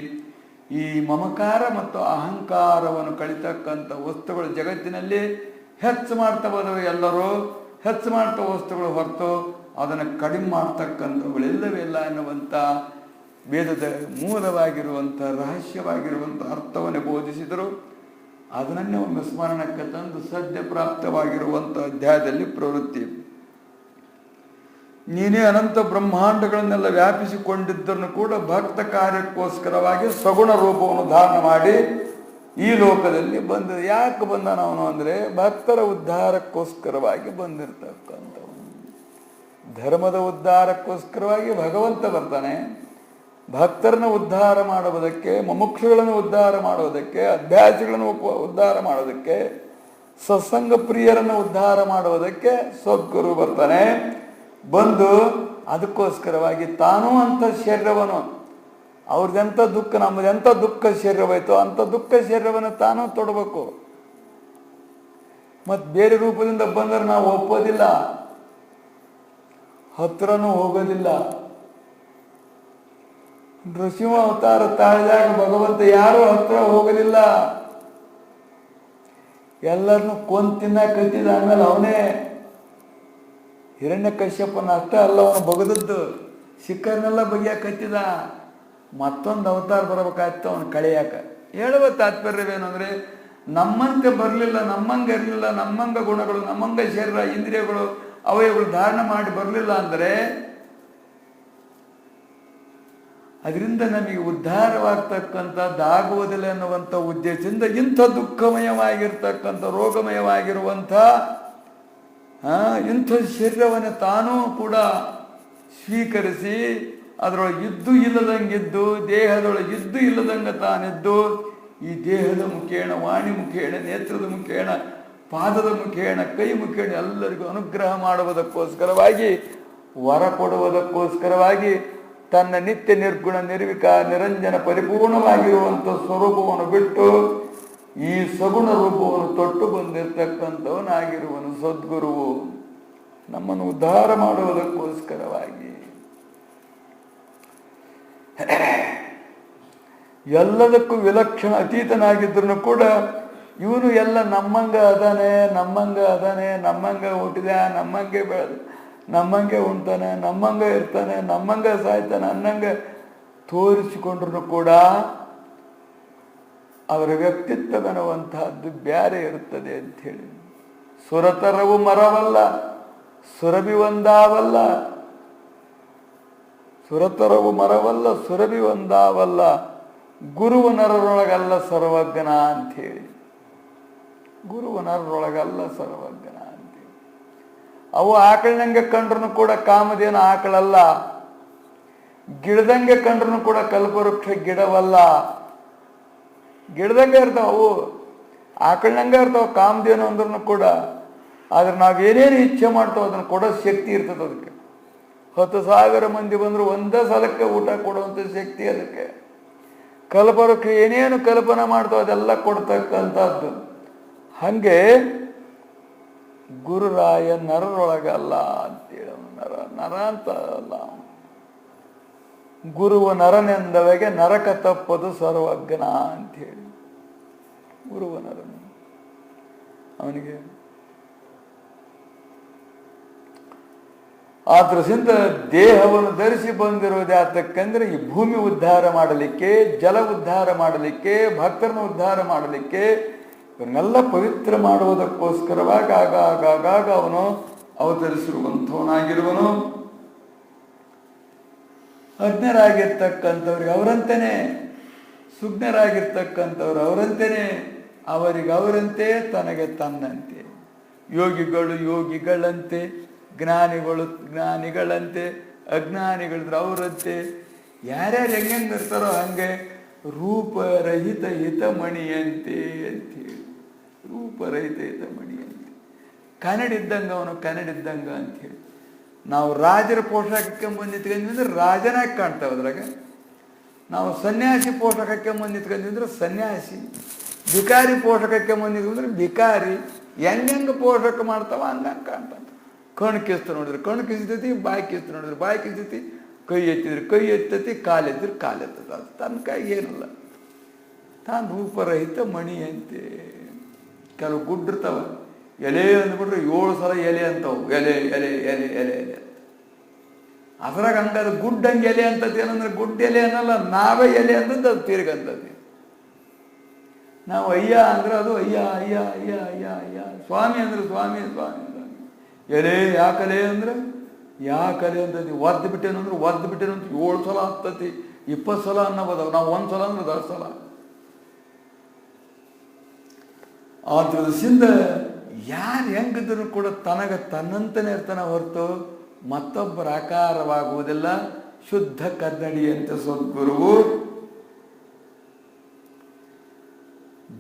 ಈ ಮಮಕಾರ ಮತ್ತು ಅಹಂಕಾರವನ್ನು ಕಳಿತಕ್ಕಂಥ ವಸ್ತುಗಳು ಜಗತ್ತಿನಲ್ಲಿ ಹೆಚ್ಚು ಮಾಡ್ತಾ ಹೋದವು. ಎಲ್ಲರೂ ಹೆಚ್ಚು ಮಾಡ್ತಾ ವಸ್ತುಗಳು ಹೊರತು ಅದನ್ನು ಕಡಿಮೆ ಮಾಡ್ತಕ್ಕಂಥವುಗಳೆಲ್ಲವೆಲ್ಲ ಎನ್ನುವಂಥ ವೇದದ ಮೂಲವಾಗಿರುವಂಥ ರಹಸ್ಯವಾಗಿರುವಂಥ ಅರ್ಥವನ್ನು ಬೋಧಿಸಿದರು. ಅದನ್ನೇ ಒಮ್ಮೆ ಸ್ಮರಣಕ್ಕೆ ತಂದು ಸದ್ಯ ಪ್ರಾಪ್ತವಾಗಿರುವಂಥ ಅಧ್ಯಾಯದಲ್ಲಿ ಪ್ರವೃತ್ತಿ. ನೀನೇ ಅನಂತ ಬ್ರಹ್ಮಾಂಡಗಳನ್ನೆಲ್ಲ ವ್ಯಾಪಿಸಿಕೊಂಡಿದ್ದನ್ನು ಕೂಡ ಭಕ್ತ ಕಾರ್ಯಕ್ಕೋಸ್ಕರವಾಗಿ ಸಗುಣ ರೂಪವನ್ನು ಧಾರಣ ಮಾಡಿ ಈ ಲೋಕದಲ್ಲಿ ಬಂದ. ಯಾಕೆ ಬಂದಾನ ಅವನು ಅಂದರೆ ಭಕ್ತರ ಉದ್ಧಾರಕ್ಕೋಸ್ಕರವಾಗಿ ಬಂದಿರತಕ್ಕಂಥವನು. ಧರ್ಮದ ಉದ್ಧಾರಕ್ಕೋಸ್ಕರವಾಗಿ ಭಗವಂತ ಬರ್ತಾನೆ. ಭಕ್ತರನ್ನು ಉದ್ಧಾರ ಮಾಡುವುದಕ್ಕೆ, ಮುಮುಕ್ಷುಗಳನ್ನು ಉದ್ಧಾರ ಮಾಡುವುದಕ್ಕೆ, ಅಭ್ಯಾಸಿಗಳನ್ನು ಉದ್ಧಾರ ಮಾಡೋದಕ್ಕೆ, ಸತ್ಸಂಗ ಪ್ರಿಯರನ್ನು ಉದ್ಧಾರ ಮಾಡುವುದಕ್ಕೆ ಸದ್ಗುರು ಬರ್ತಾನೆ. ಬಂದು ಅದಕ್ಕೋಸ್ಕರವಾಗಿ ತಾನೂ ಅಂಥ ಶರೀರವನ್ನು, ಅವ್ರದ್ದೆಂಥ ದುಃಖ, ನಮ್ಮದೆಂಥ ದುಃಖ ಶರೀರವಾಯಿತು ಅಂಥ ದುಃಖ ಶರೀರವನ್ನು ತಾನೂ ತೊಡಬೇಕು. ಮತ್ತು ಬೇರೆ ರೂಪದಿಂದ ಬಂದರೆ ನಾವು ಒಪ್ಪೋದಿಲ್ಲ, ಹತ್ರನೂ ಹೋಗೋದಿಲ್ಲ. ನೃಸಿಂಹ ಅವತಾರ ತಾಳಿದಾಗ ಭಗವಂತ ಯಾರೂ ಹತ್ರ ಹೋಗಲಿಲ್ಲ, ಎಲ್ಲರನ್ನು ಕೊಂದು ತಿನ್ನಕತ್ತಿದ. ಆಮೇಲೆ ಅವನೇ ಹಿರಣ್ಯ ಕಶ್ಯಪನ ಅಷ್ಟೇ ಅಲ್ಲ ಅವನು ಬಗದದ್ದು, ಶಿಖರ್ನೆಲ್ಲ ಬಗೆಯಕತ್ತಿದ. ಮತ್ತೊಂದು ಅವತಾರ ಬರಬೇಕಾಯ್ತು ಅವನು ಕಳೆಯಾಕ. ಹೇಳುವ ತಾತ್ಪರ್ಯವೇನು ಅಂದರೆ ನಮ್ಮಂತೆ ಬರಲಿಲ್ಲ, ನಮ್ಮಂಗೆ ಇರಲಿಲ್ಲ, ನಮ್ಮಂಗ ಗುಣಗಳು, ನಮ್ಮಂಗ ಶರೀರ ಇಂದ್ರಿಯಗಳು ಅವಯಗಳು ಧಾರಣ ಮಾಡಿ ಬರಲಿಲ್ಲ ಅಂದರೆ ಅದರಿಂದ ನಮಗೆ ಉದ್ಧಾರವಾಗ್ತಕ್ಕಂಥದ್ದಾಗುವುದಿಲ್ಲ ಎನ್ನುವಂಥ ಉದ್ದೇಶದಿಂದ ಇಂಥ ದುಃಖಮಯವಾಗಿರ್ತಕ್ಕಂಥ ರೋಗಮಯವಾಗಿರುವಂಥ ಇಂಥ ಶರೀರವನ್ನು ತಾನೂ ಕೂಡ ಸ್ವೀಕರಿಸಿ ಅದರೊಳಗೆ ಇದ್ದು ಇಲ್ಲದಂಗಿದ್ದು, ದೇಹದೊಳಗಿದ್ದು ಇಲ್ಲದಂಗೆ ತಾನಿದ್ದು, ಈ ದೇಹದ ಮುಖೇಣ, ವಾಣಿ ಮುಖೇಣ, ನೇತ್ರದ ಮುಖೇಣ, ಪಾದದ ಮುಖೇಣ, ಕೈ ಮುಖೇಣ ಎಲ್ಲರಿಗೂ ಅನುಗ್ರಹ ಮಾಡುವುದಕ್ಕೋಸ್ಕರವಾಗಿ, ವರ ಕೊಡುವುದಕ್ಕೋಸ್ಕರವಾಗಿ ತನ್ನ ನಿತ್ಯ ನಿರ್ಗುಣ ನಿರ್ವಿಕಾರ ನಿರಂಜನ ಪರಿಪೂರ್ಣವಾಗಿರುವಂಥ ಸ್ವರೂಪವನ್ನು ಬಿಟ್ಟು ಈ ಸಗುಣ ರೂಪವನ್ನು ತೊಟ್ಟು ಬಂದಿರತಕ್ಕಂಥವನಾಗಿರುವನು ಸದ್ಗುರುವು. ನಮ್ಮನ್ನು ಉದ್ಧಾರ ಮಾಡುವುದಕ್ಕೋಸ್ಕರವಾಗಿ ಎಲ್ಲದಕ್ಕೂ ವಿಲಕ್ಷಣ ಅತೀತನಾಗಿದ್ರೂ ಕೂಡ ಇವನು ಎಲ್ಲ ನಮ್ಮಂಗ ಅದಾನೆ, ನಮ್ಮಂಗ ಹುಟ್ಟಿದ, ನಮ್ಮಂಗೆ ಬೆಳೆದ, ನಮ್ಮಂಗೆ ಉಣ್ತಾನೆ, ನಮ್ಮಂಗೆ ಇರ್ತಾನೆ, ನಮ್ಮಂಗೆ ಸಾಯ್ತಾನೆ ಅನ್ನಂಗೆ ತೋರಿಸಿಕೊಂಡ್ರು ಕೂಡ ಅವರ ವ್ಯಕ್ತಿತ್ವವೆನ್ನುವಂತಹದ್ದು ಬ್ಯಾರೆ ಇರುತ್ತದೆ ಅಂಥೇಳಿ. ಸುರತರವು ಮರವಲ್ಲ, ಸುರಭಿ ಒಂದಾವಲ್ಲ, ಸುರತರವು ಮರವಲ್ಲ, ಸುರಭಿ ಒಂದಾವಲ್ಲ, ಗುರುವ ನರರೊಳಗಲ್ಲ ಸರ್ವಜ್ಞನ ಅಂಥೇಳಿ. ಗುರುವ ನರರೊಳಗಲ್ಲ ಸರ್ವಜ್ಞನ ಅಂತೇಳಿ. ಅವು ಆಕಳನಂಗೆ ಕಂಡ್ರು ಕೂಡ ಕಾಮಧೇನು ಆಕಳಲ್ಲ, ಗಿಡದಂಗೆ ಕಂಡ್ರು ಕೂಡ ಕಲ್ಪವೃಕ್ಷ ಗಿಡವಲ್ಲ. ಗಿಡದಂಗೆ ಇರ್ತಾವ ಅವು, ಆಕಳನಂಗೆ ಇರ್ತಾವ ಕಾಮಧೇನು ಅಂದ್ರೂ ಕೂಡ. ಆದ್ರೆ ನಾವೇನೇನು ಇಚ್ಛೆ ಮಾಡ್ತಾವ ಅದನ್ನು ಕೊಡೋ ಶಕ್ತಿ ಇರ್ತದೆ ಅದಕ್ಕೆ. 10,000 ಮಂದಿ ಬಂದರೂ ಒಂದೇ ಸಲಕ್ಕೆ ಊಟ ಕೊಡುವಂಥ ಶಕ್ತಿ ಅದಕ್ಕೆ. ಕಲ್ಪವೃಕ್ಷ ಏನೇನು ಕಲ್ಪನೆ ಮಾಡ್ತಾವ ಅದೆಲ್ಲ ಕೊಡ್ತಕ್ಕಂಥದ್ದು. ಹಾಗೆ ಗುರುರಾಯ ನರರೊಳಗಲ್ಲ ಅಂತೇಳಿ, ನರ ಅಂತ ಅಲ್ಲ, ಗುರುವ ನರನೆಂದವೆಗೆ ನರಕ ತಪ್ಪದು ಸರ್ವಜ್ಞ ಅಂಥೇಳಿ. ಗುರುವ ನರನು ಅವನಿಗೆ ಆ ದೃಷ್ಟಿಯಿಂದ ದೇಹವನ್ನು ಧರಿಸಿ ಬಂದಿರೋದು ಯಾತಕ್ಕಂದ್ರೆ ಈ ಭೂಮಿ ಉದ್ಧಾರ ಮಾಡಲಿಕ್ಕೆ, ಜಲ ಉದ್ಧಾರ ಮಾಡಲಿಕ್ಕೆ, ಭಕ್ತರನ್ನು ಉದ್ಧಾರ ಮಾಡಲಿಕ್ಕೆ, ಇವನ್ನೆಲ್ಲ ಪವಿತ್ರ ಮಾಡುವುದಕ್ಕೋಸ್ಕರವಾಗಿ ಆಗಾಗ ಅವನು ಅವತರಿಸಿರುವಂಥವನಾಗಿರುವನು. ಅಜ್ಞರಾಗಿರ್ತಕ್ಕಂಥವ್ರಿಗೆ ಅವರಂತೆಯೇ, ಸುಜ್ಞರಾಗಿರ್ತಕ್ಕಂಥವ್ರು ಅವರಂತೆಯೇ, ಅವರಿಗೆ ಅವರಂತೆ, ತನಗೆ ತನ್ನಂತೆ. ಯೋಗಿಗಳು ಯೋಗಿಗಳಂತೆ, ಜ್ಞಾನಿಗಳು ಜ್ಞಾನಿಗಳಂತೆ, ಅಜ್ಞಾನಿಗಳಿದ್ರೆ ಅವರಂತೆ. ಯಾರ್ಯಾರು ಹೆಂಗೆ ಇರ್ತಾರೋ ಹಂಗೆ ರೂಪರಹಿತ ಹಿತಮಣಿಯಂತೆ ಅಂಥೇಳಿ. ರೂಪರಹಿತ ಹಿತಮಣಿಯಂತೆ ಕನ್ನಡಿದ್ದಂಗೆ ಅವನು ಕನ್ನಡಿದ್ದಂಗೆ ಅಂಥೇಳಿ. ನಾವು ರಾಜರ ಪೋಷಾಕಕ್ಕೆ ಬಂದು ನಿಂತ್ಕೊಂಡ್ವಿ ಅಂದ್ರೆ ರಾಜನಾಗಿ ಕಾಣ್ತಾವೆ ಅದ್ರಾಗ. ನಾವು ಸನ್ಯಾಸಿ ಪೋಷಕಕ್ಕೆ ಮುಂದೆ ನಿಂತ್ಕೊಂಡ್ವಿ ಅಂದ್ರೆ ಸನ್ಯಾಸಿ, ಭಿಕಾರಿ ಪೋಷಕಕ್ಕೆ ಮುಂದೆ ನಿಂತ್ಕೊಂಡ್ರೆ ಭಿಕಾರಿ. ಹೆಂಗೆ ಪೋಷಕ ಮಾಡ್ತಾವ ಹಂಗಂಗೆ ಕಾಣ್ತಾನೆ. ಕಣ್ಣು ಕಿಸ್ತು ನೋಡಿದ್ರೆ ಕಣ್ಣು ಕಿಸ್ತೈತಿ, ಬಾಯಿ ಕಿಸ್ತು ನೋಡಿದ್ರೆ ಬಾಯಿ ಕಿಸ್ತೈತಿ, ಕೈ ಎತ್ತಿದ್ರೆ ಕೈ ಎತ್ತತಿ, ಕಾಲು ಎತ್ತಿದ್ರೆ ಕಾಲು ಎತ್ತದ. ಅದು ತನ್ನ ಕೈ ಏನಲ್ಲ, ತಾನು ರೂಪರಹಿತ ಮಣಿಯಂತೆ. ಕೆಲವು ಗುಡ್ಡಿರ್ತಾವ, ಎಲೆ ಅಂದ್ಬಿಟ್ರೆ 7 ಸಲ ಎಲೆ ಅಂತವು, ಎಲೆ ಎಲೆ ಎಲೆ ಎಲೆ ಎಲೆ. ಅದ್ರಾಗ ಹಂಗಾದ್ರೆ ಗುಡ್ಡಂಗೆ ಎಲೆ ಅಂತದ್ದು ಏನಂದ್ರೆ ಗುಡ್ಡ ಎಲೆ ಅನ್ನಲ್ಲ, ನಾವೇ ಎಲೆ ಅಂತದ್ದು ಅದು ತಿರ್ಗಂತದ್ದು. ನಾವು ಅಯ್ಯ ಅಂದ್ರೆ ಅದು ಅಯ್ಯ ಅಯ್ಯ ಅಯ್ಯ ಅಯ್ಯ ಅಯ್ಯ. ಸ್ವಾಮಿ ಅಂದ್ರೆ ಸ್ವಾಮಿ ಸ್ವಾಮಿ ಸ್ವಾಮಿ. ಎಲೆ ಯಾಕಲೆ ಅಂದ್ರೆ ಯಾಕಲೆ ಅಂತತಿ. ಒದ್ದು ಬಿಟ್ಟೇನು ಅಂದ್ರೆ ಒದ್ದು ಬಿಟ್ಟೇನು ಅಂತ 7 ಸಲ ಹತ್ತತಿ, 20 ಸಲ ಅನ್ನಬೋದವು. ನಾವು 1 ಸಲ ಅಂದ್ರೆ 10 ಸಲ. ಆದ್ರಿಂದ ಯಾರು ಹೆಂಗಿದ್ರು ಕೂಡ ತನಗೆ ತನ್ನಂತನೇ ಇರ್ತಾನೆ ಹೊರತು ಮತ್ತೊಬ್ಬರ ಆಕಾರವಾಗುವುದಿಲ್ಲ. ಶುದ್ಧ ಕನ್ನಡಿಯಂತೆ ಸದ್ಗುರುವು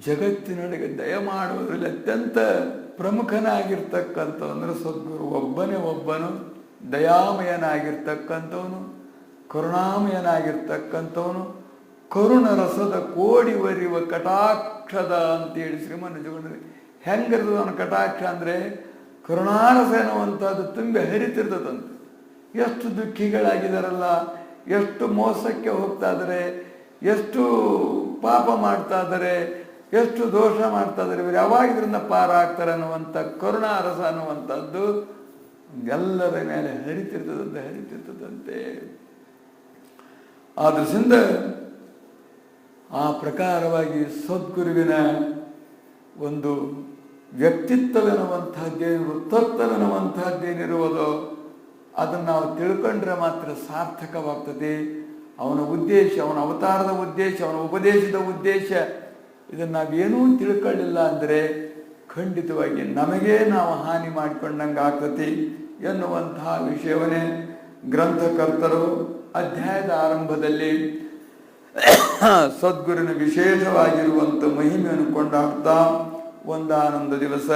ಜಗತ್ತಿನೊಳಗೆ ದಯ ಮಾಡುವುದರಲ್ಲಿ ಅತ್ಯಂತ ಪ್ರಮುಖನಾಗಿರ್ತಕ್ಕಂಥ ಅಂದ್ರೆ ಸದ್ಗುರು ಒಬ್ಬನೇ ಒಬ್ಬನು. ದಯಾಮಯನಾಗಿರ್ತಕ್ಕಂಥವನು, ಕರುಣಾಮಯನಾಗಿರ್ತಕ್ಕಂಥವನು, ಕರುಣ ರಸದ ಕೋಡಿವರಿವ ಕಟಾಕ್ಷದ ಅಂತೇಳಿ ಶ್ರೀಮನ್ ಹೆಂಗಿರ್ತದ ಅವನ ಕಟಾಕ್ಷ ಅಂದರೆ ಕರುಣಾರಸ ಎನ್ನುವಂಥದ್ದು ತುಂಬಿ ಹರಿತಿರ್ತದಂತೆ. ಎಷ್ಟು ದುಃಖಿಗಳಾಗಿದ್ದಾರಲ್ಲ, ಎಷ್ಟು ಮೋಸಕ್ಕೆ ಹೋಗ್ತಾ ಇದ್ದಾರೆ, ಎಷ್ಟು ಪಾಪ ಮಾಡ್ತಾ ಇದ್ದಾರೆ, ಎಷ್ಟು ದೋಷ ಮಾಡ್ತಾ ಇದ್ದಾರೆ, ಇವರು ಯಾವಾಗ ಇದರಿಂದ ಪಾರ ಆಗ್ತಾರೆ ಅನ್ನುವಂಥ ಕರುಣಾರಸ ಅನ್ನುವಂಥದ್ದು ಎಲ್ಲರ ಮೇಲೆ ಹರಿತಿರ್ತದಂತೆ. ಆದ್ರಿಂದ ಆ ಪ್ರಕಾರವಾಗಿ ಸದ್ಗುರುವಿನ ಒಂದು ವ್ಯಕ್ತಿತ್ವವೆನ್ನುವಂಥದ್ದೇನು, ತತ್ವವೆನ್ನುವಂಥದ್ದೇನಿರುವುದೋ ಅದನ್ನು ನಾವು ತಿಳ್ಕೊಂಡ್ರೆ ಮಾತ್ರ ಸಾರ್ಥಕವಾಗ್ತದೆ. ಅವನ ಉದ್ದೇಶ, ಅವನ ಅವತಾರದ ಉದ್ದೇಶ, ಅವನ ಉಪದೇಶದ ಉದ್ದೇಶ ಇದನ್ನು ನಾವೇನೂ ತಿಳ್ಕೊಳ್ಳಿಲ್ಲ ಅಂದರೆ ಖಂಡಿತವಾಗಿ ನಮಗೇ ನಾವು ಹಾನಿ ಮಾಡಿಕೊಂಡಂಗೆ ಆಗ್ತತಿ ಎನ್ನುವಂತಹ ವಿಷಯವನ್ನೇ ಗ್ರಂಥಕರ್ತರು ಅಧ್ಯಾಯದ ಆರಂಭದಲ್ಲಿ ಸದ್ಗುರುವಿನ ವಿಶೇಷವಾಗಿರುವಂಥ ಮಹಿಮೆಯನ್ನು ಕೊಂಡಾಡ್ತಾ, ಒಂದಾನೊಂದು ದಿವಸ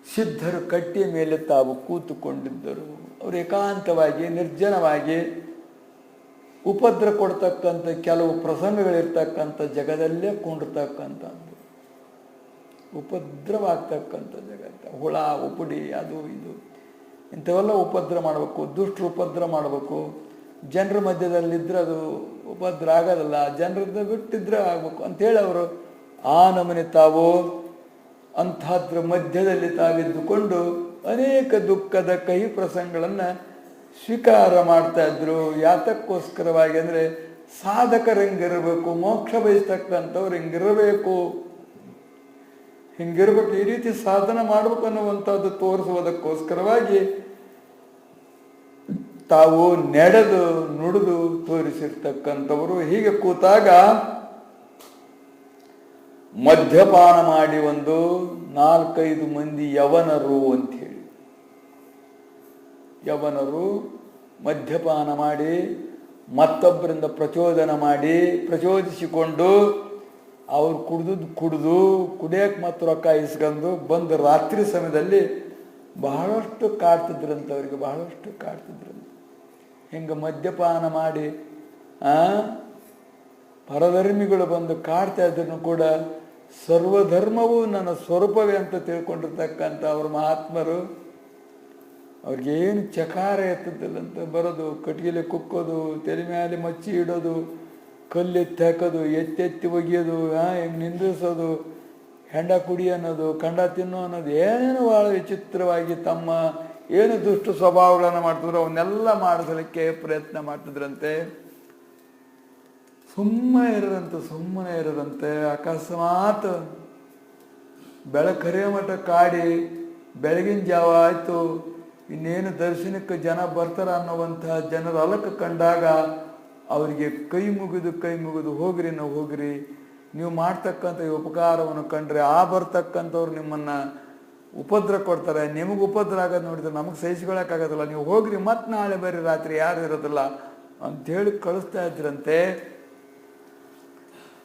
ಸಿದ್ಧರು ಕಟ್ಟಿಯ ಮೇಲೆ ತಾವು ಕೂತುಕೊಂಡಿದ್ದರು. ಅವರು ಏಕಾಂತವಾಗಿ ನಿರ್ಜನವಾಗಿ ಉಪದ್ರ ಕೊಡ್ತಕ್ಕಂಥ ಕೆಲವು ಪ್ರಸಂಗಗಳಿರ್ತಕ್ಕಂಥ ಜಗದಲ್ಲೇ ಕೊಂಡಿರ್ತಕ್ಕಂಥದ್ದು, ಉಪದ್ರವಾಗ್ತಕ್ಕಂಥ ಜಗತ್ತ, ಹುಳ ಉಪುಡಿ ಅದು ಇದು ಇಂಥವೆಲ್ಲ ಉಪದ್ರ ಮಾಡಬೇಕು, ದುಷ್ಟರು ಉಪದ್ರ ಮಾಡಬೇಕು. ಜನರ ಮಧ್ಯದಲ್ಲಿದ್ದರೆ ಅದು ಉಪದ್ರ ಆಗೋದಲ್ಲ, ಜನರದ್ದು ಬಿಟ್ಟಿದ್ರೆ ಆಗ್ಬೇಕು ಅಂಥೇಳಿ ಅವರು ಆ ನಮೂನೆ ತಾವು ಅಂಥದ್ರ ಮಧ್ಯದಲ್ಲಿ ತಾವಿದ್ದುಕೊಂಡು ಅನೇಕ ದುಃಖದ ಕಹಿ ಪ್ರಸಂಗಗಳನ್ನು ಸ್ವೀಕಾರ ಮಾಡ್ತಾ ಇದ್ರು. ಯಾತಕ್ಕೋಸ್ಕರವಾಗಿ ಅಂದರೆ ಸಾಧಕರು ಹಿಂಗಿರಬೇಕು, ಮೋಕ್ಷ ಬಯಸ್ತಕ್ಕಂಥವ್ರು ಹಿಂಗಿರಬೇಕು, ಹಿಂಗಿರ್ಬೇಕು, ಈ ರೀತಿ ಸಾಧನೆ ಮಾಡ್ಬೇಕು ಅನ್ನುವಂಥದ್ದು ತೋರಿಸುವುದಕ್ಕೋಸ್ಕರವಾಗಿ ತಾವು ನಡೆದು ನುಡಿದು ತೋರಿಸಿರ್ತಕ್ಕಂಥವರು. ಹೀಗೆ ಕೂತಾಗ ಮದ್ಯಪಾನ ಮಾಡಿ ಒಂದು 4-5 ಮಂದಿ ಯವನರು ಅಂಥೇಳಿ, ಯವನರು ಮದ್ಯಪಾನ ಮಾಡಿ ಮತ್ತೊಬ್ಬರಿಂದ ಪ್ರಚೋದಿಸಿಕೊಂಡು ಅವ್ರು ಕುಡಿದು ಕುಡಿಯಕ್ಕೆ ಮತ್ತು ರೊಕ್ಕ ಇಸ್ಕೊಂಡು ಬಂದು ರಾತ್ರಿ ಸಮಯದಲ್ಲಿ ಬಹಳಷ್ಟು ಕಾಡ್ತಿದ್ರಂತ, ಅವರಿಗೆ ಬಹಳಷ್ಟು ಕಾಡ್ತಿದ್ರಂತ. ಹಿಂಗೆ ಮದ್ಯಪಾನ ಮಾಡಿ ಪರಧರ್ಮಿಗಳು ಬಂದು ಕಾಡ್ತಾ ಇದ್ರು ಕೂಡ ಸರ್ವಧರ್ಮವು ನನ್ನ ಸ್ವರೂಪವೇ ಅಂತ ತಿಳ್ಕೊಂಡಿರ್ತಕ್ಕಂಥ ಅವ್ರ ಮಹಾತ್ಮರು ಅವ್ರಿಗೇನು ಚಕಾರ ಎತ್ತದಿಲ್ಲಂತ. ಬರೋದು, ಕಟ್ಗಿಲೆ ಕುಕ್ಕೋದು, ತಲೆ ಮೇಲೆ ಮಚ್ಚಿ ಇಡೋದು, ಕಲ್ಲೆತ್ತಿ ಹಾಕೋದು, ಎತ್ತೆತ್ತಿ ಒಗೆಯೋದು, ಹಿಂಗೆ ನಿಂದಿಸೋದು, ಹೆಂಡ ಕುಡಿ ಅನ್ನೋದು, ಕಂಡ ತಿನ್ನೋ ಅನ್ನೋದು, ಏನೇನು ಭಾಳ ವಿಚಿತ್ರವಾಗಿ ತಮ್ಮ ಏನು ದುಷ್ಟ ಸ್ವಭಾವಗಳನ್ನು ಮಾಡ್ತಿದ್ರು ಅವನ್ನೆಲ್ಲ ಮಾಡಿಸಲಿಕ್ಕೆ ಪ್ರಯತ್ನ ಮಾಡ್ತಿದ್ರಂತೆ. ಸುಮ್ಮನೆ ಇರದಂತೆ ಅಕಸ್ಮಾತ್ ಬೆಳಕರಿಯ ಮಠ ಕಾಡಿ ಬೆಳಗಿನ ಜಾವ ಆಯಿತು, ಇನ್ನೇನು ದರ್ಶನಕ್ಕೆ ಜನ ಬರ್ತಾರ ಅನ್ನುವಂತಹ ಜನರ ಅಲಕ ಕಂಡಾಗ ಅವರಿಗೆ ಕೈ ಮುಗಿದು ಹೋಗ್ರಿ, ನೀವು ಮಾಡ್ತಕ್ಕಂಥ ಈ ಉಪಕಾರವನ್ನು ಕಂಡ್ರೆ ಬರ್ತಕ್ಕಂಥವ್ರು ನಿಮ್ಮನ್ನು ಉಪದ್ರ ಕೊಡ್ತಾರೆ, ನಿಮಗೆ ಉಪದ್ರ ಆಗೋದು ನೋಡಿದ್ರೆ ನಮಗೆ ಸಹಿಸ್ಕೊಳ್ಳೋಕ್ಕಾಗೋದಿಲ್ಲ, ನೀವು ಹೋಗ್ರಿ, ಮತ್ತೆ ನಾಳೆ ಬರ್ರಿ, ರಾತ್ರಿ ಯಾರು ಇರೋದಿಲ್ಲ ಅಂಥೇಳಿ ಕಳಿಸ್ತಾ ಇದ್ರಂತೆ.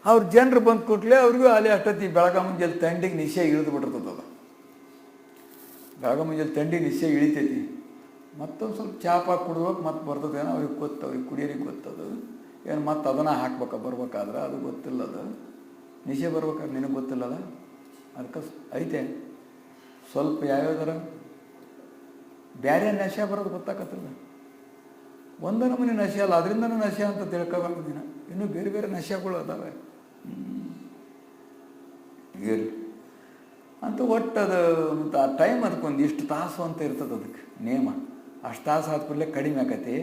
ಅವ್ರ ಜನರು ಬಂದು ಕೂಡಲೇ ಅವ್ರಿಗೂ ಅಲ್ಲಿ ಅಷ್ಟೊತ್ತಿ ಬೆಳಗ್ಗೆ ಮುಂಜಾನೆ ತಂಡಿಗೆ ನಿಶೆ ಇಳಿದು ಬಿಟ್ಟಿರ್ತದ. ಬೆಳಗ್ಗೆ ಮುಂಜಾನೆ ಥಂಡಿ ನಿಶ್ಚಯ ಇಳಿತೈತಿ, ಮತ್ತೊಂದು ಸ್ವಲ್ಪ ಚಾಪಾಗಿ ಕುಡ್ಬೇಕು ಮತ್ತೆ ಬರ್ತದೇನೋ ಅವ್ರಿಗೆ ಗೊತ್ತು, ಅವ್ರಿಗೆ ಕುಡಿಯೋರಿಗೆ ಗೊತ್ತದು. ಏನು ಮತ್ತೆ ಅದನ್ನು ಹಾಕ್ಬೇಕು ಬರ್ಬೇಕಾದ್ರೆ, ಅದು ಗೊತ್ತಿಲ್ಲದು. ನಿಶೆ ಬರ್ಬೇಕಾದ್ರೆ ನಿನಗೆ ಗೊತ್ತಿಲ್ಲದ, ಅದಕ್ಕೆ ಐತೆ ಸ್ವಲ್ಪ ಯಾವ್ಯಾವ್ದಾರ ಬೇರೆ ನಶೆ ಬರೋದು ಗೊತ್ತಾಗತ್ತಲ್ಲ. ಒಂದ ನಮೂನೆ ನಶೆ ಅಲ್ಲ, ಅದರಿಂದನೂ ನಶೆ ಅಂತ ತಿಳ್ಕೊಬಾರ್ದು ದಿನ. ಇನ್ನೂ ಬೇರೆ ಬೇರೆ ನಶೆಗಳು ಅದಾವೆ ಅಂತ. ಒಟ್ಟದು ಮತ್ತು ಆ ಟೈಮ್ ಅದಕ್ಕೊಂದು ಇಷ್ಟು ತಾಸು ಅಂತ ಇರ್ತದೆ, ಅದಕ್ಕೆ ನೇಮ. ಅಷ್ಟು ತಾಸು ಆದ ಕೂಡಲೇ ಕಡಿಮೆ ಆಕತಿ.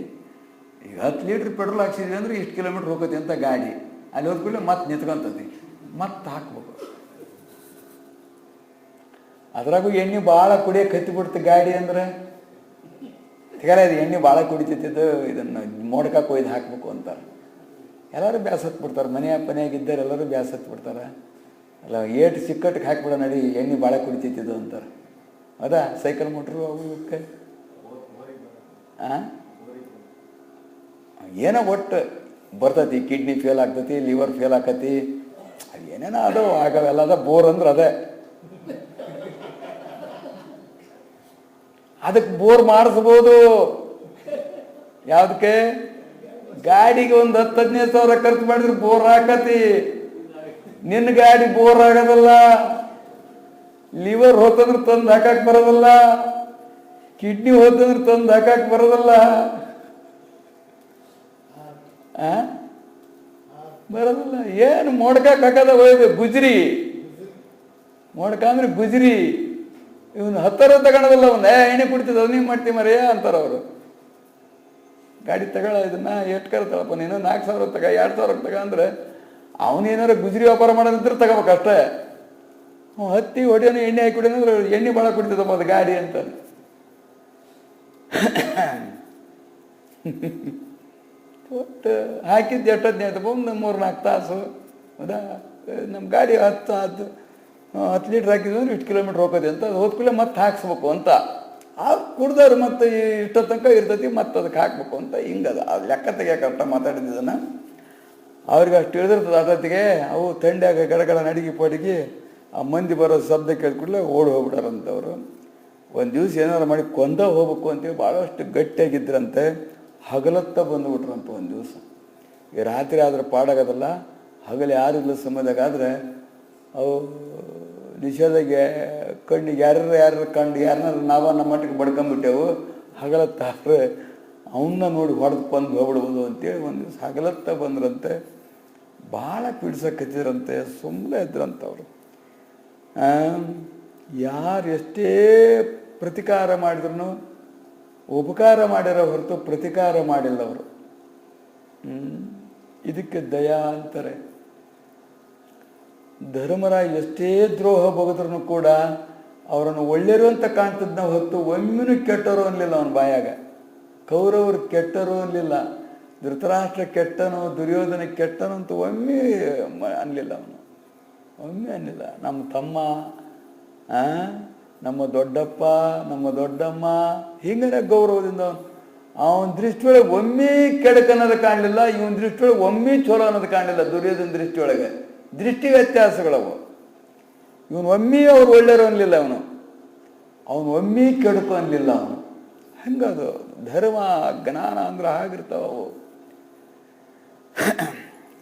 ಈಗ 10 ಲೀಟ್ರ್ ಪೆಟ್ರೋಲ್ ಹಾಕ್ಸಿದ್ವಿ ಅಂದರೆ ಇಷ್ಟು ಕಿಲೋಮೀಟ್ರ್ ಹೋಗತಿ ಅಂತ ಗಾಡಿ, ಅಲ್ಲಿ ಹೋದ ಕೂಡಲೇ ಮತ್ತೆ ನಿಂತ್ಕೊಂತತಿ, ಮತ್ತೆ ಹಾಕ್ಬೇಕು. ಅದ್ರಾಗೂ ಎಣ್ಣೆ ಭಾಳ ಕುಡಿಯೋಕೆ ಹತ್ತಿಬಿಡ್ತು ಗಾಡಿ ಅಂದ್ರೆ, ತೆಗಲ ಇದು ಎಣ್ಣೆ ಭಾಳ ಕುಡಿತಿದ್ದು, ಇದನ್ನು ಮೋಡ್ಕ ಕೊಯ್ದು ಹಾಕಬೇಕು ಅಂತಾರೆ. ಎಲ್ಲರೂ ಬ್ಯಾಸ್ ಹತ್ಬಿಡ್ತಾರೆ, ಮನೆಯಾಗಿದ್ದಾರೆ ಎಲ್ಲರೂ ಬ್ಯಾಸ್ ಹತ್ಬಿಡ್ತಾರೆ. ಅಲ್ಲ ಏಟು ಸಿಕ್ಕಟ್ಟಿಗೆ ಹಾಕಿಬಿಡೋ ನಡಿ, ಎಣ್ಣೆ ಭಾಳ ಕುಡಿತಿದ್ದು ಅಂತಾರೆ. ಹೌದಾ? ಸೈಕಲ್ ಮೋಟ್ರು ಅವು ಇವಕ್ಕೆ ಏನೋ ಒಟ್ಟು ಬರ್ತೈತಿ. ಕಿಡ್ನಿ ಫೇಲ್ ಆಗ್ತೈತಿ, ಲಿವರ್ ಫೇಲ್ ಆಕತಿ, ಅದು ಏನೇನೋ ಅದು ಆಗವೆಲ್ಲ ಅದ. ಬೋರ್ ಅಂದ್ರೆ ಅದೇ, ಅದಕ್ಕೆ ಬೋರ್ ಮಾಡಿಸ್ಬೋದು. ಯಾವುದಕ್ಕೆ? ಗಾಡಿಗೆ ಒಂದು 10-15 ಸಾವಿರ ಖರ್ಚು ಮಾಡಿದ್ರೆ ಬೋರ್ ಹಾಕತಿ. ನಿನ್ನ ಗಾಡಿ ಬೋರ್ ಆಗೋದಲ್ಲ, ಲಿವರ್ ಹೋತಂದ್ರೆ ತಂದು ಹಾಕಕ್ಕೆ ಬರೋದಲ್ಲ, ಕಿಡ್ನಿ ಹೋತಂದ್ರೆ ತಂದು ಹಾಕಕ್ಕೆ ಬರೋದಲ್ಲ, ಬರೋದಿಲ್ಲ. ಏನು ಮೋಡ್ಕಕ್ಕೆ ಹಾಕದ ಹೋಯ್ದು ಗುಜ್ರಿ, ಮೋಡ್ಕ ಅಂದ್ರೆ ಗುಜ್ರಿ. ಇವನು 10 ತಗೊಳೋದಿಲ್ಲ, ಒಂದು ಎಣ್ಣೆ ಕುಡಿತದ ಅದನ್ನೇ ಮಾಡ್ತೀವಿ ಮರೆಯ ಅಂತಾರೆ ಅವರು. ಗಾಡಿ ತಗೊಳ, ಇದನ್ನ ಎಷ್ಟು ಕರ್ತಾಳಪ್ಪ ನೀನು, 4,000 ತಗ, 2,000 ತಗ ಅಂದ್ರೆ ಅವನೇನಾರು ಗುಜ್ರಿ ವ್ಯಾಪಾರ ಮಾಡೋದಿದ್ರೆ ತಗೋಬೇಕಷ್ಟೇ. ಹತ್ತಿ ಹೊಡಿಯೋನು ಎಣ್ಣೆ ಹಾಕಿ ಹೊಡಿಯೋನಂದ್ರೆ ಎಣ್ಣೆ ಭಾಳ ಕುಡಿತದಪ್ಪ ಅದು ಗಾಡಿ ಅಂತ. ಒಟ್ಟು ಹಾಕಿದ್ದು ಎಷ್ಟೊತ್ತನೇ ಆಯ್ತಪ್ಪ, ಒಂದು 3-4 ತಾಸು. ಹೌದಾ? ನಮ್ಮ ಗಾಡಿ 10 ಲೀಟ್ರ್ ಹಾಕಿದ್ವಿ ಅಂದ್ರೆ ಇಷ್ಟು ಕಿಲೋಮೀಟ್ರ್ ಹೋಗೋದೆ ಅಂತ. ಅದು ಹೋದ್ಕೂಲೆ ಮತ್ತೆ ಹಾಕ್ಸ್ಬೇಕು ಅಂತ. ಆ ಕುಡ್ದವ್ರು ಮತ್ತೆ ಇಷ್ಟೋ ತನಕ ಇರ್ತೈತಿ, ಮತ್ತೆ ಅದಕ್ಕೆ ಹಾಕ್ಬೇಕು ಅಂತ. ಹಿಂಗದ ಅದು ಲೆಕ್ಕ ತೆಗಿಯೋಕೆ ಅರ್ಥ ಮಾತಾಡಿದ್ದನ್ನು ಅವ್ರಿಗೆ ಅಷ್ಟು ಇಳಿದಿರ್ತದೆ. ಅಷ್ಟೊತ್ತಿಗೆ ಅವು ಥಂಡಿಯಾಗ ಗಡಗಡ ನಡಿಗೆ ಪಡಿಗೆ ಆ ಮಂದಿ ಬರೋ ಶಬ್ದ ಕೇಳಿದ ಕೂಡಲೇ ಓಡಿ ಹೋಗ್ಬಿಡಾರಂಥವ್ರು. ಒಂದು ದಿವಸ ಏನಾರು ಮಾಡಿ ಕೊಂದ ಹೋಗ್ಬೇಕು ಅಂತೇಳಿ ಭಾಳಷ್ಟು ಗಟ್ಟಿಯಾಗಿದ್ದರಂತೆ. ಹಗಲತ್ತ ಬಂದುಬಿಟ್ರಂತ ಒಂದು ದಿವಸ. ಈ ರಾತ್ರಿ ಆದ್ರೆ ಪಾಡಾಗೋದಲ್ಲ, ಹಗಲು ಯಾರಿಲ್ಲ ಸಮಯದಾಗಾದ್ರೆ ಅವು ನಿಷೇಧಾಗೆ ಕಣ್ಣಿಗೆ ಯಾರ್ಯಾರು ಕಂಡು ಯಾರನ್ನಾರು ನಮ್ಮ ಮಟ್ಟಿಗೆ ಬಡ್ಕೊಂಬಿಟ್ಟೆವು. ಹಗಲತ್ತಾದ್ರೆ ಅವನ್ನ ನೋಡಿ ಹೊಡೆದು ಕೊಂದು ಹೋಗ್ಬಿಡ್ಬೋದು ಅಂತೇಳಿ ಒಂದು ದಿವಸ ಹಗಲತ್ತ ಬಂದ್ರಂತೆ. ಭಾಳ ಪೀಡ್ಸಕ್ಕತ್ತಿದ್ರಂತೆ, ಸುಮ್ಮನೆ ಇದ್ರಂತವ್ರು. ಯಾರು ಎಷ್ಟೇ ಪ್ರತಿಕಾರ ಮಾಡಿದ್ರು ಉಪಕಾರ ಮಾಡಿರೋ ಹೊರತು ಪ್ರತಿಕಾರ ಮಾಡಿಲ್ಲ ಅವರು. ಇದಕ್ಕೆ ದಯಾ ಅಂತಾರೆ. ಧರ್ಮರಾಯ ಎಷ್ಟೇ ದ್ರೋಹ ಬಗೆದ್ರೂ ಕೂಡ ಅವರನ್ನು ಒಳ್ಳೆಯರು ಅಂತ ಕಾಣ್ತಿದ್ನ ಹೊತ್ತು ಒಮ್ಮೆನೂ ಕೆಟ್ಟರು ಅನ್ನಲಿಲ್ಲ ಅವನ ಬಾಯಾಗ. ಕೌರವರು ಕೆಟ್ಟರು ಅನ್ನಲಿಲ್ಲ, ಧೃತರಾಷ್ಟ್ರ ಕೆಟ್ಟನು, ದುರ್ಯೋಧನ ಕೆಟ್ಟನು ಅಂತ ಒಮ್ಮೆ ಅನ್ನಲಿಲ್ಲ ಅವನು, ಒಮ್ಮೆ ಅನ್ನಲಿಲ್ಲ. ನಮ್ಮ ತಮ್ಮ, ನಮ್ಮ ದೊಡ್ಡಪ್ಪ, ನಮ್ಮ ದೊಡ್ಡಮ್ಮ, ಹಿಂಗನೆ ಗೌರವದಿಂದ ಅವನ ದೃಷ್ಟಿಯೊಳಗೆ ಒಮ್ಮೆ ಕೆಡಕ ಅನ್ನೋದು ಕಾಣಲಿಲ್ಲ, ಇವನ ದೃಷ್ಟಿಯೊಳಗೆ ಒಮ್ಮೆ ಚಲೋ ಅನ್ನೋದು ಕಾಣಲಿಲ್ಲ. ದುರ್ಯೋಧನ ದೃಷ್ಟಿಯೊಳಗೆ ದೃಷ್ಟಿ ವ್ಯತ್ಯಾಸಗಳವು. ಇವನು ಒಮ್ಮೆ ಅವ್ರು ಒಳ್ಳೆಯರು ಅನ್ನಲಿಲ್ಲ, ಅವನು ಒಮ್ಮೆ ಕೆಡುಕು ಅನ್ನಲಿಲ್ಲ ಅವನು. ಹಂಗದು ಧರ್ಮ ಜ್ಞಾನ ಅಂದ್ರೆ ಆಗಿರ್ತಾವವು.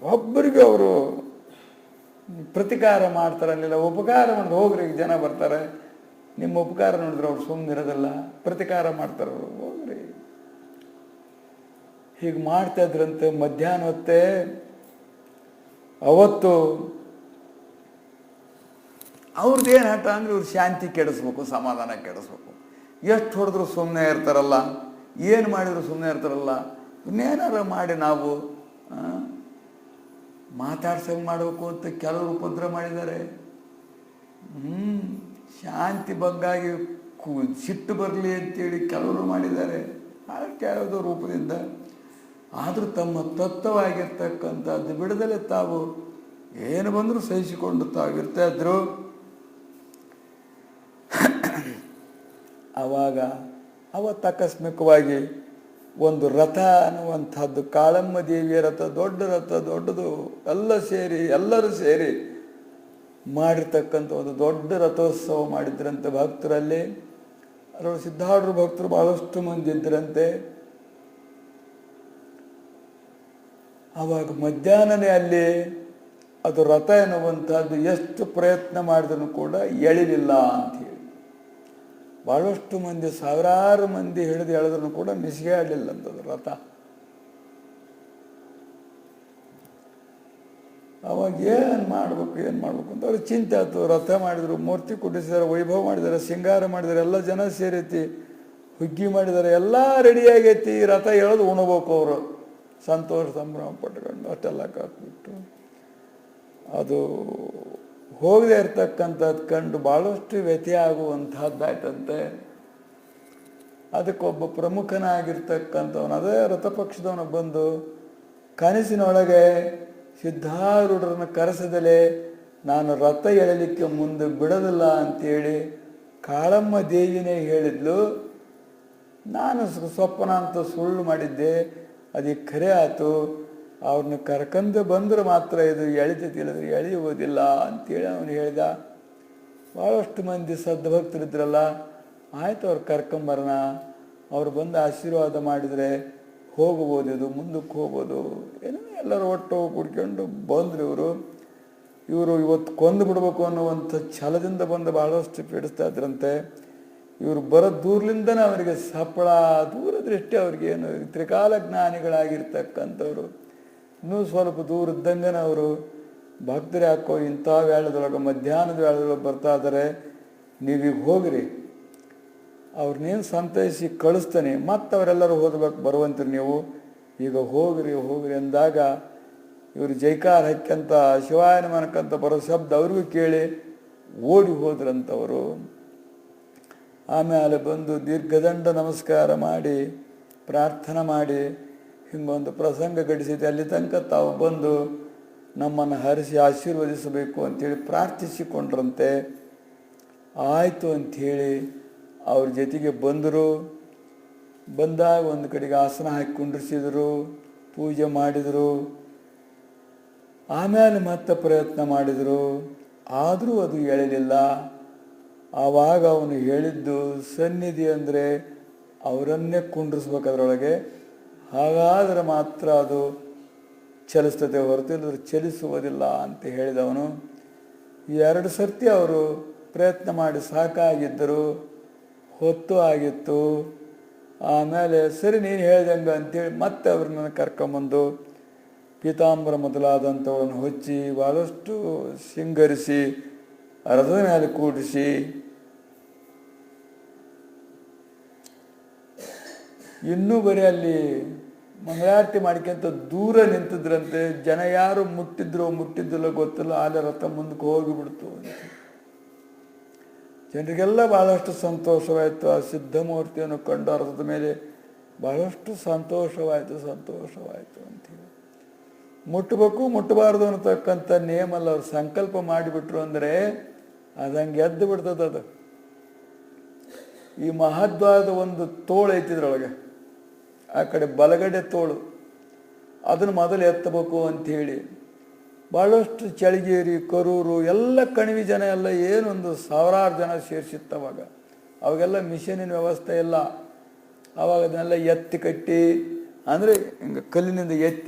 ಒಬ್ಬರಿಗೆ ಅವರು ಪ್ರತಿಕಾರ ಮಾಡ್ತಾರೆ ಅನ್ನಲಿಲ್ಲ, ಉಪಕಾರ ಮಾಡಿದ್ರೆ ಹೋಗ್ರಿ ಜನ ಬರ್ತಾರೆ, ನಿಮ್ಮ ಉಪಕಾರ ನೋಡಿದ್ರೆ ಅವ್ರು ಸುಮ್ಮನಿರೋದಿಲ್ಲ, ಪ್ರತಿಕಾರ ಮಾಡ್ತಾರೆ ಅವರು, ಹೋಗ್ರಿ. ಹೀಗೆ ಮಾಡ್ತಾ ಇದ್ರಂತೆ. ಮಧ್ಯಾಹ್ನ ಹೊತ್ತೇ ಅವತ್ತು ಅವ್ರದ್ದೇನು ಆಟ ಅಂದರೆ ಇವ್ರು ಶಾಂತಿ ಕೆಡಿಸ್ಬೇಕು, ಸಮಾಧಾನ ಕೆಡಿಸ್ಬೇಕು. ಎಷ್ಟು ಹೊಡೆದ್ರು ಸುಮ್ಮನೆ ಇರ್ತಾರಲ್ಲ, ಏನು ಮಾಡಿದ್ರು ಸುಮ್ಮನೆ ಇರ್ತಾರಲ್ಲ, ಇನ್ನೇನಾರ ಮಾಡಿ ನಾವು ಮಾತಾಡ್ಸಂಗೆ ಮಾಡಬೇಕು ಅಂತ ಕೆಲವರು ಉಪದ್ರ ಮಾಡಿದ್ದಾರೆ. ಶಾಂತಿ ಬಗ್ಗಾಗಿ ಸಿಟ್ಟು ಬರಲಿ ಅಂತೇಳಿ ಕೆಲವರು ಮಾಡಿದ್ದಾರೆ, ಯಾವುದೋ ರೂಪದಿಂದ. ಆದರೂ ತಮ್ಮ ತತ್ವವಾಗಿರ್ತಕ್ಕಂಥದ್ದು ಬಿಡದಲ್ಲೇ ತಾವು ಏನು ಬಂದರೂ ಸಹಿಸಿಕೊಂಡು ತಾವಿರ್ತಾ ಇದ್ರು. ಆವಾಗ ಅವತ್ತು ಆಕಸ್ಮಿಕವಾಗಿ ಒಂದು ರಥ ಅನ್ನುವಂಥದ್ದು, ಕಾಳಮ್ಮ ದೇವಿಯ ರಥ, ದೊಡ್ಡ ರಥ, ದೊಡ್ಡದು, ಎಲ್ಲರೂ ಸೇರಿ ಮಾಡಿರ್ತಕ್ಕಂಥ ಒಂದು ದೊಡ್ಡ ರಥೋತ್ಸವ ಮಾಡಿದ್ರಂತೆ ಭಕ್ತರಲ್ಲಿ. ಅದರೊಳಗೆ ಸಿದ್ಧಾರೂಢ ಭಕ್ತರು ಬಹಳಷ್ಟು ಮಂದಿ ಇದ್ದರಂತೆ. ಆವಾಗ ಮಧ್ಯಾಹ್ನನೇ ಅಲ್ಲಿ ಅದು ರಥ ಎನ್ನುವಂಥದ್ದು ಎಷ್ಟು ಪ್ರಯತ್ನ ಮಾಡಿದ್ರು ಕೂಡ ಎಳಿಲಿಲ್ಲ ಅಂಥೇಳಿ. ಭಾಳಷ್ಟು ಮಂದಿ, ಸಾವಿರಾರು ಮಂದಿ ಹಿಡಿದು ಎಳೆದ್ರು ಕೂಡ ಮಿಸ್ಗೆ ಆಡಲಿಲ್ಲ ಅಂತದ್ದು ರಥ. ಅವಾಗ ಏನು ಮಾಡಬೇಕು ಅಂತ ಅವ್ರಿಗೆ ಚಿಂತೆ ಆಯ್ತು. ರಥ ಮಾಡಿದರು, ಮೂರ್ತಿ ಕುಟ್ಟಿಸಿದ್ದಾರೆ, ವೈಭವ ಮಾಡಿದ್ದಾರೆ, ಸಿಂಗಾರ ಮಾಡಿದ್ದಾರೆ, ಎಲ್ಲ ಜನ ಸೇರೈತಿ, ಹುಗ್ಗಿ ಮಾಡಿದ್ದಾರೆ, ಎಲ್ಲ ರೆಡಿಯಾಗೈತಿ. ರಥ ಎಳೆದು ಉಣ್ಬೇಕು ಅವರು, ಸಂತೋಷ ಸಂಭ್ರಮ ಪಟ್ಕೊಂಡು ಅಷ್ಟೆಲ್ಲ ಕಾತ್ಬಿಟ್ಟು ಅದು ಹೋಗದೆ ಇರ್ತಕ್ಕಂಥದ್ದು ಕಂಡು ಭಾಳಷ್ಟು ವ್ಯತ್ಯಯ ಆಗುವಂಥದ್ದಾಯ್ತಂತೆ. ಅದಕ್ಕೊಬ್ಬ ಪ್ರಮುಖನಾಗಿರ್ತಕ್ಕಂಥವನು, ಅದೇ ರಥಪಕ್ಷದವನು ಬಂದು ಕನಸಿನೊಳಗೆ ಸಿದ್ಧಾರೂಢರನ್ನು ಕರೆಸದಲೇ ನಾನು ರಥ ಎಳಲಿಕ್ಕೆ ಮುಂದೆ ಬಿಡೋದಿಲ್ಲ ಅಂತೇಳಿ ಕಾಳಮ್ಮ ದೇವಿನೇ ಹೇಳಿದ್ಲು. ನಾನು ಸ್ವಪ್ನ ಅಂತ ಸುಳ್ಳು ಮಾಡಿದ್ದೆ, ಅದಕ್ಕೆ ಖರೆ ಆಯ್ತು. ಅವ್ರನ್ನ ಕರ್ಕೊಂಡು ಬಂದ್ರೆ ಮಾತ್ರ ಇದು ಎಳಿತೈತಿ, ಇಲ್ಲದ್ರೆ ಎಳೆಯುವುದಿಲ್ಲ ಅಂತೇಳಿ ಅವನು ಹೇಳಿದ. ಭಾಳಷ್ಟು ಮಂದಿ ಸದ್ಭಕ್ತರಿದ್ರಲ್ಲ, ಆಯ್ತು ಅವ್ರು ಕರ್ಕೊಂಬರೋಣ, ಅವ್ರು ಬಂದು ಆಶೀರ್ವಾದ ಮಾಡಿದರೆ ಹೋಗ್ಬೋದು, ಇದು ಮುಂದಕ್ಕೆ ಹೋಗ್ಬೋದು. ಏನೋ ಎಲ್ಲರೂ ಒಟ್ಟು ಕುಡ್ಕೊಂಡು ಬಂದರು. ಇವರು ಇವತ್ತು ಕೊಂದು ಬಿಡಬೇಕು ಅನ್ನುವಂಥ ಛಲದಿಂದ ಬಂದು ಭಾಳಷ್ಟು ಪೀಡಿಸ್ತಾ ಇದ್ರಂತೆ. ಇವರು ಬರೋ ದೂರಲಿಂದನೇ ಅವರಿಗೆ ಸಪ್ಪಳ, ದೂರದೃಷ್ಟಿ ಅವ್ರಿಗೇನು, ತ್ರಿಕಾಲ ಜ್ಞಾನಿಗಳಾಗಿರ್ತಕ್ಕಂಥವ್ರು. ಇನ್ನೂ ಸ್ವಲ್ಪ ದೂರ ಇದ್ದಂಗನ ಅವರು ಭಕ್ತರು ಯಾಕೋ ಇಂಥ ವೇಳದೊಳಗೆ, ಮಧ್ಯಾಹ್ನದ ವೇಳದೊಳಗೆ ಬರ್ತಾ ಇದ್ದಾರೆ, ನೀವೀಗ ಹೋಗ್ರಿ, ಅವ್ರನ್ನೇನು ಸಂತೈಸಿ ಕಳಿಸ್ತಾನೆ, ಮತ್ತು ಅವರೆಲ್ಲರೂ ಬರುವಂತೀರಿ ನೀವು, ಈಗ ಹೋಗ್ರಿ ಅಂದಾಗ ಇವರು ಜೈಕಾರ ಹಾಕ್ಯಂತ ಶಿವಾಯನ ಮನಕ್ಕಂತ ಬರೋ ಶಬ್ದ ಅವ್ರಿಗೂ ಕೇಳಿ ಓಡಿ ಹೋದ್ರಂಥವರು. ಆಮೇಲೆ ಬಂದು ದೀರ್ಘದಂಡ ನಮಸ್ಕಾರ ಮಾಡಿ ಪ್ರಾರ್ಥನೆ ಮಾಡಿ ಹಿಂಗೊಂದು ಪ್ರಸಂಗ ಘಟಿಸಿದೆ. ಅಲ್ಲಿ ತನಕ ತಾವು ಬಂದು ನಮ್ಮನ್ನು ಹರಿಸಿ ಆಶೀರ್ವದಿಸಬೇಕು ಅಂಥೇಳಿ ಪ್ರಾರ್ಥಿಸಿಕೊಂಡ್ರಂತೆ. ಆಯಿತು ಅಂಥೇಳಿ ಅವ್ರ ಜೊತೆಗೆ ಬಂದರು. ಬಂದಾಗ ಒಂದು ಕಡೆಗೆ ಆಸನ ಹಾಕಿ ಕುಂಡ್ರಿಸಿದರು, ಪೂಜೆ ಮಾಡಿದರು. ಆಮೇಲೆ ಮತ್ತೆ ಪ್ರಯತ್ನ ಮಾಡಿದರು, ಆದರೂ ಅದು ಎಳಲಿಲ್ಲ. ಆವಾಗ ಅವನು ಹೇಳಿದ್ದು, ಸನ್ನಿಧಿ ಅಂದರೆ ಅವರನ್ನೇ ಕುಂಡ್ರಿಸ್ಬೇಕು ಅದರೊಳಗೆ, ಹಾಗಾದರೆ ಮಾತ್ರ ಅದು ಚಲಿಸ್ತದೆ, ಹೊರತು ಇಲ್ಲದ್ರೆ ಚಲಿಸುವುದಿಲ್ಲ ಅಂತ ಹೇಳಿದವನು. 2 ಸರ್ತಿ ಅವರು ಪ್ರಯತ್ನ ಮಾಡಿ ಸಾಕಾಗಿದ್ದರು, ಹೊತ್ತು ಆಗಿತ್ತು. ಆಮೇಲೆ ಸರಿ ನೀನು ಹೇಳ್ದಂಗೆ ಅಂತೇಳಿ ಮತ್ತೆ ಅವ್ರನ್ನ ಕರ್ಕೊಂಬಂದು ಪೀತಾಂಬರ ಮೊದಲಾದಂಥವಳನ್ನು ಹೊಚ್ಚಿ ಭಾಳಷ್ಟು ಸಿಂಗರಿಸಿ ರಥದ ಮೇಲೆ ಕೂಡಿಸಿ ಇನ್ನೂ ಬರೀ ಅಲ್ಲಿ ಮಂಗಳಾರತಿ ಮಾಡ್ಕೊಂತ ದೂರ ನಿಂತಿದ್ರಂತೆ. ಜನ ಯಾರು ಮುಟ್ಟಿದ್ದಿಲ್ಲ ಗೊತ್ತಿಲ್ಲ, ಆಲೆ ರಥ ಮುಂದಕ್ಕೆ ಹೋಗಿಬಿಡ್ತು ಅಂತ. ಜನರಿಗೆಲ್ಲ ಭಾಳಷ್ಟು ಸಂತೋಷವಾಯಿತು. ಆ ಸಿದ್ಧಮೂರ್ತಿಯನ್ನು ಕಂಡು ರಥದ ಮೇಲೆ ಭಾಳಷ್ಟು ಸಂತೋಷವಾಯಿತು ಅಂಥೇಳಿ. ಮುಟ್ಟಬೇಕು ಮುಟ್ಟಬಾರ್ದು ಅನ್ನತಕ್ಕಂಥ ನೇಮಲ್ಲ, ಅವ್ರು ಸಂಕಲ್ಪ ಮಾಡಿಬಿಟ್ರು ಅಂದರೆ ಅದಂಗೆ ಎದ್ದು ಬಿಡ್ತದೆ. ಅದು ಈ ಮಹದ್ವಾರದ ಒಂದು ತೋಳು ಐತಿದ್ರೊಳಗೆ, ಆ ಕಡೆ ಬಲಗಡೆ ತೋಳು, ಅದನ್ನು ಮೊದಲು ಎತ್ತಬೇಕು ಅಂಥೇಳಿ ಭಾಳಷ್ಟು ಚಳಿಗೇರಿ ಕರೂರು ಎಲ್ಲ ಕಣಿವೆ ಜನ ಎಲ್ಲ ಏನೊಂದು 1000 ಜನ ಸೇರಿಸಿತ್ತವಾಗ. ಅವಾಗೆಲ್ಲ ಮಿಷನಿನ ವ್ಯವಸ್ಥೆ ಇಲ್ಲ. ಆವಾಗ ಅದನ್ನೆಲ್ಲ ಎತ್ತಿ ಕಟ್ಟಿ, ಅಂದರೆ ಹಿಂಗೆ ಕಲ್ಲಿನಿಂದ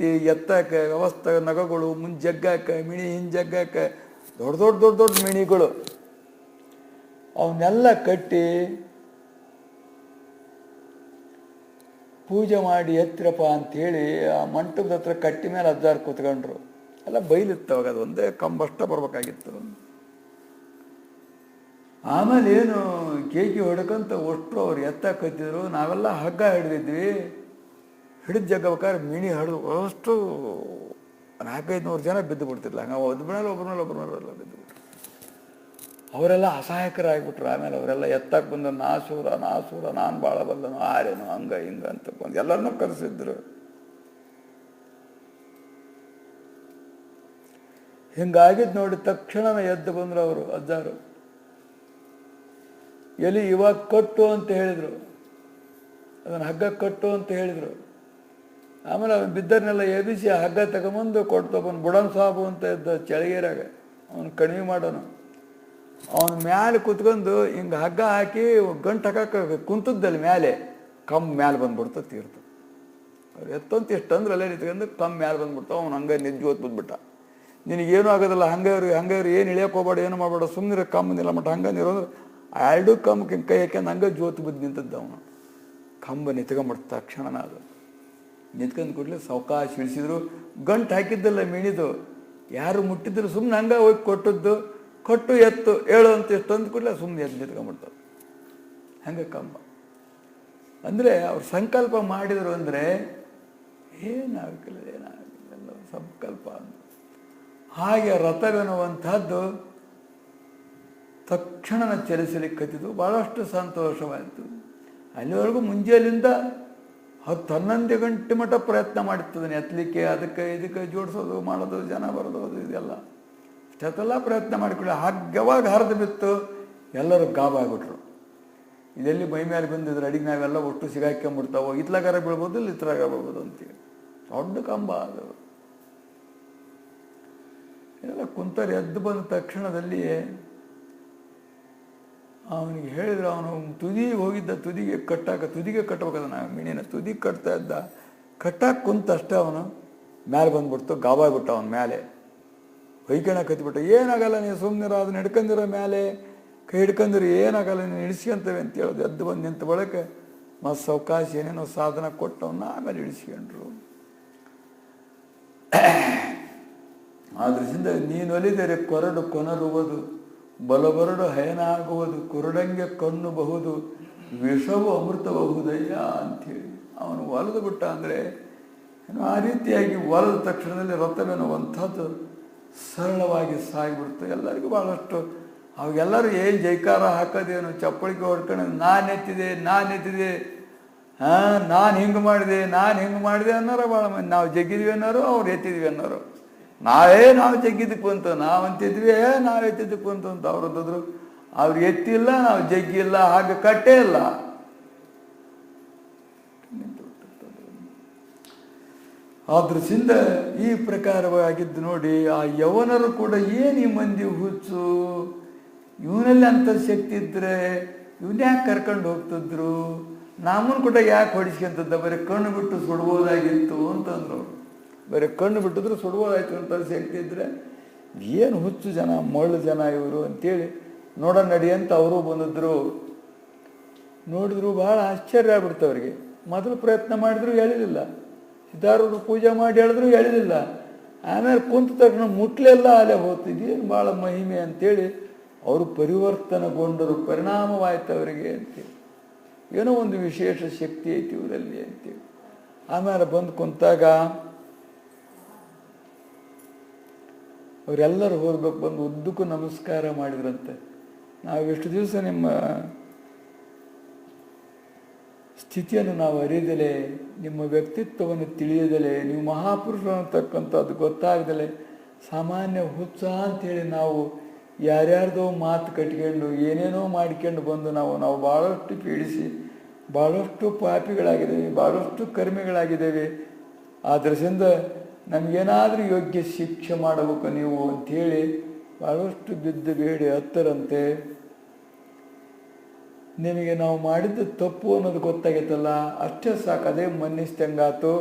ಎತ್ತಕ್ಕೆ ವ್ಯವಸ್ಥೆ, ನಗಗಳು ಮುಂದೆ ಜಗ್ಗಾಕ, ಮಿಣಿ ಹಿಂದೆ ಜಗ್ಗಾಕ, ದೊಡ್ಡ ಮಿಣಿಗಳು ಅವನ್ನೆಲ್ಲ ಕಟ್ಟಿ ಪೂಜೆ ಮಾಡಿ ಎತ್ತಿರಪ್ಪ ಅಂಥೇಳಿ ಆ ಮಂಟಪದ ಹತ್ರ ಕಟ್ಟಿ ಮೇಲೆ ಅಜ್ಜಾರು ಕೂತ್ಕೊಂಡ್ರು. ಎಲ್ಲ ಬೈಲಿತ್ತವಾಗ, ಅದು ಒಂದೇ ಕಂಬಷ್ಟ ಬರ್ಬೇಕಾಗಿತ್ತು. ಆಮೇಲೆ ಏನು ಕೇಕಿ ಹೊಡ್ಕಂತ ಅಷ್ಟು ಅವ್ರು ಎತ್ತಾಕತ್ತಿದ್ರು. ನಾವೆಲ್ಲ ಹಗ್ಗ ಹಿಡಿದಿದ್ವಿ. ಹಿಡಿದು ಜಗ್ಗಬೇಕಾದ್ರೆ ಮಿಣಿ ಹಿಡಿದು ಅಷ್ಟು 400-500 ಜನ ಬಿದ್ದು ಬಿಡ್ತಿರ್ಲ. ಹಂಗೆ ಒಬ್ಬರ ಮೇಲೆ ಎಲ್ಲ ಬಿದ್ದು ಬಿಟ್ರು. ಅವರೆಲ್ಲ ಅಸಹಾಯಕರಾಗಿಬಿಟ್ರು. ಆಮೇಲೆ ಅವರೆಲ್ಲ ಎತ್ತಕ್ಕೆ ಬಂದ ನಾಸೂರ ನಾನು ಭಾಳ ಬಲ್ಲನು, ಆರೇನು, ಹಂಗ ಅಂತ ಬಂದು ಎಲ್ಲರನ್ನೂ ಕರೆಸಿದ್ರು. ಹಿಂಗಾಗಿದ್ದು ನೋಡಿ ತಕ್ಷಣ ಎದ್ದು ಬಂದರು ಅವರು ಅಜ್ಜಾರು. ಎಲ್ಲಿ ಇವಾಗ ಕಟ್ಟು ಅಂತ ಹೇಳಿದರು, ಅದನ್ನು ಹಗ್ಗ ಕಟ್ಟು ಅಂತ ಹೇಳಿದರು. ಆಮೇಲೆ ಅವನು ಬಿದ್ದರ್ನೆಲ್ಲ ಎಬಿಸಿ ಹಗ್ಗ ತಗೊಂಬಂದು ಕೊಡ್ತೊಬ್ಬನು ಬುಡನ್ ಸಾಬು ಅಂತ ಇದ್ದ ಚಳಿಗೇರಾಗ, ಅವನು ಕಡಿಮೆ ಮಾಡೋನು. ಅವನ ಮ್ಯಾಲೆ ಕೂತ್ಕೊಂಡು ಹಿಂಗೆ ಹಗ್ಗ ಹಾಕಿ ಗಂಟು ಹಾಕಕ್ಕೆ ಕುಂತದ್ದಲ್ಲಿ ಮೇಲೆ ಮ್ಯಾಲೆ ಬಂದ್ಬಿಡ್ತ ತೀರ್ಥ. ಅವ್ರು ಎತ್ತಂತ ಎಷ್ಟು ಅಂದ್ರಲ್ಲೇ ನಿಂತ್ಕೊಂಡು ಮ್ಯಾಲೆ ಬಂದ್ಬಿಡ್ತಾವ. ಅವ್ನು ಹಂಗೆ ನಿಜ್ಜು ಓದ್ಬಿಟ್ಟ. ನಿನಗೇನು ಆಗೋದಿಲ್ಲ, ಹಂಗೆ ಏನು ಇಳಿಯೋಕೆ ಹೋಗ್ಬೇಡ, ಏನು ಮಾಡಬೇಡ, ಸುಮ್ಮನೆ ನಿಲ್ಲ ಮಟ್ಟ ಹಂಗೆ ನಿರೋದ್ರೆ ಎರಡು ಕೈ ಹಾಕ್ಯಂದು ಹಂಗೆ ಜೋತು ಬಿದ್ದು ನಿಂತದ್ದು. ಅವನು ಕಂಬ ನಿಂತ್ಕೊಂಡ್ಬಿಡ್ತ ತಕ್ಷಣ. ಅದು ನಿಂತ್ಕೊಂಡು ಕೂಡಲೇ ಸಾವಕಾಶ ಇಳಿಸಿದ್ರು. ಗಂಟು ಹಾಕಿದ್ದಲ್ಲ ಮಿಣಿದು, ಯಾರು ಮುಟ್ಟಿದ್ರು ಸುಮ್ಮನೆ ಹಂಗೆ ಹೋಗಿ ಕೊಟ್ಟು ಎತ್ತು ಹೇಳು ಅಂತ ಎಷ್ಟು ಅಂದ ಕೂಡಲೇ ಸುಮ್ಮನೆ ಎದ್ದು ನಿಂತ್ಕೊಂಡ್ಬಿಡ್ತಾರೆ. ಹಂಗೆ ಕಂಬ ಅಂದರೆ ಅವ್ರು ಸಂಕಲ್ಪ ಮಾಡಿದರು ಅಂದರೆ ಏನಾಗಲಿಲ್ಲ ಎಲ್ಲ ಸಂಕಲ್ಪ ಅಂತ. ಹಾಗೆ ರಥವೆನ್ನುವಂಥದ್ದು ತಕ್ಷಣ ಚಲಿಸಲಿಕ್ಕತ್ತಿದ್ದು. ಭಾಳಷ್ಟು ಸಂತೋಷವಾಯಿತು. ಅಲ್ಲಿವರೆಗೂ ಮುಂಜಾನೆಯಿಂದ 10-11 ಗಂಟೆ ಮಟ್ಟ ಪ್ರಯತ್ನ ಮಾಡಿರ್ತದನೆ ಎತ್ತಲಿಕ್ಕೆ, ಅದಕ್ಕೆ ಇದಕ್ಕೆ ಜೋಡಿಸೋದು ಮಾಡೋದು, ಜನ ಬರೋದು ಇದೆಲ್ಲ ಅಷ್ಟೆಲ್ಲ ಪ್ರಯತ್ನ ಮಾಡಿಕೊಳ್ಳಿ. ಯಾವಾಗ ಹರಿದು ಬಿತ್ತು ಎಲ್ಲರೂ ಗಾಬಾಗ್ಬಿಟ್ರು. ಇದೆಲ್ಲಿ ಮೈ ಮೇಲೆ ಬಂದಿದ್ರೆ ಅಡಿಗೆ ನಾವೆಲ್ಲ ಒಟ್ಟು ಸಿಗಾಕೊಂಡ್ಬಿಡ್ತಾವೋ, ಇತ್ಲಾಗಾರ ಬೀಳ್ಬೋದು ಇಲ್ಲ ಇತ್ಲಾಗಾರ ಬೀಳ್ಬೋದು ಅಂತೇಳಿ. ದೊಡ್ಡ ಕಂಬ ಅದು. ಎಲ್ಲ ಕುಂತರು. ಎದ್ದು ಬಂದ ತಕ್ಷಣದಲ್ಲಿಯೇ ಅವನಿಗೆ ಹೇಳಿದ್ರು, ಅವನು ತುದಿಗೆ ಹೋಗಿದ್ದ, ತುದಿಗೆ ಕಟ್ಟಬೇಕದ. ನಾವು ಮಿಣಿನ ತುದಿಗೆ ಕಟ್ತಾ ಇದ್ದ, ಕಟ್ಟಾಕ ಕುಂತ ಅಷ್ಟೇ ಅವನು ಮ್ಯಾಲೆ ಬಂದ್ಬಿಡ್ತು. ಗಾಬಾಗ್ಬಿಟ್ಟ ಅವನ ಮೇಲೆ. ಹೊಯ್ಕಣ ಕತ್ತಿಬಿಟ್ಟ. ಏನಾಗಲ್ಲ ನೀವು ಸುಮ್ಮನಿರ, ಅದನ್ನ ಹಿಡ್ಕೊಂಡಿರೋ ಮೇಲೆ ಕೈ ಹಿಡ್ಕೊಂಡಿರಿ, ಏನಾಗಲ್ಲ ನೀನು ಇಳಿಸ್ಕೊಂತೇವೆ ಅಂತ ಹೇಳೋದು. ಎದ್ದು ಬಂದು ನಿಂತ ಬಳಕೆ ಮತ್ತು ಸಾವಕಾಶ ಏನೇನೋ ಸಾಧನ ಕೊಟ್ಟವನ್ನ ಆಮೇಲೆ ಇಳಿಸ್ಕೊಂಡ್ರು. ಆದ್ರಿಂದ ನೀನು ಒಲಿದರೆ ಕೊರಡು ಕೊನರುವುದು, ಬಲಬರಡು ಹಯನ ಆಗುವುದು, ಕುರುಡಂಗೆ ಕಣ್ಣು ಬಹುದು, ವಿಷವು ಅಮೃತಬಹುದಯ್ಯ ಅಂಥೇಳಿ ಅವನು ಒಲೆದು ಬಿಟ್ಟ. ಅಂದರೆ ಆ ರೀತಿಯಾಗಿ ಒಲೆದ ತಕ್ಷಣದಲ್ಲಿ ರಥವೆನ್ನುವಂಥದ್ದು ಸರಳವಾಗಿ ಸಾಗಿಬಿಡ್ತು. ಎಲ್ಲರಿಗೂ ಭಾಳಷ್ಟು ಅವಾಗೆಲ್ಲರೂ ಏನು ಜೈಕಾರ ಹಾಕೋದೇನು, ಚಪ್ಪಳಿಗೆ ಹೊಡ್ಕೊಂಡು ನಾನು ಎತ್ತಿದೆ ನಾನು ಹಿಂಗೆ ಮಾಡಿದೆ ಅನ್ನೋರು ಭಾಳ ಮಂದಿ. ನಾವು ಜಗ್ಗಿದ್ವಿ ಅನ್ನೋರು, ಅವ್ರು ಎತ್ತಿದ್ವಿ ಅನ್ನೋರು. ನಾವು ಜಗ್ಗಿದ್ದಕ್ಕೆ ಬಂತು, ನಾವು ಎತ್ತಿದ್ವಿ ಅಂತ ಅವ್ರು ಅಂತಿದ್ರು. ಅವ್ರು ಎತ್ತಿಲ್ಲ, ನಾವು ಜಗ್ಗಿಲ್ಲ, ಹಾಗೆ ಕಟ್ಟೇ ಇಲ್ಲ. ಆದ್ರಿಂದ ಈ ಪ್ರಕಾರವಾಗಿದ್ದು ನೋಡಿ. ಆ ಯವನರು ಕೂಡ ಏನು ಈ ಮಂದಿ ಹುಚ್ಚು, ಇವನಲ್ಲಿ ಅಂತ ಶಕ್ತಿ ಇದ್ರೆ ಇವನ್ನ ಯಾಕೆ ಕರ್ಕೊಂಡು ಹೋಗ್ತಿದ್ರು, ನಮ್ಮನ್ನು ಕೂಡ ಯಾಕೆ ಹೊಡಿಸ್ಕೊಂತದ್ದ, ಬರೀ ಕಣ್ಣು ಬಿಟ್ಟು ಸುಡ್ಬೋದಾಗಿತ್ತು ಅಂತಂದ್ರು. ಬರೀ ಕಣ್ಣು ಬಿಟ್ಟಿದ್ರು ಸುಡ್ಬೋದಾಯ್ತು ಅಂತ ಶಕ್ತಿ ಇದ್ರೆ ಏನು ಹುಚ್ಚು ಜನ, ಮಳ್ಳು ಜನ ಇವರು ಅಂತೇಳಿ ನೋಡ ನಡಿ ಅಂತ ಅವರು ಬಂದಿದ್ರು. ನೋಡಿದ್ರು ಭಾಳ ಆಶ್ಚರ್ಯ ಆಗ್ಬಿಡ್ತು ಅವ್ರಿಗೆ. ಮೊದಲು ಪ್ರಯತ್ನ ಮಾಡಿದ್ರು ಹೇಳಿಲಿಲ್ಲ, ಸಿದ್ಧಾರೂಢರು ಪೂಜೆ ಮಾಡಿ ಹೇಳಿದ್ರು ಹೇಳಿಲಿಲ್ಲ. ಆಮೇಲೆ ಕುಂತ ತಕ್ಷಣ ಮುಟ್ಲೆಲ್ಲ ಅಲ್ಲೇ ಹೋಗ್ತಿದ್ದೇನು ಭಾಳ ಮಹಿಮೆ ಅಂತೇಳಿ ಅವರು ಪರಿವರ್ತನೆಗೊಂಡರು. ಪರಿಣಾಮವಾಯ್ತು ಅವರಿಗೆ ಅಂತೇಳಿ. ಏನೋ ಒಂದು ವಿಶೇಷ ಶಕ್ತಿ ಐತಿ ಇವರಲ್ಲಿ ಅಂತೇಳಿ. ಆಮೇಲೆ ಬಂದು ಕುಂತಾಗ ಅವರೆಲ್ಲರೂ ಹೋಗ್ಬೇಕು, ಬಂದು ಉದ್ದಕ್ಕೂ ನಮಸ್ಕಾರ ಮಾಡಿದ್ರಂತೆ. ನಾವು ಎಷ್ಟು ದಿವಸ ನಿಮ್ಮ ಸ್ಥಿತಿಯನ್ನು ನಾವು ಅರಿಯದಲೆ, ನಿಮ್ಮ ವ್ಯಕ್ತಿತ್ವವನ್ನು ತಿಳಿಯದಲೆ, ನೀವು ಮಹಾಪುರುಷರು ಅನ್ನತಕ್ಕಂಥದ್ದು ಗೊತ್ತಾಗದಲೆ ಸಾಮಾನ್ಯ ಹುಚ್ಚ ಅಂತೇಳಿ ನಾವು ಯಾರ್ಯಾರ್ದೋ ಮಾತು ಕಟ್ಕೊಂಡು ಏನೇನೋ ಮಾಡ್ಕೊಂಡು ಬಂದು ನಾವು ಭಾಳಷ್ಟು ಪೀಡಿಸಿ ಭಾಳಷ್ಟು ಪಾಪಿಗಳಾಗಿದ್ದೇವೆ, ಭಾಳಷ್ಟು ಕರ್ಮಿಗಳಾಗಿದ್ದೇವೆ. ಆದ್ರಿಂದ ನಮಗೇನಾದರೂ ಯೋಗ್ಯ ಶಿಕ್ಷೆ ಮಾಡಬೇಕು ನೀವು ಅಂಥೇಳಿ ಭಾಳಷ್ಟು ಬಿದ್ದು ಬೇಡಿ ಹತ್ತರಂತೆ. ನಿಮಗೆ ನಾವು ಮಾಡಿದ್ದು ತಪ್ಪು ಅನ್ನೋದು ಗೊತ್ತಾಗೈತಲ್ಲ, ಅಷ್ಟೇ ಸಾಕು, ಅದೇ ಮನ್ನಿಸ್ದಂಗಾತು.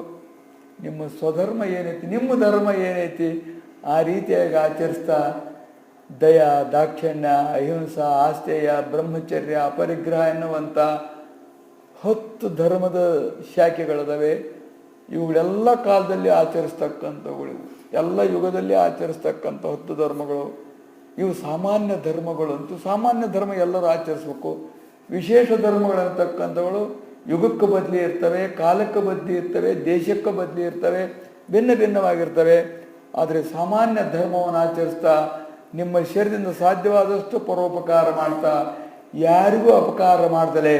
ನಿಮ್ಮ ಸ್ವಧರ್ಮ ಏನೈತಿ, ನಿಮ್ಮ ಧರ್ಮ ಏನೈತಿ ಆ ರೀತಿಯಾಗಿ ಆಚರಿಸ್ತಾ ದಯ, ದಾಕ್ಷಿಣ್ಯ, ಅಹಿಂಸ, ಆಸ್ತೇಯ, ಬ್ರಹ್ಮಚರ್ಯ, ಅಪರಿಗ್ರಹ ಎನ್ನುವಂಥ 10 ಧರ್ಮದ ಶಾಖೆಗಳಿದಾವೆ. ಇವುಗಳೆಲ್ಲ ಕಾಲದಲ್ಲಿ ಆಚರಿಸ್ತಕ್ಕಂಥವುಗಳು, ಎಲ್ಲ ಯುಗದಲ್ಲಿ ಆಚರಿಸ್ತಕ್ಕಂಥ 10 ಧರ್ಮಗಳು ಇವು ಸಾಮಾನ್ಯ ಧರ್ಮಗಳು. ಅಂತೂ ಸಾಮಾನ್ಯ ಧರ್ಮ ಎಲ್ಲರೂ ಆಚರಿಸ್ಬೇಕು. ವಿಶೇಷ ಧರ್ಮಗಳಂತಕ್ಕಂಥವುಗಳು ಯುಗಕ್ಕೆ ಬದಲಿ ಇರ್ತವೆ, ಕಾಲಕ್ಕೆ ಬದಲಿ ಇರ್ತವೆ, ದೇಶಕ್ಕೆ ಬದಲಿ ಇರ್ತವೆ, ಭಿನ್ನವಾಗಿರ್ತವೆ. ಆದರೆ ಸಾಮಾನ್ಯ ಧರ್ಮವನ್ನು ಆಚರಿಸ್ತಾ ನಿಮ್ಮ ಶರೀರದಿಂದ ಸಾಧ್ಯವಾದಷ್ಟು ಪರೋಪಕಾರ ಮಾಡ್ತಾ ಯಾರಿಗೂ ಅಪಕಾರ ಮಾಡ್ದಲೆ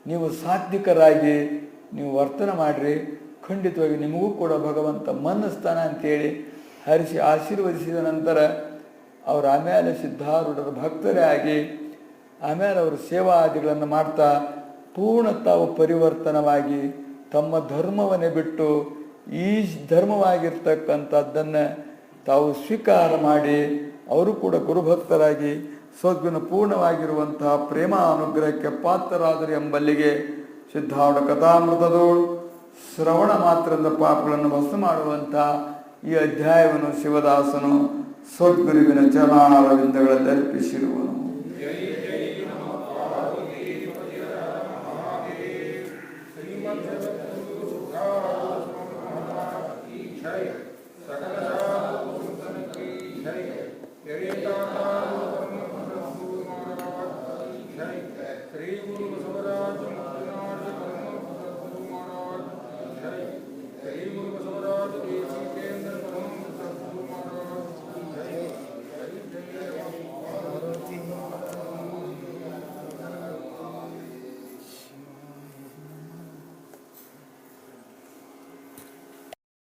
ನೀವು ಸಾತ್ವಿಕರಾಗಿ ನೀವು ವರ್ತನೆ ಮಾಡಿರಿ, ಖಂಡಿತವಾಗಿ ನಿಮಗೂ ಕೂಡ ಭಗವಂತ ಮನ್ನಿಸ್ತಾನ ಅಂತೇಳಿ ಹರಿಸಿ ಆಶೀರ್ವದಿಸಿದ ನಂತರ ಅವರು ಆಮೇಲೆ ಸಿದ್ಧಾರೂಢರ ಭಕ್ತರೇ ಆಗಿ ಆಮೇಲೆ ಅವರು ಸೇವಾ ಆದಿಗಳನ್ನು ಮಾಡ್ತಾ ಪೂರ್ಣ ತಾವು ಪರಿವರ್ತನವಾಗಿ ತಮ್ಮ ಧರ್ಮವನ್ನೇ ಬಿಟ್ಟು ಈ ಧರ್ಮವಾಗಿರ್ತಕ್ಕಂಥದ್ದನ್ನು ತಾವು ಸ್ವೀಕಾರ ಮಾಡಿ ಅವರು ಕೂಡ ಗುರುಭಕ್ತರಾಗಿ ಸದ್ಗುಣ ಪೂರ್ಣವಾಗಿರುವಂತಹ ಪ್ರೇಮ ಅನುಗ್ರಹಕ್ಕೆ ಪಾತ್ರರಾದರು ಎಂಬಲ್ಲಿಗೆ ಸಿದ್ಧಾರೂಢ ಕಥಾಮೃತದೋಳು ಶ್ರವಣ ಮಾತ್ರದಿಂದ ಪಾಪಗಳನ್ನು ಭಸ್ಮ ಮಾಡುವಂಥ ಈ ಅಧ್ಯಾಯವನ್ನು ಶಿವದಾಸನು ಸದ್ಗುರುವಿನ ಚರಣಾರವಿಂದಗಳಲ್ಲಿ ಅರ್ಪಿಸಿರುವನು. सकल